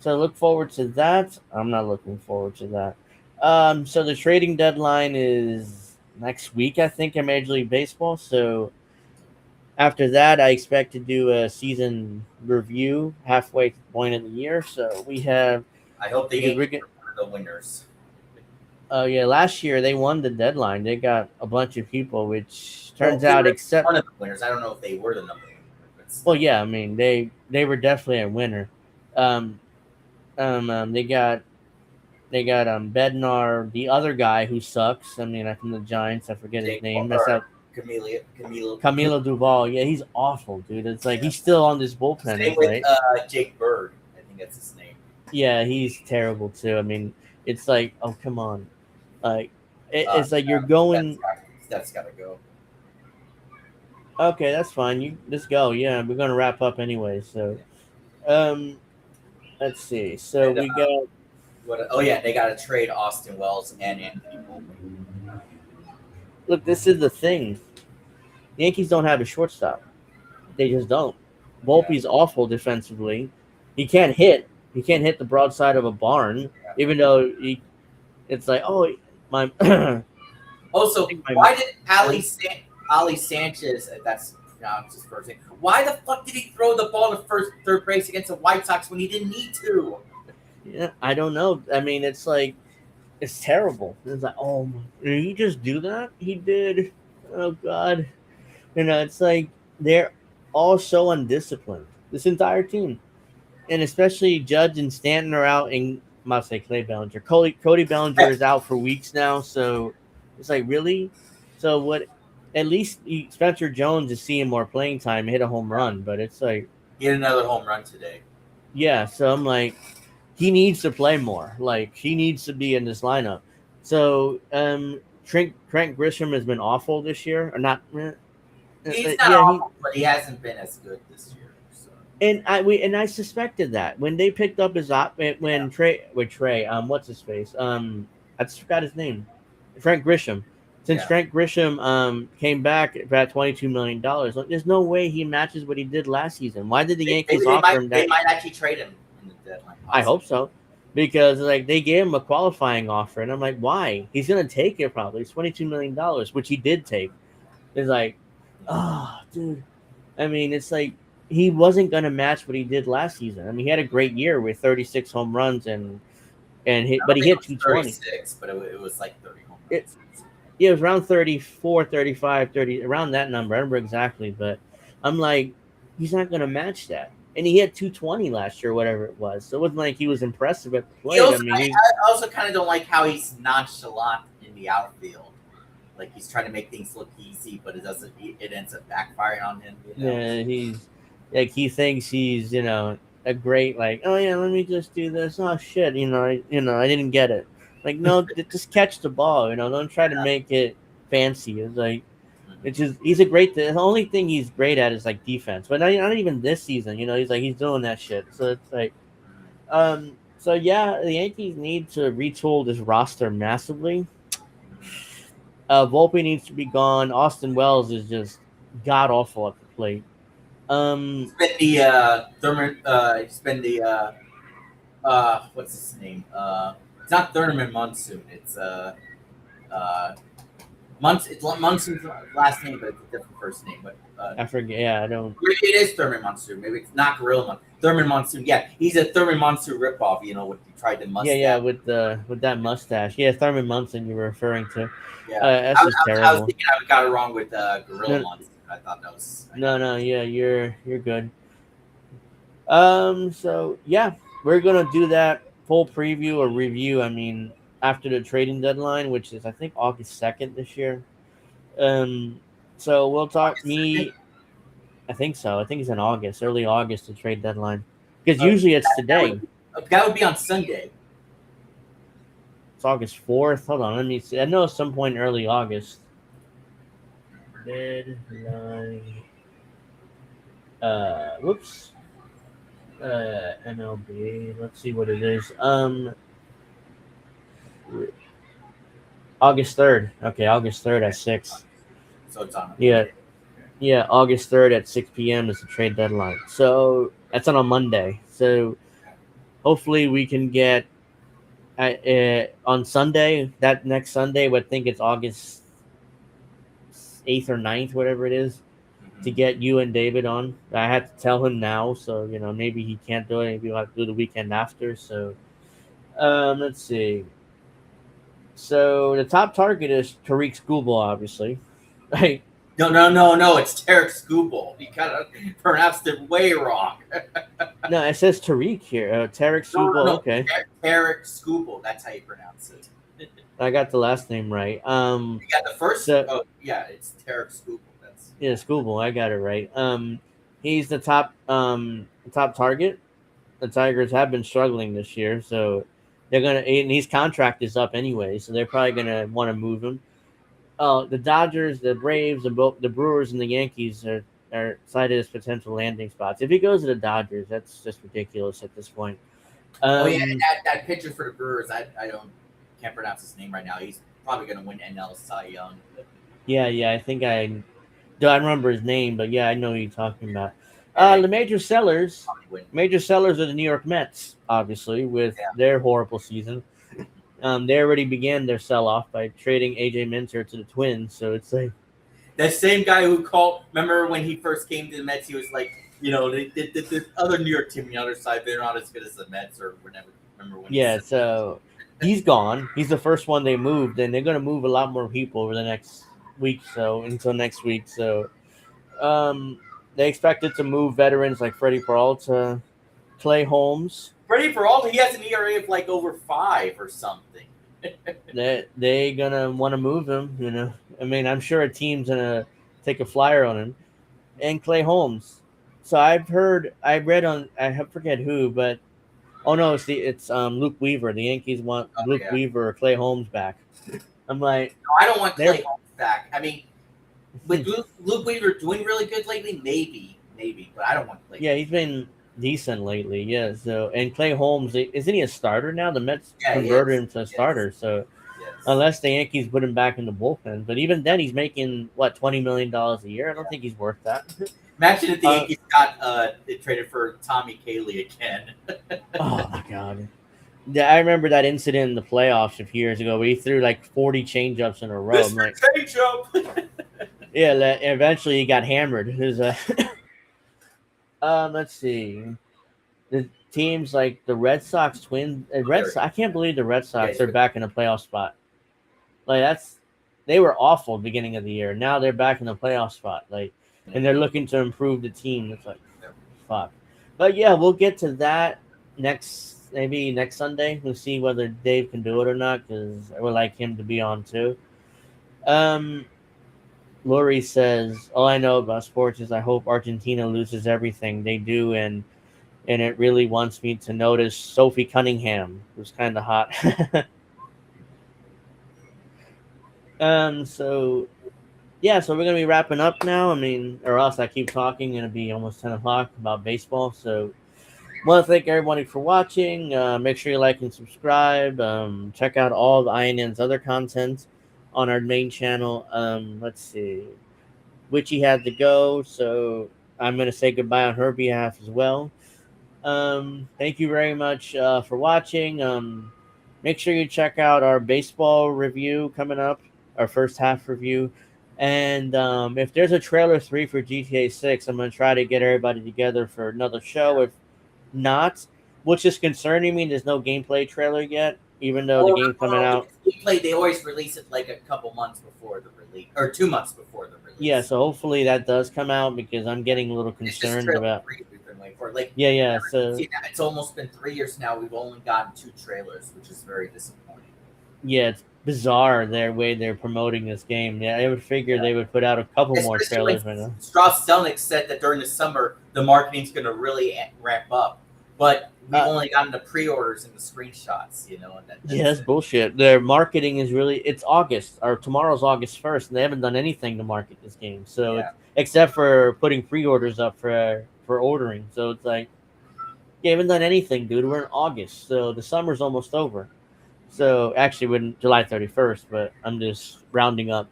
So look forward to that. I'm not looking forward to that. So the trading deadline is next week, I think, in Major League Baseball. So after that, I expect to do a season review halfway point of the year. So we have. I hope they get the winners. Oh yeah, last year they won the deadline. They got a bunch of people, which turns out except one of the winners. I don't know if they were the number one. Well, yeah, I mean they were definitely a winner. They got Bednar, the other guy who sucks. I mean, from the Giants, I forget his name. That's out. Camilo Duval. Yeah, he's awful, dude. It's like he's still on this bullpen. Same with Jake Bird. I think that's his name. Yeah, he's terrible too. I mean, it's like, oh come on, like it's like you're going. Steph's gotta go. Okay, that's fine. You just go. Yeah, we're gonna wrap up anyway. So, let's see. So we got. Oh yeah, they got to trade Austin Wells and Anthony Volpe. Look, this is the thing. The Yankees don't have a shortstop. They just don't. Volpe's awful defensively. He can't hit. He can't hit the broadside of a barn. Even though it's like, oh my. Also, why did Ali Sanchez? That's his first name. Why the fuck did he throw the ball to third base against the White Sox when he didn't need to? Yeah, I don't know. I mean, it's like, it's terrible. It's like, oh, did he just do that? He did. Oh, God. It's like they're all so undisciplined, this entire team. And especially Judge and Stanton are out, and I must say Clay Bellinger. Cody Bellinger is out for weeks now, so it's like, really? So what? At least Spencer Jones is seeing more playing time, hit a home run, but it's like. He had another home run today. Yeah, so I'm like, he needs to play more. Like, he needs to be in this lineup. So, Trent Grisham has been awful this year, or not? He's not awful, but he hasn't been as good this year. So. And I suspected that when they picked up his Trey, what's his face? I just forgot his name. Frank Grisham. Since Frank Grisham came back at $22 million, there's no way he matches what he did last season. Why did the Yankees offer him that? They might actually trade him in the deadline. I hope so, because like they gave him a qualifying offer, and I'm like, why? He's gonna take it probably. It's $22 million, which he did take. It's like, oh, dude. I mean, it's like he wasn't gonna match what he did last season. I mean, he had a great year with 36 home runs but he hit 220. 36, but it was like 30 home runs. Yeah, it was around 34, 35, 30, around that number. I don't remember exactly, but I'm like, he's not going to match that. And he hit 220 last year, whatever it was. So it wasn't like he was impressive at the plate. I also kind of don't like how he's nonchalant in the outfield. Like, he's trying to make things look easy, but it ends up backfiring on him. Yeah, he thinks he's, a great, like, oh yeah, let me just do this. Oh shit, I didn't get it. Like, no, just catch the ball, don't try to make it fancy. It's like, he's a great, the only thing he's great at is like defense, but not even this season, he's doing that shit. So it's like, so yeah, the Yankees need to retool this roster massively. Volpe needs to be gone. Austin Wells is just god awful at the plate. What's his name? It's not Thurman Monsoon. It's Monsoon's last name, but it's a different first name. But I forget. Yeah, I don't. Maybe it is Thurman Monsoon. Maybe it's not Gorilla Monsoon. Thurman Monsoon. Yeah, he's a Thurman Monsoon ripoff. You know, what he tried to mustache. Yeah, with that mustache. Yeah, Thurman Munson you were referring to. Yeah, That's just terrible. I was thinking I got it wrong with Gorilla Monsoon. I thought that was. No, yeah, you're good. So yeah, we're gonna do that full preview or review. I mean, after the trading deadline, which is I think August 2nd this year. So we'll talk. I think so. I think it's in August, early August, the trade deadline, because usually it's today. That would be on Sunday. It's August 4th. Hold on, let me see. I know at some point in early August. Deadline. Whoops. MLB. Let's see what it is. August 3rd. Okay, August 3rd at 6. So it's on. Yeah, August 3rd at 6 p.m. is the trade deadline. So that's on a Monday. So hopefully we can get on Sunday, that next Sunday, I think it's August 8th or 9th, whatever it is, to get you and David on. I had to tell him now, so maybe he can't do it. Maybe we'll have to do the weekend after. So let's see. So the top target is Tariq Schoolball, obviously. Right? No. It's Tarek Schoolball. You gotta pronounce it way wrong. No, it says Tariq here. Tarek Schoolball. No, okay. Tarek Schoolball. That's how you pronounce it. I got the last name right. You got the first. It's Tarek Schoolball. Yeah, Schoolball. I got it right. He's the top target. The Tigers have been struggling this year, so they're gonna. And his contract is up anyway, so they're probably gonna want to move him. The Dodgers, the Braves, the Brewers, and the Yankees are cited as potential landing spots. If he goes to the Dodgers, that's just ridiculous at this point. That pitcher for the Brewers, I can't pronounce his name right now. He's probably going to win NL Cy Young. Yeah, I think I remember his name, but yeah, I know who you're talking about. The major sellers are the New York Mets, obviously, with their horrible season. They already began their sell-off by trading A.J. Minter to the Twins, so it's like... That same guy who called... Remember when he first came to the Mets, he was like, the other New York team on the other side, they're not as good as the Mets or whatever. Remember when? Yeah, so he's gone. He's the first one they moved, and they're going to move a lot more people over the next week, until next week. So they expected to move veterans like Freddie Peralta, Clay Holmes. Freddie Peralta, he has an ERA of like over 5 or something. They gonna want to move him, I mean, I'm sure a team's gonna take a flyer on him. And Clay Holmes. So I read on, I forget who, but it's Luke Weaver. The Yankees want Luke Weaver or Clay Holmes back. I'm like, no, I don't want Clay Holmes back. I mean, with Luke Weaver doing really good lately, maybe, but I don't want Clay. Yeah, he's been decent lately. Yeah. So, and Clay Holmes, isn't he a starter now? The Mets converted him to a starter. So, unless the Yankees put him back in the bullpen, but even then, he's making $20 million a year. I don't think he's worth that. Imagine if the Yankees got traded for Tommy Kaly again. Oh my God. Yeah, I remember that incident in the playoffs a few years ago where he threw like 40 changeups in a row. Changeup. Yeah, eventually he got hammered. Let's see. The teams like the Red Sox, Twins, I can't believe the Red Sox are back in a playoff spot. Like they were awful at the beginning of the year. Now they're back in the playoff spot. And they're looking to improve the team. It's like, fuck. But yeah, we'll get to that maybe next Sunday. We'll see whether Dave can do it or not, because I would like him to be on too. Lori says, all I know about sports is I hope Argentina loses everything. They do, and it really wants me to notice Sophie Cunningham, who's kind of hot. So we're going to be wrapping up now. I mean, or else I keep talking, and it'll be almost 10 o'clock about baseball. So I want to thank everybody for watching. Make sure you like and subscribe. Check out all of INN's other content on our main channel. Let's see. Witchy had to go, so I'm going to say goodbye on her behalf as well. Thank you very much for watching. Make sure you check out our baseball review coming up, our first half review. And if there's a trailer 3 for GTA 6, I'm going to try to get everybody together for another show. not, which is concerning me. There's no gameplay trailer yet, even though the game's coming out. Gameplay, they always release it like a couple months before the release, or 2 months before the release. Yeah, so hopefully that does come out because I'm getting a little concerned about. We've been waiting for. Like, Yeah. So it's almost been 3 years now. We've only gotten 2 trailers, which is very disappointing. yeah, it's bizarre their way they're promoting this game. Yeah, I would figure they would put out a couple more trailers right now. Strauss Zelnick said that during the summer the marketing's going to really ramp up, but we've only gotten the pre-orders and the screenshots. You know, and that's bullshit. Their marketing is it's August, or tomorrow's August 1st, and they haven't done anything to market this game. So except for putting pre-orders up for ordering. So it's like, you haven't done anything, dude. We're in August, so the summer's almost over. So actually, we're July 31st, but I'm just rounding up.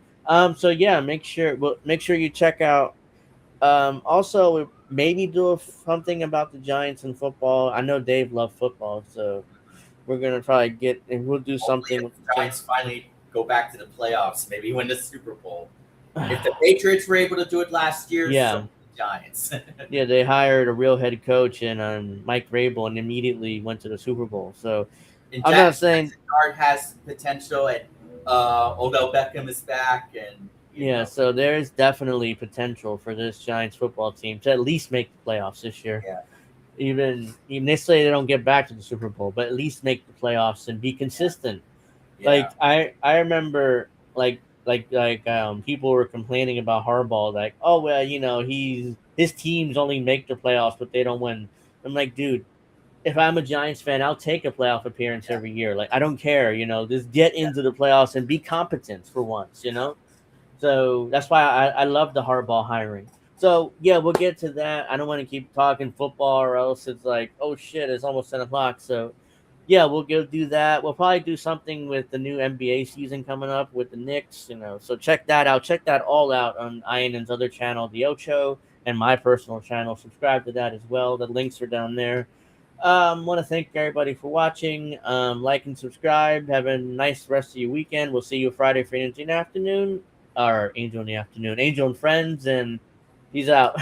So yeah, make sure you check out. Also, maybe do something about the Giants and football. I know Dave loved football, so we're gonna probably we'll do something. If the Giants finally go back to the playoffs, maybe win the Super Bowl. If the Patriots were able to do it last year, so the Giants. Yeah, they hired a real head coach and Mike Vrabel, and immediately went to the Super Bowl. So. And I'm not saying Guard has potential, and Odell Beckham is back, and so there's definitely potential for this Giants football team to at least make the playoffs this year. Yeah. Even they say they don't get back to the Super Bowl, but at least make the playoffs and be consistent. Yeah. Like I remember like people were complaining about Harbaugh, like, oh well, his teams only make the playoffs, but they don't win. I'm like, dude. If I'm a Giants fan, I'll take a playoff appearance every year. Like, I don't care, just get into the playoffs and be competent for once, So that's why I love the Harbaugh hiring. So, yeah, we'll get to that. I don't want to keep talking football or else it's like, oh, shit, it's almost 10 o'clock. So, yeah, we'll go do that. We'll probably do something with the new NBA season coming up with the Knicks, So check that out. Check that all out on Ian's other channel, The Ocho, and my personal channel. Subscribe to that as well. The links are down there. Want to thank everybody for watching. Like and subscribe. Have a nice rest of your weekend. We'll see you Friday for Angel in the afternoon, or Angel in the afternoon. Angel and Friends, and peace out.